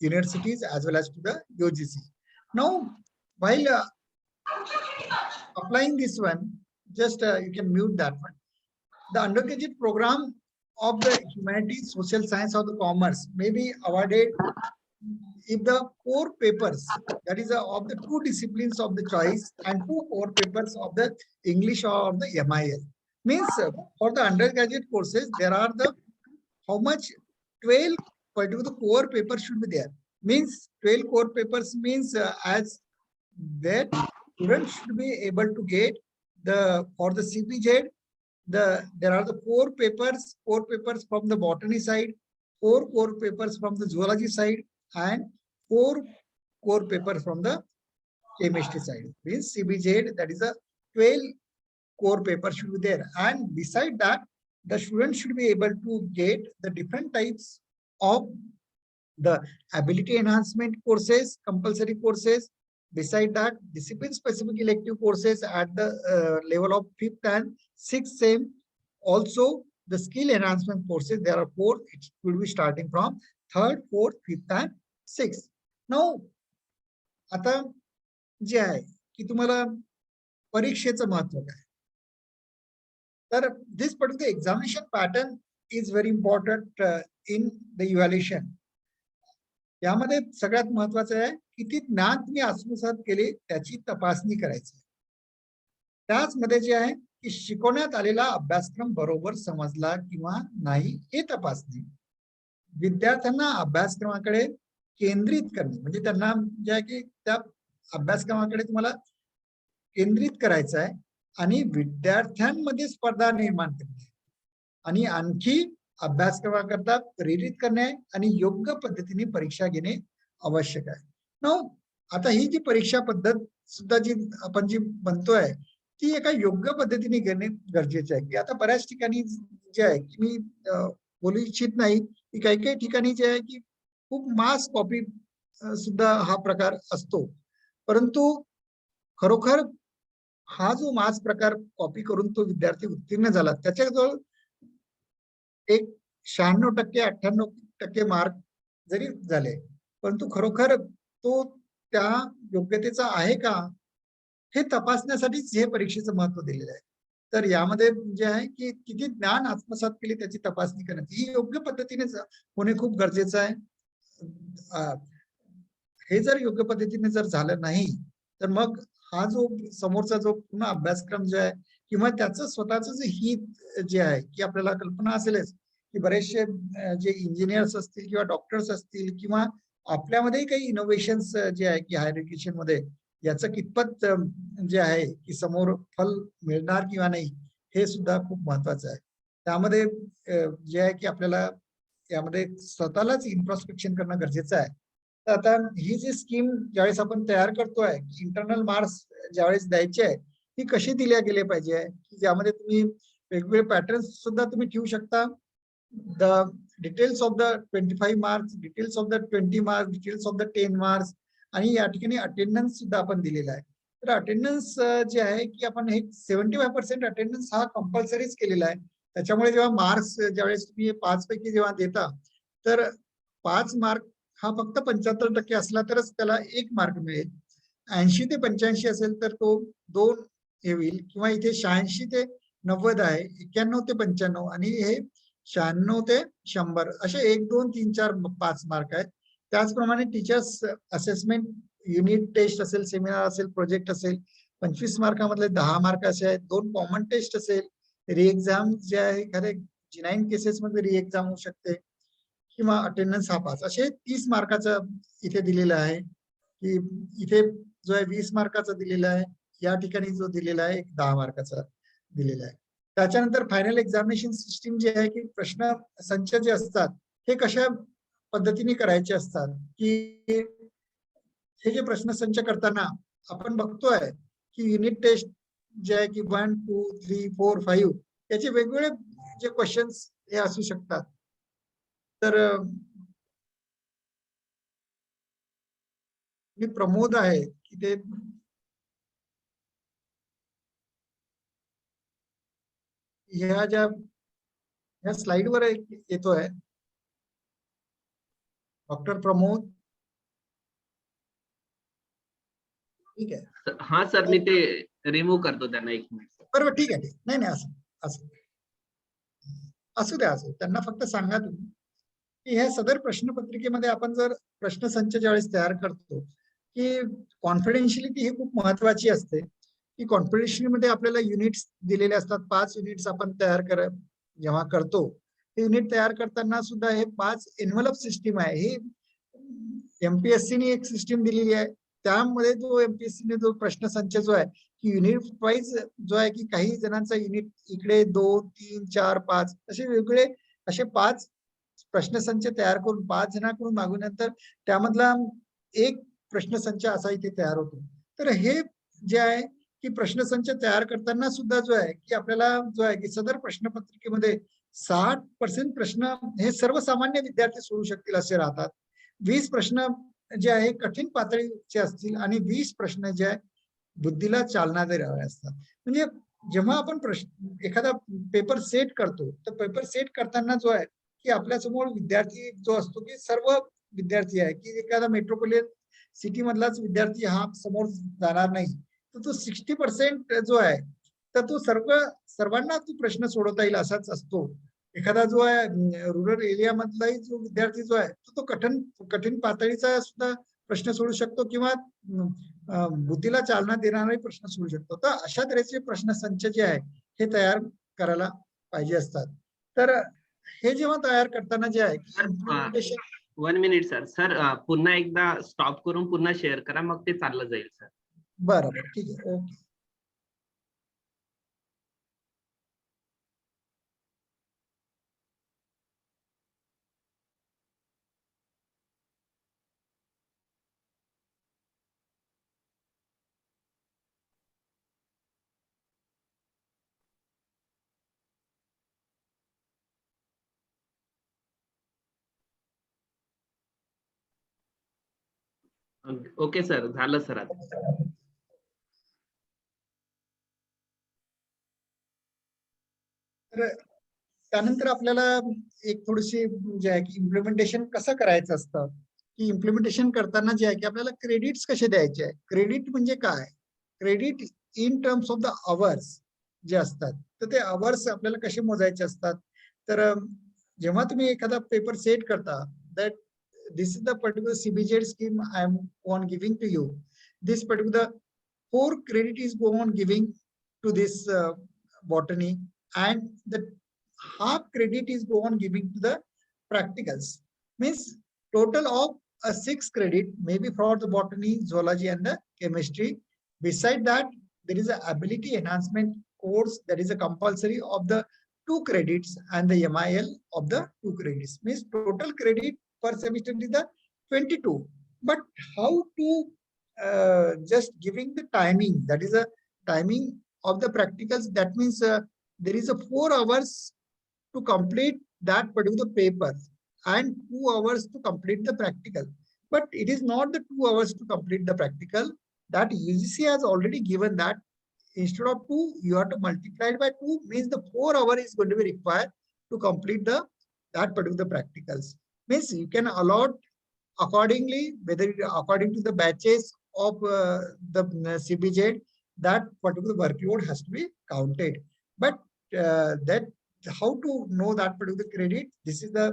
universities as well as to the UGC. Now, while applying this one, just you can mute that one. The undergraduate program of the humanities, social science, or the commerce may be awarded if the core papers, that is of the two disciplines of the choice and two core papers of the English or the MIL. Means for the undergraduate courses, there are the how much 12 particular core papers should be there. Means 12 core papers means as that students should be able to get the for the CPZ. There are the core papers from the botany side, 4 core papers from the zoology side, and 4 core papers from the chemistry side. Means CBZ, that is a 12 core paper should be there. And beside that, the students should be able to get the different types of the ability enhancement courses, compulsory courses. Beside that, discipline-specific elective courses at the level of 5th and 6th sem. Also, the skill enhancement courses, there are 4. It will be starting from 3rd, 4th, 5th, and 6th. Now, आता जे आहे की तुम्हाला परीक्षेचं महत्व काय, तर this particular examination pattern is very important in the evaluation. यामध्ये सगळ्यात महत्वाचं आहे किती ज्ञान तुम्ही आत्मसात केले त्याची तपासणी करायची. त्याचमध्ये जे आहे की शिकवण्यात आलेला अभ्यासक्रम बरोबर समजला किंवा नाही हे तपासणी. विद्यार्थ्यांना अभ्यासक्रमाकडे केंद्रित करणे, म्हणजे त्यांना जे आहे की त्या अभ्यासक्रमाकडे तुम्हाला केंद्रित करायचं आहे आणि विद्यार्थ्यांमध्ये स्पर्धा निर्माण करणे आणि आणखी अभ्यासक्रमाकरता प्रेरित करणे आणि योग्य पद्धतीने परीक्षा घेणे आवश्यक आहे. आता ही जी परीक्षा पद्धत सुद्धा जी आपण जी म्हणतोय ती एका योग्य पद्धतीने घेणे गरजेचे आहे. की आता बऱ्याच ठिकाणी जे आहे की मी बोलू इच्छित नाही की काही काही ठिकाणी जे आहे की खूप मास कॉपी सुद्धा हा प्रकार असतो, परंतु खरोखर हा जो मास प्रकार कॉपी करून तो विद्यार्थी उत्तीर्ण झाला त्याच्याजवळ एक 96% 98% मार्क जरी झाले, परंतु खरोखर तो त्या योग्यतेचा आहे का हे तपासण्यासाठीच हे परीक्षेचं महत्व दिलेलं आहे. तर यामध्ये जे आहे की किती ज्ञान आत्मसात केले त्याची तपासणी करण्याची ही योग्य पद्धतीने होणे खूप गरजेचं आहे. हे जर योग्य पद्धतीने जर झालं नाही तर मग हा जो समोरचा जो पुन्हा अभ्यासक्रम जो आहे किंवा त्याचं स्वतःच जे हित जे आहे की आपल्याला कल्पना असेलच की बरेचसे जे इंजिनियर्स असतील किंवा डॉक्टर्स असतील किंवा आपल्यामध्येही काही इनोव्हेशन्स जे आहे की हायर एज्युकेशन मध्ये याचं कितपत जे आहे की समोर फल मिळणार किंवा नाही हे सुद्धा खूप महत्वाचं आहे. त्यामध्ये जे आहे की आपल्याला यामध्ये स्वतःलाच इन्ट्रोस्पेक्शन करणं गरजेचं आहे. तर आता ही जी स्कीम ज्यावेळेस आपण तयार करतोय इंटरनल मार्क्स ज्यावेळेस द्यायचे आहे ती कशी दिल्या गेले पाहिजे की ज्यामध्ये तुम्ही वेगवेगळे पॅटर्न्स सुद्धा तुम्ही ठेवू शकता. The details of the 25 marks, details of the 20 marks, details of the 10 marks आणि या ठिकाणी अटेंडन्स सुद्धा आपण दिलेला आहे. तर अटेंडन्स जे आहे की आपण हे 75% अटेंडन्स हा कंपल्सरीच केलेला आहे. त्याच्यामुळे जेव्हा मार्क्स ज्यावेळेस तुम्ही 5 पैकी जेव्हा देता तर 5 मार्क हा फक्त 75% असला तरच त्याला 1 मार्क मिळेल. 80 ते 85 असेल तर तो 2 हे होईल किंवा इथे 86 ते 90 आहे, 91 ते 95 आणि हे 96 ते 100 असे 1, 2, 3, 4, 5 मार्क आहेत. त्याचप्रमाणे टीचर्स असेसमेंट, युनिट टेस्ट असेल, सेमिनार असेल, प्रोजेक्ट असेल, 25 मार्कामधले 10 मार्क असे आहेत, 2 कॉमन टेस्ट असेल, रि एक्झाम जे आहे एखाद्या G9 केसेस मध्ये रि एक्झाम होऊ शकते, किंवा अटेंडन्स हा 5, असे 30 मार्काचं इथे दिलेलं आहे. की इथे जो आहे 20 मार्काचा दिलेला आहे, या ठिकाणी जो दिलेला आहे 10 मार्काचा दिलेला आहे. त्याच्यानंतर फायनल एक्झामिनेशन सिस्टीम जे आहे की प्रश्न संच जे असतात हे कशा पद्धतीने करायचे असतात, की हे जे प्रश्न संच करताना आपण बघतोय की युनिट टेस्ट जे आहे की 1, 2, 3, 4, 5 याचे वेगवेगळे जे क्वेश्चन्स हे असू शकतात. तर मी प्रमोद आहे की ते ह्या स्लाइडवर येतोय डॉक्टर प्रमोद. ठीक आहे. हा सर, मी ते रिमूव्ह करतो त्यांना 1 मिनिट. बरोबर, ठीक आहे. नाही नाही, असू द्या. त्यांना फक्त सांगा तुम्ही की ह्या सदर प्रश्नपत्रिकेमध्ये आपण जर प्रश्नसंच ज्यावेळेस तयार करतो की कॉन्फिडेन्शियलिटी ही खूप महत्वाची असते. की कॉन्फिडेन्शियलिटी मध्ये आपल्याला युनिट्स दिलेले असतात. 5 युनिट्स आपण तयार जेव्हा करतो, हे युनिट तयार करताना सुद्धा हे 5 एन्व्हलप सिस्टीम आहे. ही MPSC ने एक सिस्टीम दिलेली आहे. त्यामध्ये जो MPSC ने जो प्रश्नसंच जो आहे की युनिट वाईज जो आहे की काही जणांचा युनिट इकडे 2, 3, 4, 5 असे वेगवेगळे असे 5 प्रश्नसंच तयार करून 5 जणांकडून मागवल्यानंतर त्यामधला एक प्रश्नसंच असा इथे तयार होतो. तर हे जे आहे की प्रश्नसंच तयार करताना सुद्धा जो आहे की आपल्याला जो आहे की सदर प्रश्नपत्रिकेमध्ये 60% प्रश्न हे सर्वसामान्य विद्यार्थी सोडू शकतील असे राहतात. 20 प्रश्न जे आहे कठीण पातळीचे असतील आणि 20 प्रश्न जे आहे बुद्धीला चालना देणारे असतात. म्हणजे जेव्हा आपण एखादा पेपर सेट करतो, तर पेपर सेट करताना जो आहे की आपल्या समोर विद्यार्थी जो असतो की सर्व विद्यार्थी आहे की एखादा मेट्रोपॉलिटन सिटी मधलाच विद्यार्थी हा समोर जाणार नाही, तर तो 60% जो आहे तर तो सर्वांना तो प्रश्न सोडवता येईल असाच असतो. एखादा जो आहे रुरल एरिया मधलाही जो विद्यार्थी जो आहे तो कठीण पातळीचा सुद्धा प्रश्न सोडू शकतो किंवा बुद्धीला चालना देणारे प्रश्न सोडू शकतो. तर अशा तऱ्हेचे प्रश्नसंच जे आहे हे तयार करायला पाहिजे असतात. तर हे जेव्हा तयार करताना जे आहे इम्प्लिमेंटेशन. 1 minute sir. सर पुन्हा एकदा स्टॉप करून पुन्हा शेअर करा, मग ते चाललं जाईल सर. बरं, ठीक आहे. ओके. ओके सर, झालं सर आता. तर त्यानंतर आपल्याला एक थोडीशी जे आहे की इम्प्लिमेंटेशन कसं करायचं असतं, की इम्प्लिमेंटेशन करताना जे आहे की आपल्याला क्रेडिट्स कसे द्यायचे आहे. क्रेडिट म्हणजे काय? Credit in terms of the hours जे असतात, तर ते अवर्स आपल्याला कसे मोजायचे असतात. तर जेव्हा तुम्ही एखादा पेपर सेट करता, that this is the particular CBZ scheme I am on giving to you. This particular 4 credit is go on giving to this botany, and the half credit is go on giving to the practicals. Means total of a 6 credit maybe for the botany, zoology and the chemistry. Beside that, there is a ability enhancement course that is a compulsory of the 2 credits and the MIL of the 2 credits. Means total credit per semester is the 22. But how to just giving the timing, that is a timing of the practicals. That means there is a 4 hours to complete that particular paper and 2 hours to complete the practical. But it is not the 2 hours to complete the practical. That UGC has already given that instead of 2, you have to multiply it by 2, means the 4 hour is going to be required to complete that particular practicals. Means you can allot accordingly, whether according to the batches of the CBZ, that particular workload has to be counted. But that how to know that particular credit? This is the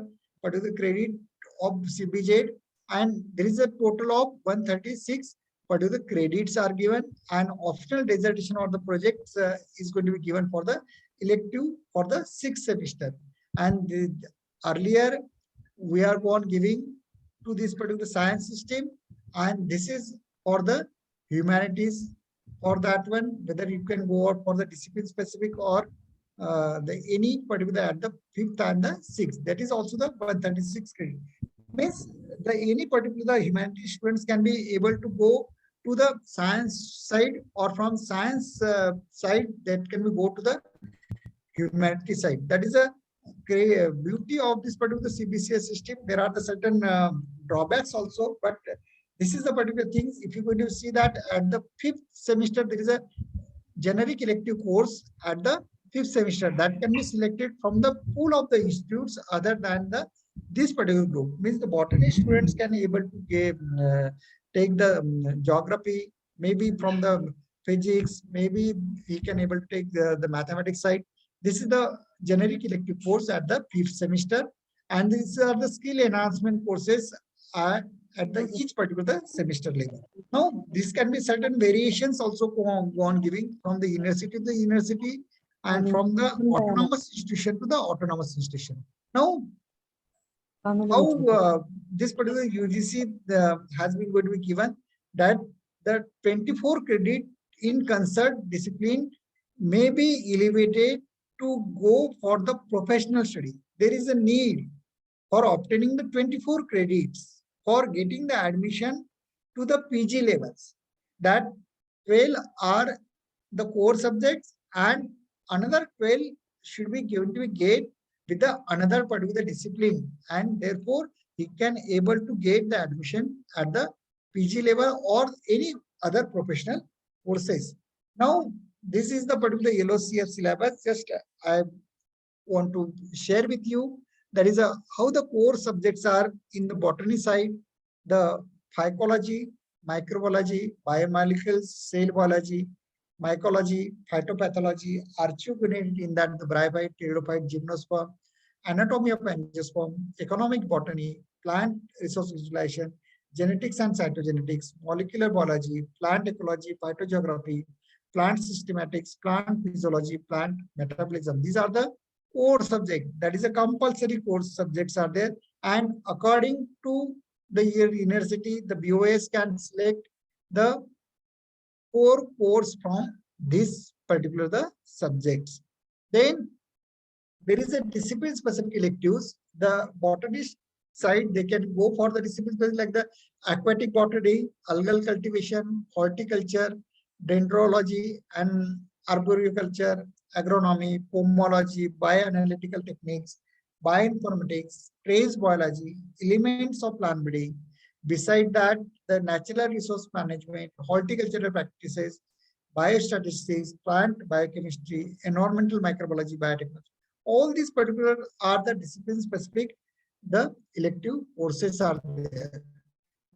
particular credit of CBZ and there is a total of 136 particular credits are given, and optional dissertation or the projects is going to be given for the elective for the 6th semester. And earlier we are going giving to this particular science system, and this is for the humanities. For that one, whether you can go out for the discipline specific or the any particular at the 5th and the 6th. That is also the 136 credit. Means the any particular humanities students can be able to go to the science side, or from science side that can be go to the humanity side. That is a beauty of this particular CBCS system. There are the certain drawbacks also, but this is the particular things. If you're going to see that at the 5th semester, there is a generic elective course at the 5th semester that can be selected from the pool of the institutes other than the this particular group. Means the botany students can able to give, take the geography, maybe from the physics, maybe he can able to take the mathematics side. This is the generic elective course at the 5th semester, and these are the skill enhancement courses at the each particular semester level. Now, this can be certain variations also go on giving from the university to the university, and from the autonomous institution to the autonomous institution. Now, how this particular UGC has been going to be given, that the 24 credit in concert discipline may be elevated to go for the professional study. There is a need for obtaining the 24 credits for getting the admission to the PG levels. That 12 are the core subjects, and another 12 should be given to get with the another particular discipline, and therefore he can able to get the admission at the PG level or any other professional courses. Now, this is the particular LOCF syllabus. Just I want to share with you. That is how the core subjects are in the botany side: the phycology, microbiology, biomolecules, cell biology, mycology, phytopathology, archaeogonid, in that the bryophyte, pteridophyte, gymnosperm, anatomy of angiosperm, economic botany, plant resource utilization, genetics and cytogenetics, molecular biology, plant ecology, phytogeography, plant systematics, plant physiology, plant metabolism. These are the core subjects. That is a compulsory course subjects are there, and according to the university, the BOS can select the core course from this particular the subjects. Then there is a discipline specific electives. The botanist side, they can go for the discipline specific like the aquatic botany, algal cultivation, horticulture, dendrology and arboriculture, agronomy, pomology, bioanalytical techniques, bioinformatics, trace biology, elements of plant breeding. Beside that, the natural resource management, horticultural practices, biostatistics, plant biochemistry, environmental microbiology, biotechnology. All these particular are the discipline specific, the elective courses are there.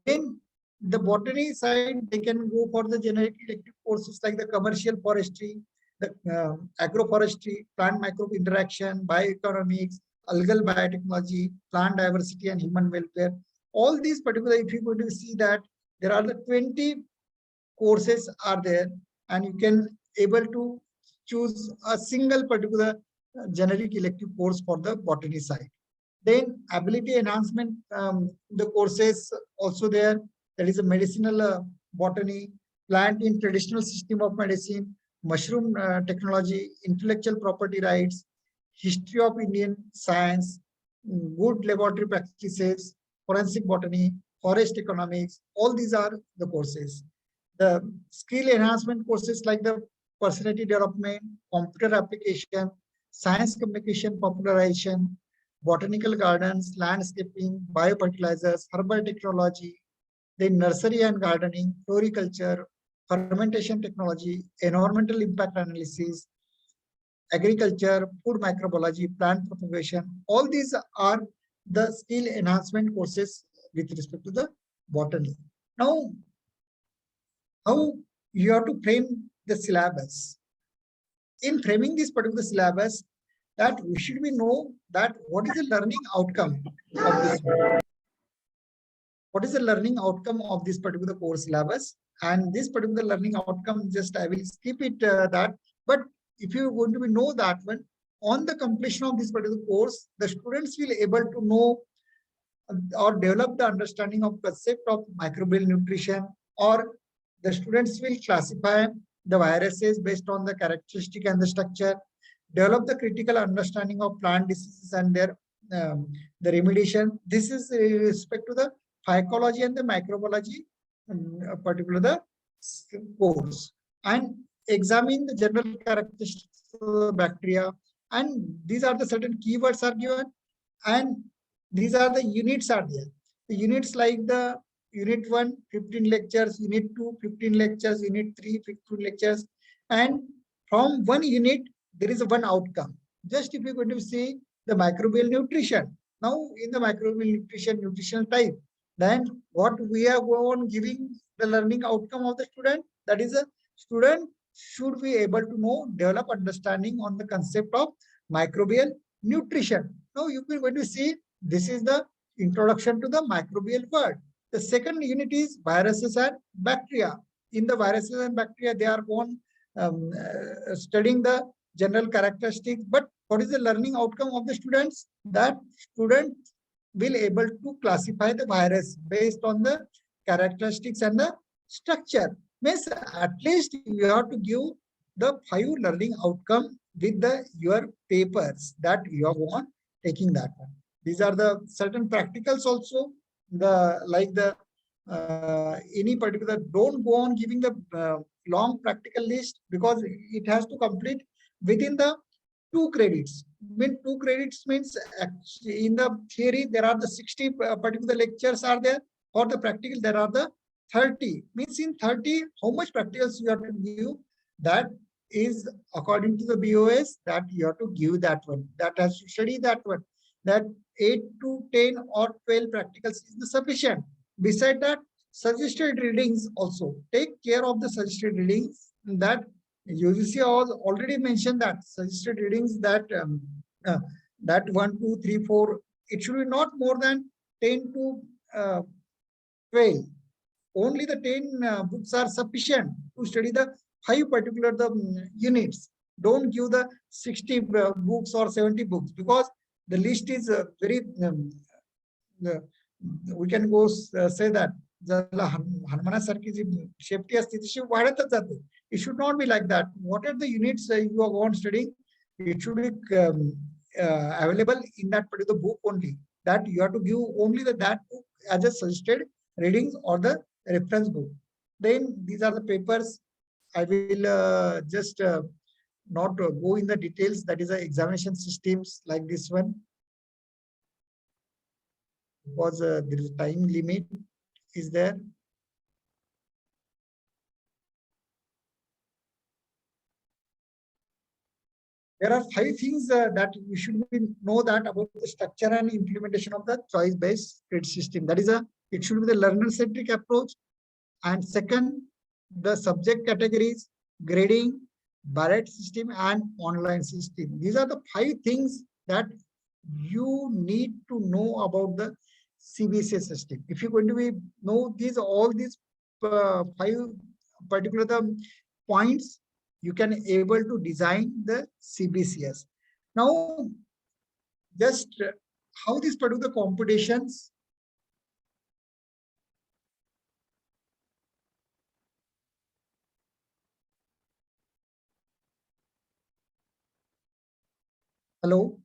Then the botany side, they can go for the generic elective courses like the commercial forestry, the agroforestry, plant microbe interaction, bioeconomics, algal biotechnology, plant diversity and human welfare. All these particular, if you go to see that there are the 20 courses are there, and you can able to choose a single particular generic elective course for the botany side. Then ability enhancement, the courses also there. That is a medicinal botany, plant in traditional system of medicine, mushroom technology, intellectual property rights, history of Indian science, good laboratory practices, forensic botany, forest economics. All these are the courses. The skill enhancement courses like the personality development, computer application, science communication popularization, botanical gardens, landscaping, biofertilizers, herbal technology, then nursery and gardening, floriculture, fermentation technology, environmental impact analysis, agriculture, food microbiology, plant propagation. All these are the skill enhancement courses with respect to the botany. Now, how you have to frame the syllabus? In framing this particular syllabus, that we should be know that what is the learning outcome of this. what is the learning outcome of this particular course syllabus. And this particular learning outcome, just I will skip it that. But if you are going to know that one, on the completion of this particular course, the students will able to know or develop the understanding of concept of microbial nutrition, or the students will classify the viruses based on the characteristic and the structure, develop the critical understanding of plant diseases and their the remediation. This is respect to the phycology and the microbiology, particular the course, and examine the general characteristics of the bacteria. And these are the certain keywords are given, and these are the units are there. The units like the unit 1, 15 lectures, unit 2, 15 lectures, unit 3, 15 lectures. And from one unit, there is one outcome. Just if you're going to see the microbial nutrition. Now, in the microbial nutritional type, then what we are going giving the learning outcome of the student, that is a student should be able to know, develop understanding on the concept of microbial nutrition. Now, you are going to see this is the introduction to the microbial world. The second unit is viruses and bacteria. In the viruses and bacteria, they are going studying the general characteristics. But what is the learning outcome of the students? That students will able to classify the virus based on the characteristics and the structure. Means at least you have to give the 5 learning outcome with the your papers that you are on taking that one. These are the certain practicals also. The like the any particular, don't go on giving the long practical list, because it has to complete within the 2 credits. When 2 credits means in the theory there are the 60 particular lectures are there. For the practical there are the 30. Means in 30 how much practicals you have to give, that is according to the BOS, that you have to give that one, that has to study that one. That 8 to 10 or 12 practicals is sufficient. Beside that, suggested readings also. Take care of the suggested readings. That UGC already mentioned that suggested readings that that 1, 2, 3, 4. It should be not more than 10 to 12. Only the 10 books are sufficient to study the 5 particular units. Don't give the 60 books or 70 books, because the list is very we can go say that हनुमानासारखी जी शेपटी असते तशी वाढतच जाते. It should not be like that. What are the units you are going studying? It should be available in that particular book only. That you have to give only that book as a suggested readings or the reference book. Then these are the papers. I will just not go in the details. That is the examination systems like this one, because there is a time limit is there. There are 5 things that you should know that about the structure and implementation of the choice-based credit system. That is it should be the learner-centric approach. And second, the subject categories, grading, ballot system, and online system. These are the 5 things that you need to know about the CBSE system. If you're going to know all these 5 particular points, you can able to design the CBCS. Now, just how these particular competitions Hello,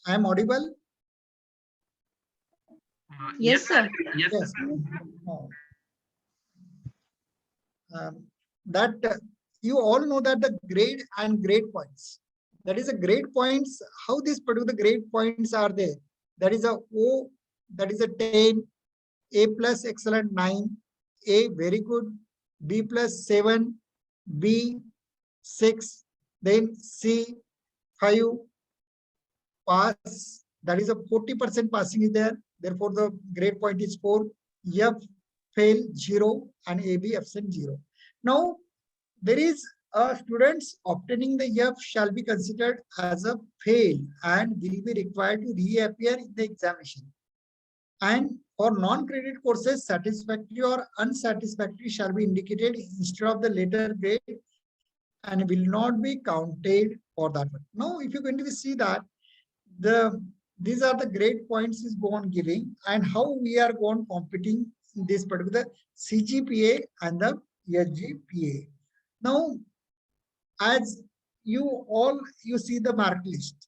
I am audible? Yes, sir. Yes, Yes. That you all know that the grade and grade points. That is a grade points. How these particular grade points are there? That is a O, that is a 10, A plus excellent 9, A very good, B plus 7, B 6, then C 5, pass, that is a 40% passing is there. Therefore, the grade point is 4, F fail 0, and AB absent 0. Now, there is students obtaining the F shall be considered as a fail and will be required to reappear in the examination. And for non-credit courses, satisfactory or unsatisfactory shall be indicated instead of the letter grade and will not be counted for that one. Now, if you're going to see that these are the grade points is gone giving and how we are going competing in this particular CGPA and the SGPA. Now, as you see the mark list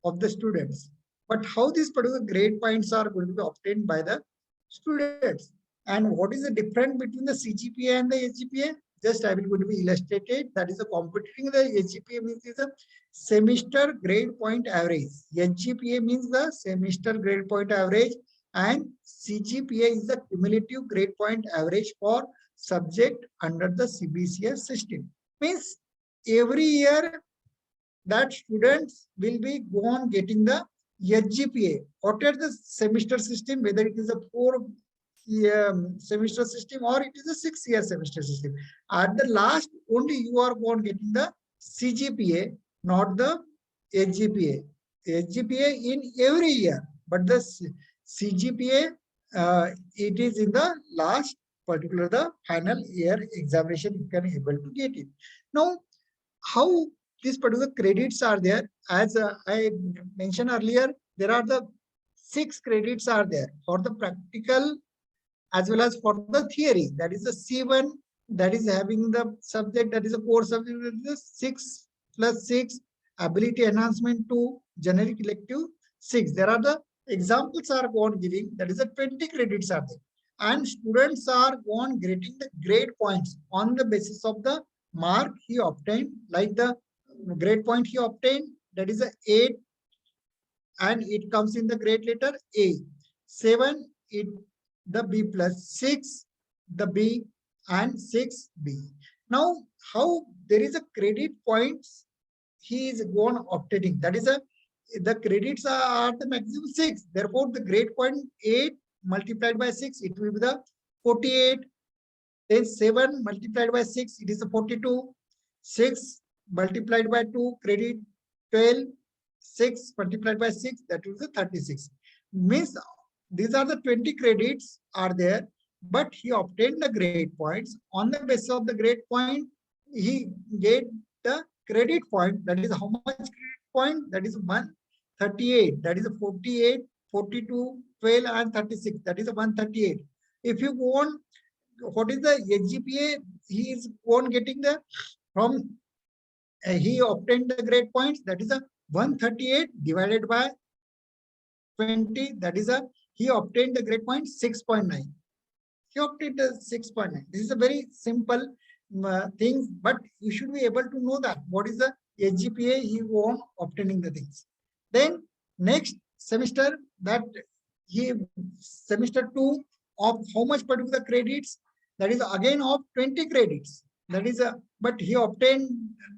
of the students, but how these particular grade points are going to be obtained by the students and what is the difference between the CGPA and the SGPA? Just I will going to be illustrated. That is a computing the SGPA means is a semester grade point average. SGPA means the semester grade point average and CGPA is the cumulative grade point average for subject under the CBCS system. Means every year that students will be go on getting the SGPA. Whatever the semester system, whether it is a 4-year semester system or it is a 6-year semester system. At the last, only you are going getting the CGPA, not the SGPA. SGPA in every year, but the CGPA it is in the last particular the final year examination you can able to get it. Now, how these particular credits are there, as I mentioned earlier, there are the 6 credits are there for the practical as well as for the theory. That is the C1, that is having the subject, that is a core subject, that is 6 plus 6, ability enhancement 2, generic elective 6. There are the examples are gone giving, that is a 20 credits are there. And students are gone getting the grade points on the basis of the mark he obtained, like the grade point he obtained, that is a 8 and it comes in the grade letter A. 7 it the B plus, 6 the B and 6B. Now how there is a credit points he is gone obtaining, that is the credits are the maximum 6, therefore the grade point 8 multiplied by 6 it will be the 48. Then 7 multiplied by 6 it is a 42. 6 multiplied by 2 credit 12. 6 multiplied by 6 that is the 36. Means these are the 20 credits are there, but he obtained the grade points. On the basis of the grade point he get the credit point, that is how much credit point, that is 138, that is a 48, 42, 12 and 36, that is a 138. If you go on, what is the SGPA he is on getting the from he obtained the grade points, that is a 138 divided by 20, that is a he obtained the grade point 6.9. He obtained the 6.9. This is a very simple thing, but you should be able to know that what is the SGPA he won obtaining the things. Then next semester, that he semester 2 of how much particular credits, that is again of 20 credits, that is a, but he obtained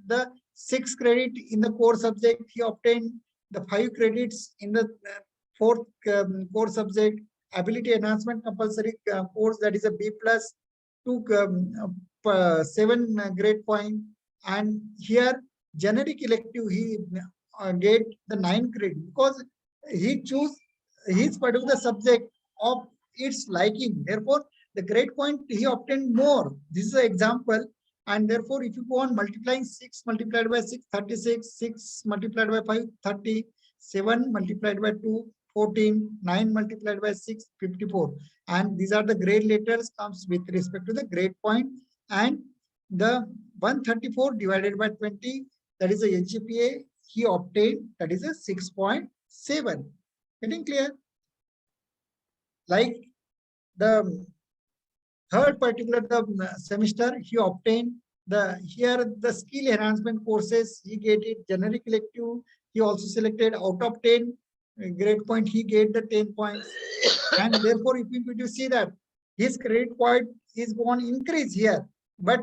the 6 credit in the core subject, he obtained the 5 credits in the 4th core subject, ability enhancement compulsory course, that is a B plus 2 7 grade point, and here generic elective he get the 9 credit because he choose his particular subject of its liking, therefore the grade point he obtained more. This is an example, and therefore if you go on multiplying 6 multiplied by 6 36, 6 multiplied by 5 30, 7 multiplied by 2 14, 9 multiplied by 6 54, and these are the grade letters comes with respect to the grade point, and the 134 divided by 20, that is a SGPA he obtained, that is a 6.7. Getting clear? Like the third particular the semester he obtained the here the skill enhancement courses he get it, generic elective he also selected, out of 10 grade point he get the 10 points, and therefore if you see that his credit point is going to increase here, but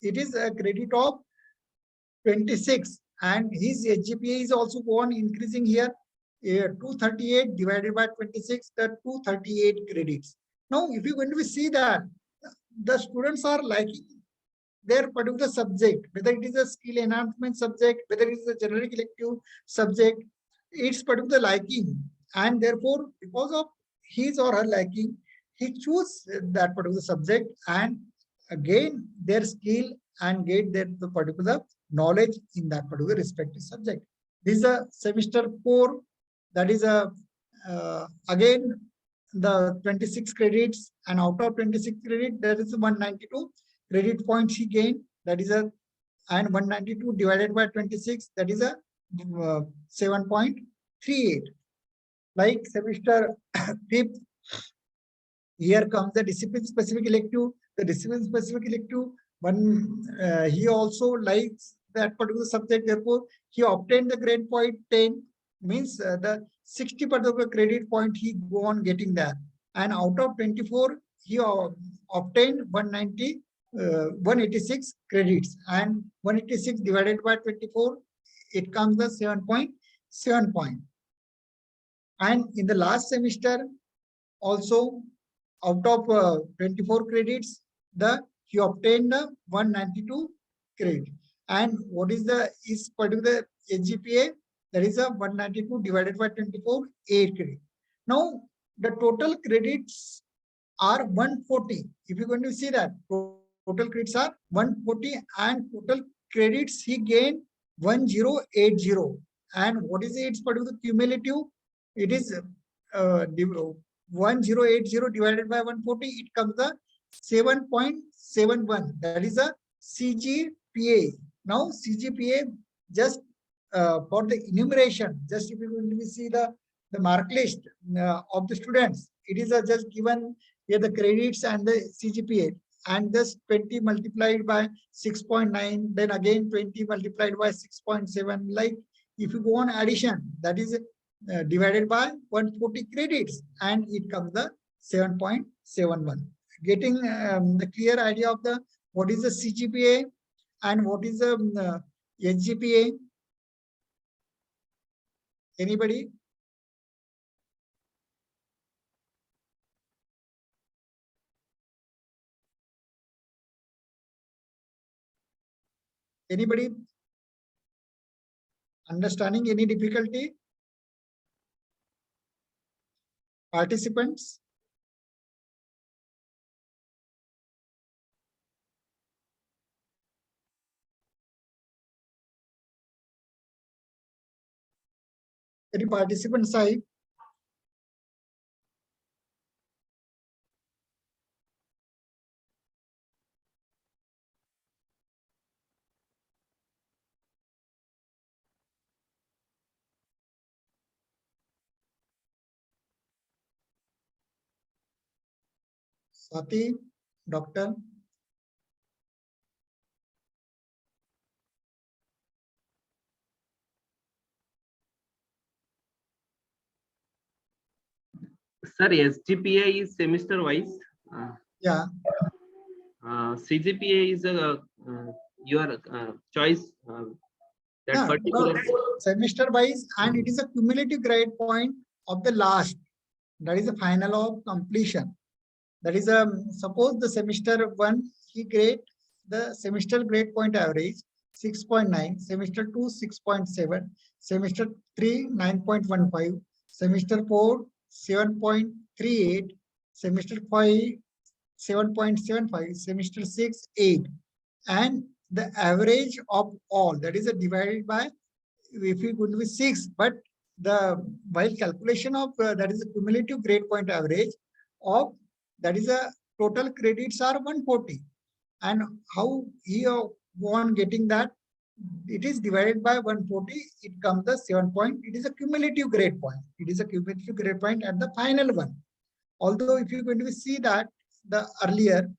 it is a credit of 26, and his SGPA is also going increasing here. 238 divided by 26, the 238 credits. Now if you going to see that the students are liking their particular subject, whether it is a skill enhancement subject, whether it is a generic elective subject, it's particular liking, and therefore because of his or her liking, he choose that particular subject and gain their skill and get the particular knowledge in that particular respective subject. This is a semester 4. That is a again the 26 credits, and out of 26 credit there is 192 credit points he gained. That is a, and 192 divided by 26, that is a 7.38. Like semester 5th, here comes the discipline specific elective. The discipline specific elective, he also likes that particular subject, therefore he obtained the grade point 10, means the 60% credit point he go on getting that, and out of 24 he obtained 186 credits, and 186 divided by 24, it comes the 7.7 point. And in the last semester also, out of 24 credits, he obtained 192 credit. And what is the particular HGPA? That is a 192 divided by 24, 8 credit. Now the total credits are 140. If you're going to see that total credits are 140, and total credits he gained 1080. And what is its particular cumulative? It is 1080 divided by 140, it comes the 7.71. That is a CGPA. Now CGPA, just for the enumeration, just if you will see the mark list of the students, it is just given here the credits and the CGPA, and just 20 multiplied by 6.9, then again 20 multiplied by 6.7. Like if you go on addition, that is divided by 140 credits, and it comes the 7.71. Getting the clear idea of the what is the CGPA and what is the HGPA? Anybody? Anybody understanding? Any difficulty? Participants? Any participant side? Swati, doctor. Sir, SGPA is semester wise. Yeah. CGPA is your choice. That particular semester wise, and it is a cumulative grade point of the last. That is the final of completion. That is suppose the semester 1 he grade the semester grade point average 6.9, semester 2 6.7, semester 3 9.15, semester 4 7.38, semester 5 7.75, semester 6 8, and the average of all, that is divided by, if it would be 6, but the while calculation of that is a cumulative grade point average of, that is a total credits are 140, and how he go on getting that, it is divided by 140, it comes the 7 point. It is a cumulative grade point. It is a cumulative grade point at the final one. Although if you're going to see that the earlier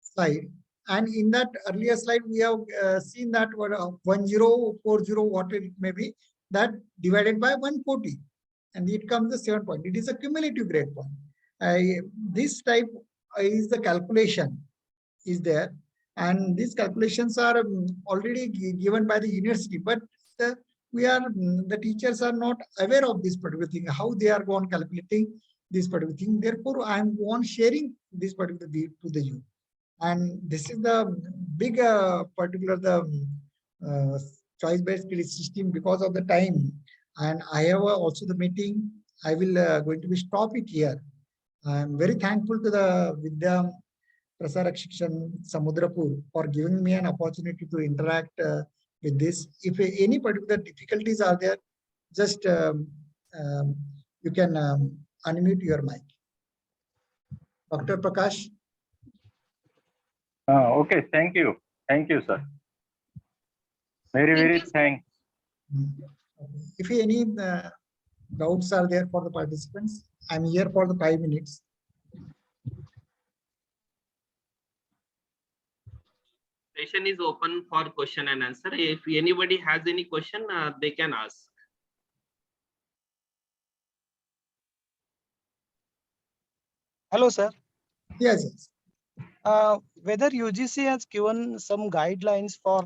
slide, and in that earlier slide we have seen that 1040, what it may be, that divided by 140, and it comes the 7 point. It is a cumulative grade point. This type is the calculation is there, and these calculations are already given by the university, but the teachers are not aware of this particular thing, how they are going calculating this particular thing. Therefore, I am on sharing this particular to the youth, and this is the big particular choice-based credit system because of the time, and I have also the meeting, I will going to be stop it here. I am very thankful to the Vidya Prasarak Shikshan Samudrapur for giving me an opportunity to interact with this. If any particular difficulties are there, just you can unmute your mic. Dr. Prakash. Okay, thank you, sir. Very you. thanks. If any doubts are there for the participants, I'm here for the 5 minutes. Session is open for question and answer. If anybody has any question, they can ask. Hello, sir. Yes. Whether UGC has given some guidelines for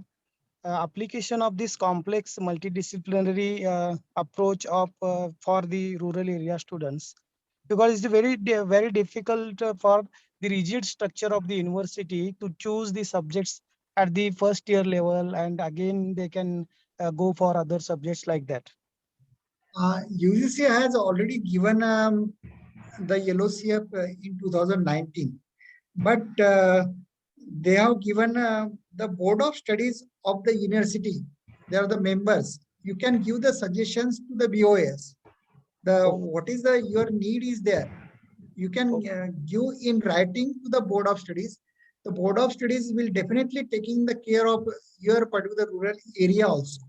application of this complex multidisciplinary approach of for the rural area students, because it's very difficult for the rigid structure of the university to choose the subjects at the first year level, and again they can go for other subjects like that. UGC has already given the yellow CF in 2019, but they have given the board of studies of the university. They are the members. You can give the suggestions to the BOS. What is your need is there. You can give in writing to the board of studies. The board of studies will definitely taking the care of your particular rural area also.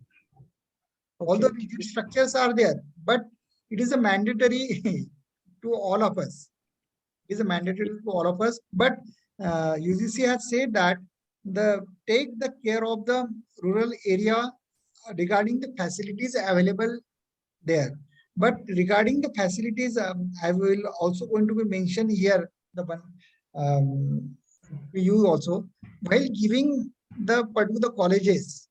Although rigid structures are there, but it is a mandatory to all of us. It is a mandatory to all of us. But UGC has said that take the care of the rural area regarding the facilities available there. But regarding the facilities, I will also going to be mentioned here the one to you also, while giving the particular colleges.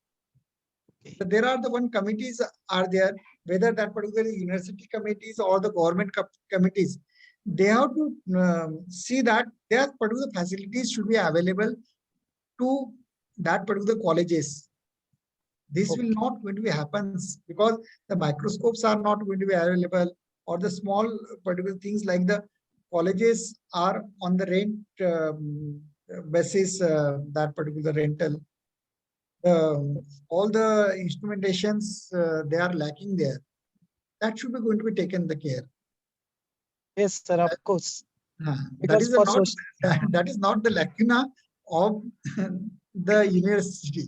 There are the one committees are there, whether that particular university committees or the government committees. They have to see that their particular facilities should be available to that particular colleges. This will not going to be happens because the microscopes are not going to be available, or the small particular things like the colleges are on the rent basis, that particular rental. All the instrumentations they are lacking there. That should be going to be taken the care. Yes, sir, of course. That is not the lacuna of the university.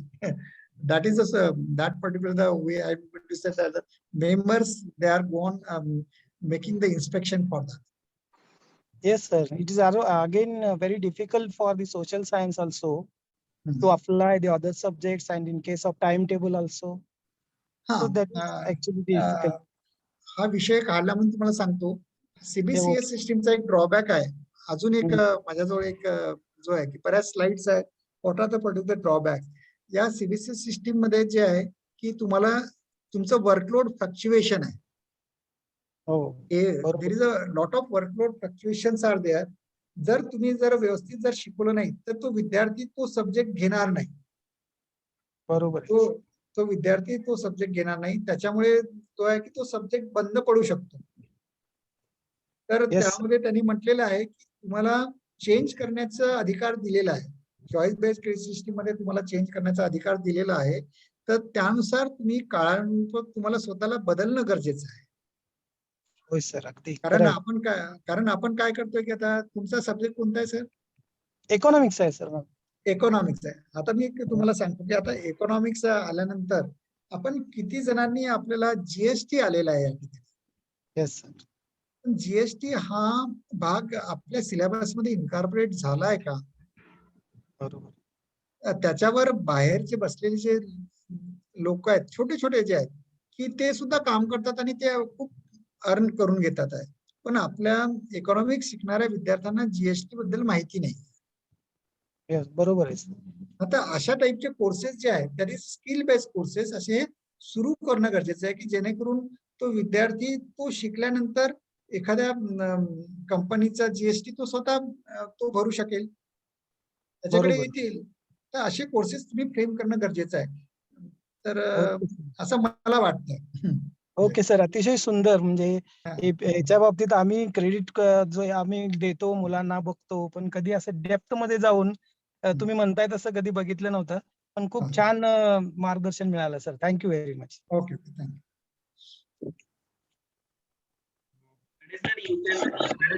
That is that particular the way I would say that the members they are gone making the inspection for that. Yes, sir. It is again very difficult for the social science also to apply the other subjects, and in case of timetable also. So that is actually difficult. हा विषय काढला म्हणून तुम्हाला सांगतो, CBCS सिस्टीमचा एक drawback आहे. अजून एक माझ्याजवळ एक जो आहे की बऱ्याच स्लाइड्स आहेत. What are the particular drawback या सीबीसीएस सिस्टीम मध्ये जे आहे की तुम्हाला तुमचं वर्कलोड फ्लक्च्युएशन आहे. There is a lot of workload fluctuations are there. जर तुम्ही व्यवस्थित शिकवलं नाही तर तो विद्यार्थी तो सब्जेक्ट घेणार नाही. बरोबर. तो विद्यार्थी तो सब्जेक्ट घेणार नाही. त्याच्यामुळे तो आहे की तो सब्जेक्ट बंद पडू शकतो. तर त्यामध्ये त्यांनी म्हटलेलं आहे की तुम्हाला चेंज करण्याचा अधिकार दिलेला आहे. चॉईस बेस्ड क्रेडिट सिस्टीम मध्ये तुम्हाला चेंज करण्याचा अधिकार दिलेला आहे. तर त्यानुसार तुम्ही काळानुसार तुम्हाला स्वतःला बदलणं गरजेचं आहे. होय सर, अगदी. कारण आपण काय करतोय की आता तुमचा सब्जेक्ट कोणता आहे सर? इकॉनॉमिक्स आहे सर. इकॉनॉमिक्स आहे. आता मी तुम्हाला सांगतो की आता इकॉनॉमिक्स आल्यानंतर आपण किती जणांनी आपल्याला जीएसटी आलेला आहे या ठिकाणी. Yes sir. जीएसटी हा भाग आपल्या सिलेबस मध्ये इन्कॉर्पोरेट झालाय का? बरोबर. त्याच्यावर बाहेरचे बसलेले जे लोक आहेत, छोटे छोटे जे आहेत की ते सुद्धा काम करतात आणि ते खूप अर्न करून घेतात आहे. पण आपल्या इकॉनॉमिक्स शिकणाऱ्या विद्यार्थ्यांना जीएसटी बद्दल माहिती नाही. बरोबर आहे. आता अशा टाईपचे कोर्सेस जे आहेत त्याने स्किल बेस्ड कोर्सेस असे सुरू करणं गरजेचं आहे की जेणेकरून तो विद्यार्थी तो शिकल्यानंतर एखाद्या कंपनीचा जीएसटी तो स्वतः तो भरू शकेल, त्याच्याकडे येतील. तर असे कोर्सेस तुम्ही फ्रेम करणं गरजेचं आहे. तर असं मला वाटतं. ओके सर, अतिशय सुंदर. म्हणजे हा. याच्या बाबतीत आम्ही क्रेडिट जो आम्ही देतो मुलांना बघतो, पण कधी असं डेप्थ मध्ये जाऊन तुम्ही म्हणताय तसं कधी बघितलं नव्हतं. पण खूप छान मार्गदर्शन मिळालं sir. Thank you very much. Okay thank you.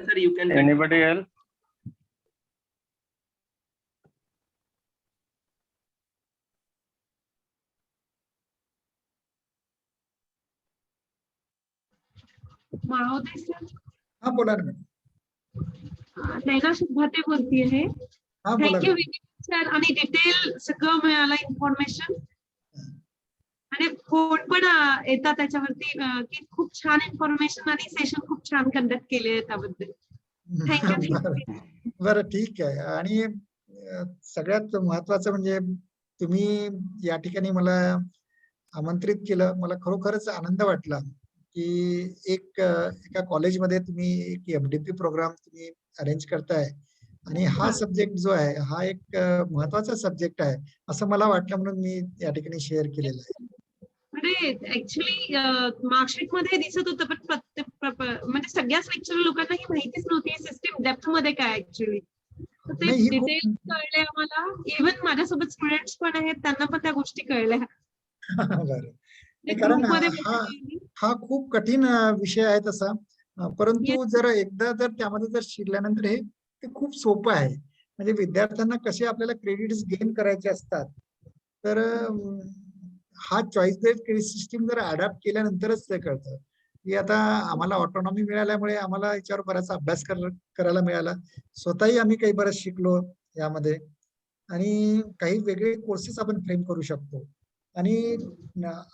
Sir, you can. Anybody else? महोदय सर, हा बोला ना मॅडम. नैना शुभाते बोलती आहे. हा बोला थँक्यू मॅडम. सर. आणि डिटेल सगळं मिळालं इन्फॉर्मेशन. आणि कोड पण येतात त्याच्यावरती की खूप छान इन्फॉर्मेशन आणि सेशन खूप छान कंडक्ट केले आहे त्याबद्दल. थँक्यू. बरं ठीक आहे. आणि सगळ्यात महत्वाचं म्हणजे तुम्ही या ठिकाणी मला आमंत्रित केलं. मला खरोखरच आनंद वाटला की एका कॉलेजमध्ये तुम्ही एक FDP प्रोग्राम तुम्ही अरेंज करताय आणि हा सब्जेक्ट जो आहे हा एक महत्वाचा सब्जेक्ट आहे असं मला वाटलं, म्हणून मी या ठिकाणी शेअर केलेलं आहे. म्हणजे ऍक्च्युली मार्कशीट मध्ये दिसत होतं, पण प्रत्येक म्हणजे सगळ्याच लेक्चर लोकांना ही माहितीच नव्हती सिस्टीम डेप्थ मध्ये काय ऍक्च्युली. ते नाही, ही डिटेल कळले आम्हाला. इव्हन माझ्यासोबत स्टुडंट्स पण आहेत, त्यांना पण त्या गोष्टी कळल्या. बरं. कारण हा खूप कठीण विषय आहे तसा, परंतु जर एकदा जर त्यामध्ये जर शिरल्यानंतर हे ते खूप सोपं आहे. म्हणजे विद्यार्थ्यांना कसे आपल्याला क्रेडिट्स गेन करायचे असतात, तर हा चॉईस बेस्ड सिस्टीम जर अडॅप्ट केल्यानंतरच ते कळतं. की आता आम्हाला ऑटोनॉमी मिळाल्यामुळे आम्हाला याच्यावर बराच अभ्यास करायला मिळाला. स्वतःही आम्ही काही बरंच शिकलो यामध्ये, आणि काही वेगळे कोर्सेस आपण फ्रेम करू शकतो. आणि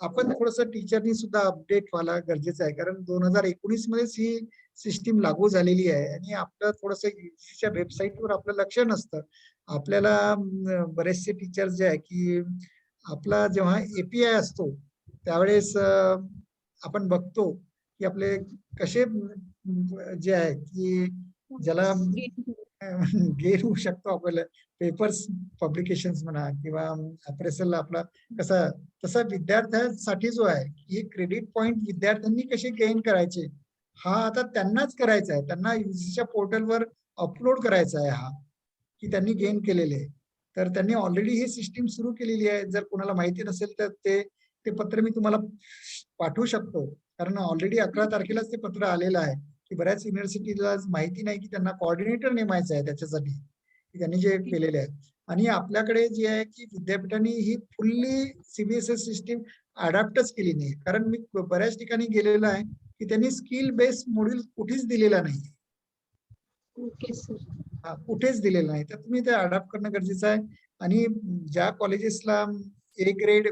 आपण थोडस टीचरनी सुद्धा अपडेट व्हायला गरजेचं आहे, कारण 2019 मध्येच ही सिस्टीम लागू झालेली आहे आणि आपलं थोडस UGCच्या वेबसाईटवर आपलं लक्ष नसतं. आपल्याला बरेचसे टीचर्स जे आहे की आपला जेव्हा API असतो त्यावेळेस आपण बघतो की आपले कसे जे आहे की ज्याला गेन होऊ शकतो आपल्याला पेपर्स पब्लिकेशन्स म्हणा किंवा अप्रेसल आपला कसा, तसा विद्यार्थ्यांसाठी जो आहे हे क्रेडिट पॉइंट विद्यार्थ्यांनी कसे गेन करायचे हा आता त्यांनाच करायचा आहे. त्यांना UGCच्या पोर्टलवर अपलोड करायचा आहे हा की त्यांनी गेन केलेले. तर त्यांनी ऑलरेडी ही सिस्टीम सुरू केलेली आहे. जर कोणाला माहिती नसेल तर ते पत्र मी तुम्हाला पाठवू शकतो, कारण ऑलरेडी 11 तारखेलाच ते पत्र आलेलं आहे की बऱ्याच युनिव्हर्सिटीला माहिती नाही की त्यांना कोऑर्डिनेटर नेमायचं आहे त्याच्यासाठी, त्यांनी जे केलेले आहे. आणि आपल्याकडे जे आहे की विद्यापीठांनी ही फुल्ली CBSE सिस्टीम अडॅप्टच केली नाही, कारण मी बऱ्याच ठिकाणी गेलेलो आहे की त्यांनी स्किल बेस्ड मॉड्यूल कुठेच दिलेला नाही. Okay sir. कुठेच दिलेलं नाही. तर तुम्ही ते अडॅप्ट करणं गरजेचं आहे. आणि ज्या कॉलेजेसला A ग्रेड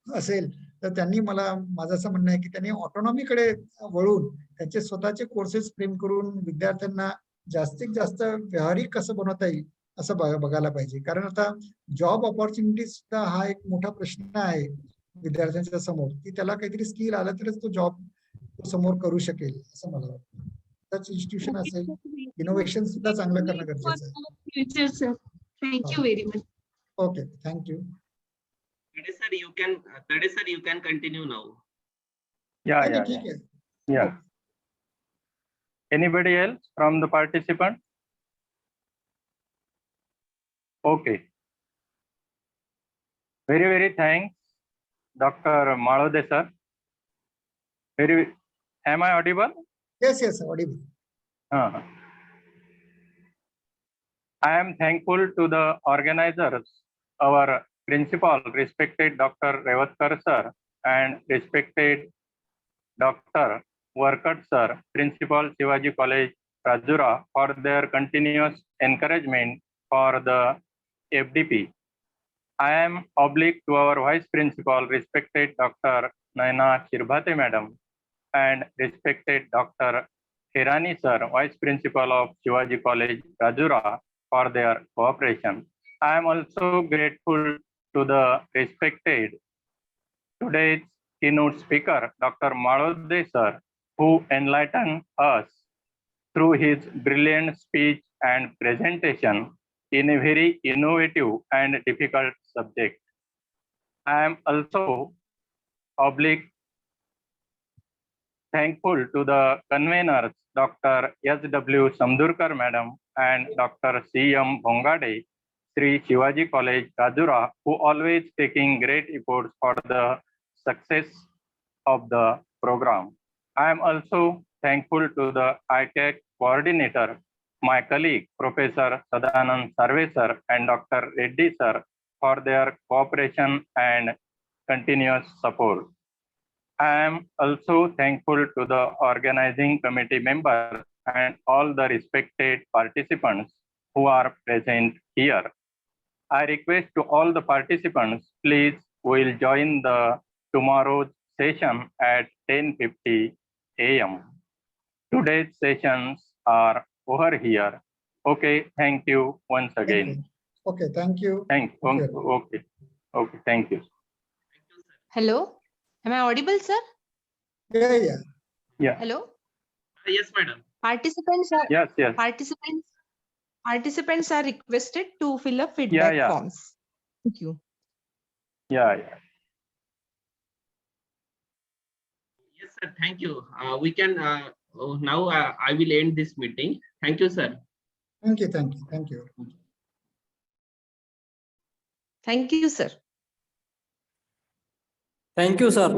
असेल तर त्यांनी माझं असं म्हणणं आहे की त्यांनी ऑटोनॉमीकडे वळून त्यांचे स्वतःचे कोर्सेस फ्रेम करून विद्यार्थ्यांना जास्तीत जास्त व्यावहारिक कसं बनवता येईल असं बघायला पाहिजे. कारण आता जॉब ऑपॉर्च्युनिटी सुद्धा हा एक मोठा प्रश्न आहे विद्यार्थ्यांच्या समोर, की त्याला काहीतरी स्किल आलं तरच तो जॉब समोर करू शकेल असं मला वाटतं. त्याच इन्स्टिट्यूशन असेल, इनोव्हेशन सुद्धा चांगलं करणं गरजेचं आहे. Future sir. Thank you very much. Okay, thank you. Tade sir, you can continue now. ठीक आहे. Yeah. Anybody else from the participant? Okay. Very, very thanks, Dr. Malode sir. Am I audible? Yes, audible. I am thankful to the organizers, our principal, respected Dr. Revatkar sir, and respected Dr. Warkat sir, Principal Shivaji College, Rajura, for their continuous encouragement for the FDP. I am oblique to our Vice Principal, respected Dr. Naina Shirbhate madam, and respected Dr. Hirani sir, Vice Principal of Shivaji College, Rajura, for their cooperation. I am also grateful to the respected today's keynote speaker, Dr. Malode sir, who enlightened us through his brilliant speech and presentation in a very innovative and difficult subject. I am also oblique thankful to the conveners, Dr. S.W. Samdurkar Madam and Dr. C.M. Bongade, Sri Shivaji College, Rajura, who always taking great efforts for the success of the program. I am also thankful to the ITech coordinator, my colleague, Professor Sadanand Sarvesar and Dr. Reddy sir, for their cooperation and continuous support. I am also thankful to the organizing committee members and all the respected participants who are present here. I request to all the participants, please will join the tomorrow's session at 10:50 a.m. Today's sessions are over here. Okay, thank you once again. Okay, thank you. Okay, thank you. Hello, am I audible, sir? Yeah. Hello, Yes, madam. participants are Yes. participants are requested to fill up feedback Yeah. forms. Thank you. Yeah. Yes, sir. Thank you. We can now. I will end this meeting. Thank you, sir. Thank you. Thank you, sir. Thank you, sir.